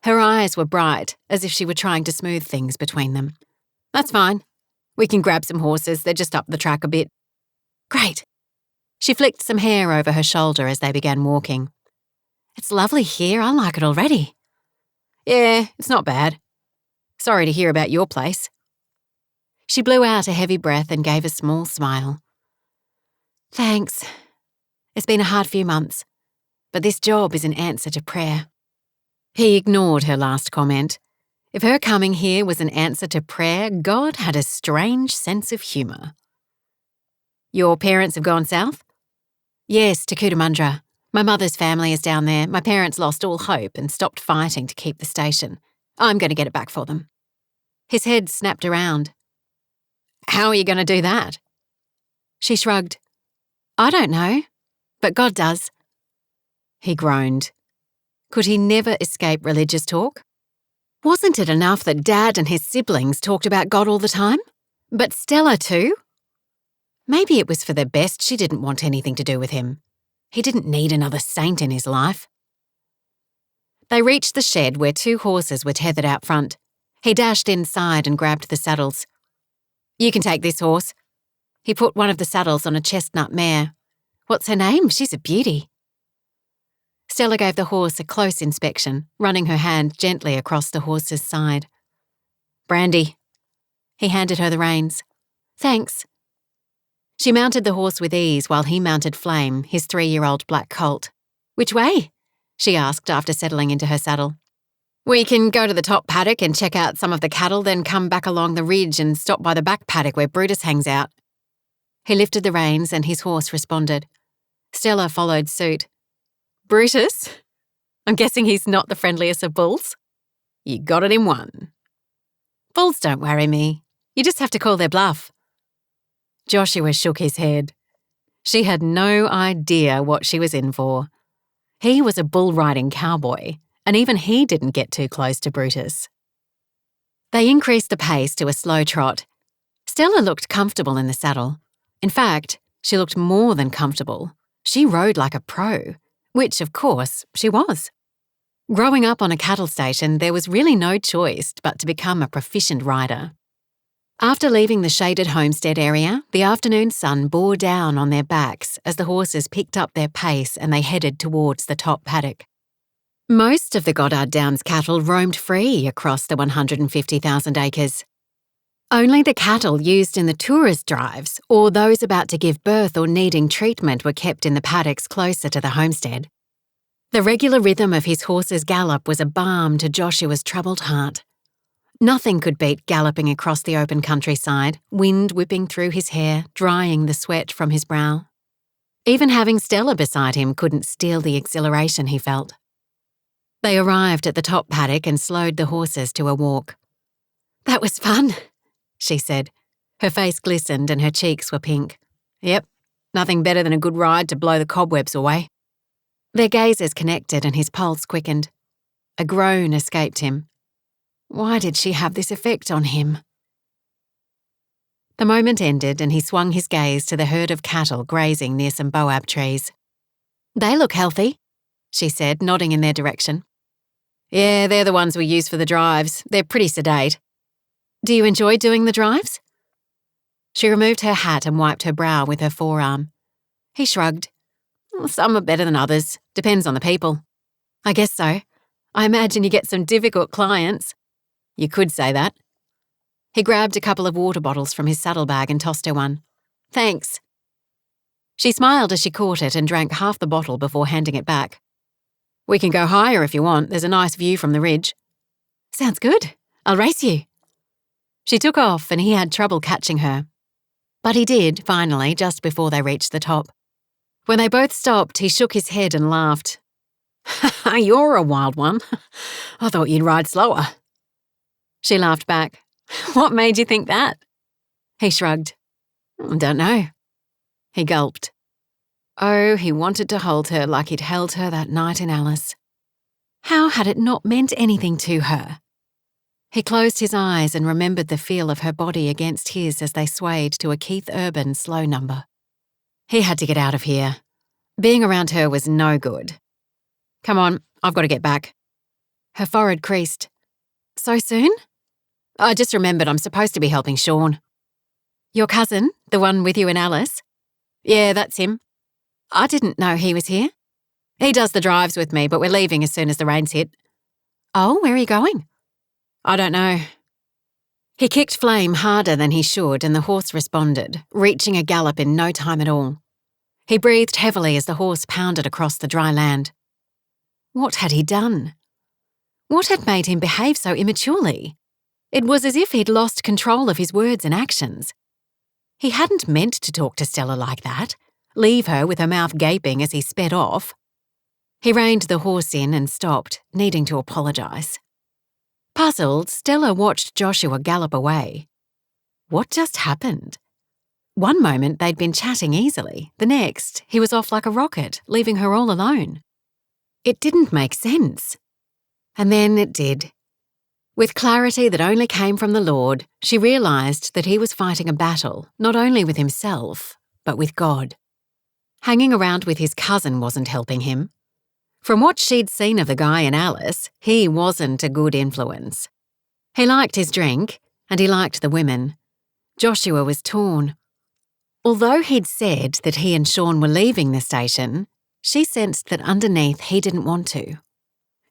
Her eyes were bright, as if she were trying to smooth things between them. That's fine. We can grab some horses, they're just up the track a bit. Great. She flicked some hair over her shoulder as they began walking. It's lovely here, I like it already. Yeah, it's not bad. Sorry to hear about your place. She blew out a heavy breath and gave a small smile. Thanks. It's been a hard few months, but this job is an answer to prayer. He ignored her last comment. If her coming here was an answer to prayer, God had a strange sense of humour. Your parents have gone south? Yes, to Cootamundra. My mother's family is down there. My parents lost all hope and stopped fighting to keep the station. I'm going to get it back for them. His head snapped around. How are you going to do that? She shrugged. I don't know, but God does. He groaned. Could he never escape religious talk? Wasn't it enough that Dad and his siblings talked about God all the time? But Stella too? Maybe it was for the best she didn't want anything to do with him. He didn't need another saint in his life. They reached the shed where 2 horses were tethered out front. He dashed inside and grabbed the saddles. You can take this horse. He put one of the saddles on a chestnut mare. What's her name? She's a beauty. Stella gave the horse a close inspection, running her hand gently across the horse's side. Brandy. He handed her the reins. Thanks. She mounted the horse with ease while he mounted Flame, his 3-year-old black colt. Which way? She asked after settling into her saddle. We can go to the top paddock and check out some of the cattle, then come back along the ridge and stop by the back paddock where Brutus hangs out. He lifted the reins and his horse responded. Stella followed suit. Brutus? I'm guessing he's not the friendliest of bulls?
You got it in one. Bulls don't worry me. You just have to call their bluff. Joshua shook his head. She had no idea what she was in for. He was a bull-riding cowboy, and even he didn't get too close to Brutus. They increased the pace to a slow trot. Stella looked comfortable in the saddle. In fact, she looked more than comfortable. She rode like a pro, which, of course, she was. Growing up on a cattle station, there was really no choice but to become a proficient rider. After leaving the shaded homestead area, the afternoon sun bore down on their backs as the horses picked up their pace and they headed towards the top paddock. Most of the Goddard Downs cattle roamed free across the 150,000 acres. Only the cattle used in the tourist drives or those about to give birth or needing treatment were kept in the paddocks closer to the homestead. The regular rhythm of his horse's gallop was a balm to Joshua's troubled heart. Nothing could beat galloping across the open countryside, wind whipping through his hair, drying the sweat from his brow. Even having Stella beside him couldn't steal the exhilaration he felt. They arrived at the top paddock and slowed the horses to a walk. "That was fun," she said. Her face glistened and her cheeks were pink. "Yep, nothing better than a good ride to blow the cobwebs away." Their gazes connected and his pulse quickened. A groan escaped him. Why did she have this effect on him? The moment ended and he swung his gaze to the herd of cattle grazing near some boab trees. "They look healthy," she said, nodding in their direction. "Yeah, they're the ones we use for the drives. They're pretty sedate." "Do you enjoy doing the drives?" She removed her hat and wiped her brow with her forearm. He shrugged. "Some are better than others. Depends on the people." "I guess so. I imagine you get some difficult clients." "You could say that." He grabbed a couple of water bottles from his saddlebag and tossed her one. "Thanks." She smiled as she caught it and drank half the bottle before handing it back. "We can go higher if you want. There's a nice view from the ridge." "Sounds good. I'll race you." She took off and he had trouble catching her. But he did, finally, just before they reached the top. When they both stopped, he shook his head and laughed. "You're a wild one. I thought you'd ride slower." She laughed back. "What made you think that?" He shrugged. "Don't know." He gulped. Oh, he wanted to hold her like he'd held her that night in Alice. How had it not meant anything to her? He closed his eyes and remembered the feel of her body against his as they swayed to a Keith Urban slow number. He had to get out of here. Being around her was no good. "Come on, I've got to get back." Her forehead creased. "So soon?" "I just remembered I'm supposed to be helping Sean." "Your cousin, the one with you and Alice?" "Yeah, that's him." "I didn't know he was here." "He does the drives with me, but we're leaving as soon as the rains hit." "Oh, where are you going?" "I don't know." He kicked Flame harder than he should and the horse responded, reaching a gallop in no time at all. He breathed heavily as the horse pounded across the dry land. What had he done? What had made him behave so immaturely? It was as if he'd lost control of his words and actions. He hadn't meant to talk to Stella like that, leave her with her mouth gaping as he sped off. He reined the horse in and stopped, needing to apologise. Puzzled, Stella watched Joshua gallop away. What just happened? One moment they'd been chatting easily, the next he was off like a rocket, leaving her all alone. It didn't make sense. And then it did. With clarity that only came from the Lord, she realised that he was fighting a battle, not only with himself, but with God. Hanging around with his cousin wasn't helping him. From what she'd seen of the guy and Alice, he wasn't a good influence. He liked his drink, and he liked the women. Joshua was torn. Although he'd said that he and Sean were leaving the station, she sensed that underneath he didn't want to.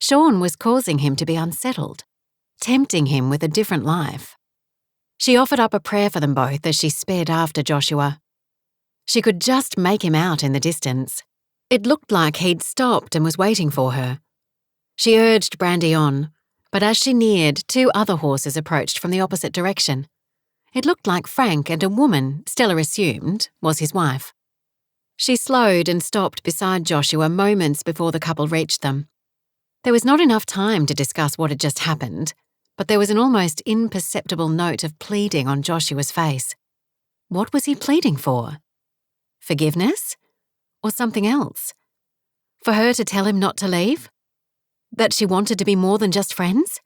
Sean was causing him to be unsettled, tempting him with a different life. She offered up a prayer for them both as she sped after Joshua. She could just make him out in the distance. It looked like he'd stopped and was waiting for her. She urged Brandy on, but as she neared, two other horses approached from the opposite direction. It looked like Frank and a woman, Stella assumed, was his wife. She slowed and stopped beside Joshua moments before the couple reached them.
There was not enough time to discuss what had just happened, but there was an almost imperceptible note of pleading on Joshua's face. What was he pleading for? Forgiveness? Or something else? For her to tell him not to leave? That she wanted to be more than just friends?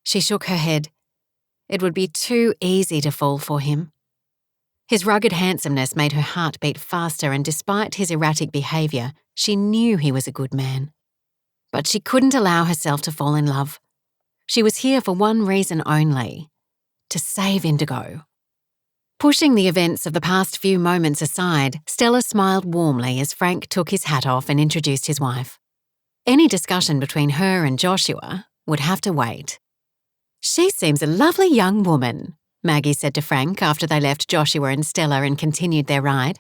She shook her head. It would be too easy to fall for him. His rugged handsomeness made her heart beat faster, and despite his erratic behaviour, she knew he was a good man. But she couldn't allow herself to fall in love. She was here for one reason only: to save Indigo. Pushing the events of the past few moments aside, Stella smiled warmly as Frank took his hat off and introduced his wife. Any discussion between her and Joshua would have to wait. "She seems a lovely young woman," Maggie said to Frank after they left Joshua and Stella and continued their ride.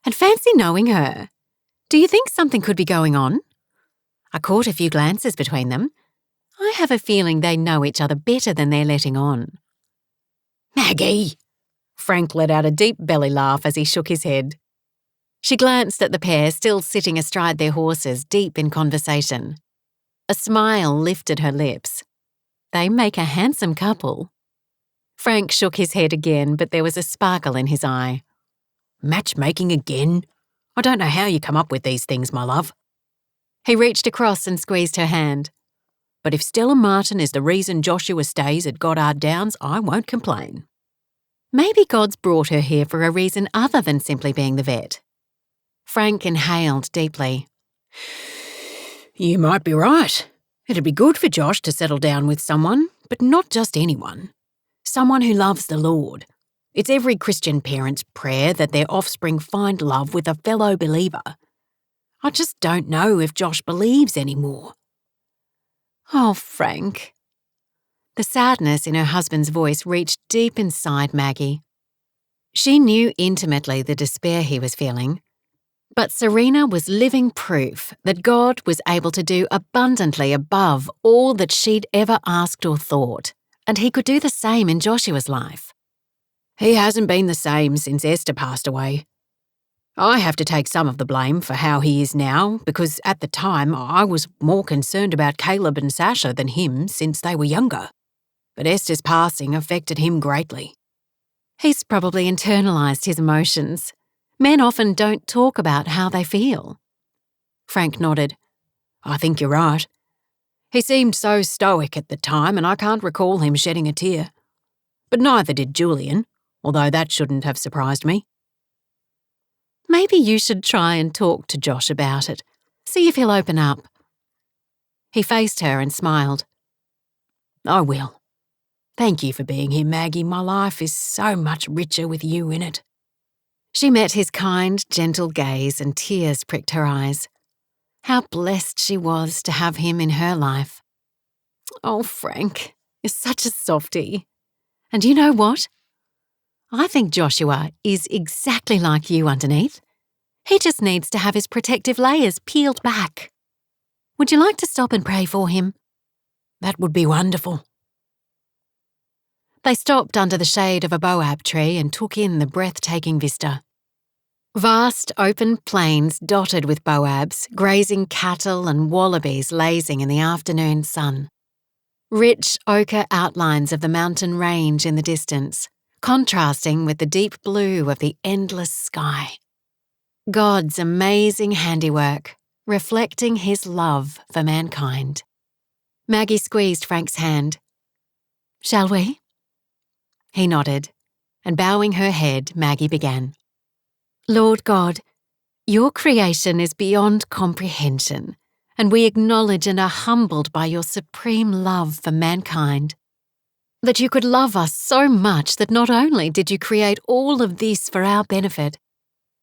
"And fancy knowing her. Do you think something could be going on? I caught a few glances between them. I have a feeling they know each other better than they're letting on."
"Maggie!"
Frank let out a deep belly laugh as he shook his head. She glanced at the pair still sitting astride their horses, deep in conversation. A smile lifted her lips. They make a handsome couple. Frank shook his head again, but there was a sparkle in his eye.
"Matchmaking again? I don't know how you come up with these things, my love."
He reached across and squeezed her hand.
"But if Stella Martin is the reason Joshua stays at Goddard Downs, I won't complain."
Maybe God's brought her here for a reason other than simply being the vet. Frank inhaled deeply.
"You might be right. It'd be good for Josh to settle down with someone, but not just anyone. Someone who loves the Lord. It's every Christian parent's prayer that their offspring find love with a fellow believer. I just don't know if Josh believes anymore."
"Oh, Frank." The sadness in her husband's voice reached deep inside Maggie. She knew intimately the despair he was feeling, but Serena was living proof that God was able to do abundantly above all that she'd ever asked or thought, and he could do the same in Joshua's life.
"He hasn't been the same since Esther passed away. I have to take some of the blame for how he is now, because at the time I was more concerned about Caleb and Sasha than him since they were younger. But Esther's passing affected him greatly."
He's probably internalised his emotions. Men often don't talk about how they feel.
Frank nodded. "I think you're right. He seemed so stoic at the time, and I can't recall him shedding a tear. But neither did Julian, although that shouldn't have surprised me."
"Maybe you should try and talk to Josh about it. See if he'll open up." He faced her and smiled.
"I will. Thank you for being here, Maggie. My life is so much richer with you in it."
She met his kind, gentle gaze and tears pricked her eyes. How blessed she was to have him in her life. "Oh, Frank, you're such a softie. And you know what? I think Joshua is exactly like you underneath. He just needs to have his protective layers peeled back. Would you like to stop and pray for him?"
"That would be wonderful."
They stopped under the shade of a boab tree and took in the breathtaking vista. Vast open plains dotted with boabs, grazing cattle and wallabies lazing in the afternoon sun. Rich ochre outlines of the mountain range in the distance, contrasting with the deep blue of the endless sky. God's amazing handiwork, reflecting his love for mankind. Maggie squeezed Frank's hand. "Shall we?" He nodded, and bowing her head, Maggie began. "Lord God, your creation is beyond comprehension, and we acknowledge and are humbled by your supreme love for mankind. That you could love us so much that not only did you create all of this for our benefit,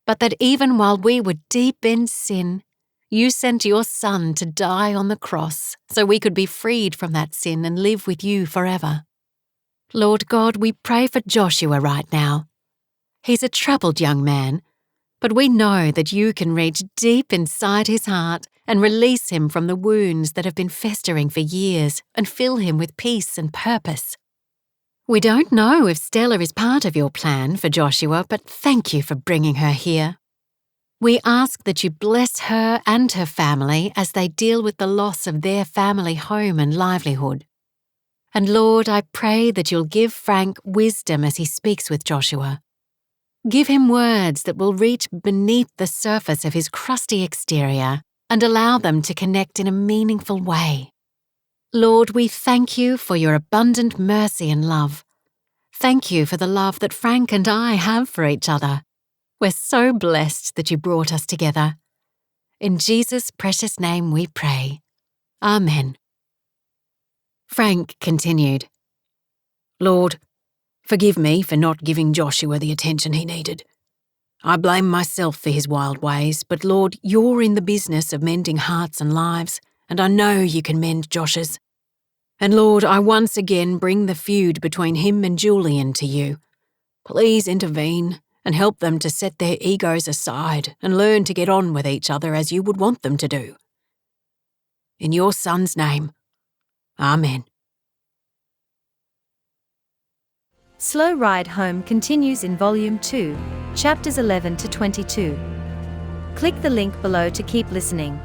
but that even while we were deep in sin, you sent your Son to die on the cross so we could be freed from that sin and live with you forever. Lord God, we pray for Joshua right now. He's a troubled young man, but we know that you can reach deep inside his heart and release him from the wounds that have been festering for years and fill him with peace and purpose. We don't know if Stella is part of your plan for Joshua, but thank you for bringing her here. We ask that you bless her and her family as they deal with the loss of their family home and livelihood. And Lord, I pray that you'll give Frank wisdom as he speaks with Joshua. Give him words that will reach beneath the surface of his crusty exterior and allow them to connect in a meaningful way. Lord, we thank you for your abundant mercy and love. Thank you for the love that Frank and I have for each other. We're so blessed that you brought us together. In Jesus' precious name we pray. Amen. Frank continued,
Lord, forgive me for not giving Joshua the attention he needed. I blame myself for his wild ways, but Lord, you're in the business of mending hearts and lives, and I know you can mend Josh's. And Lord, I once again bring the feud between him and Julian to you. Please intervene and help them to set their egos aside and learn to get on with each other as you would want them to do. In your Son's name, Amen.
Slow Ride Home continues in Volume 2, Chapters 11 to 22. Click the link below to keep listening.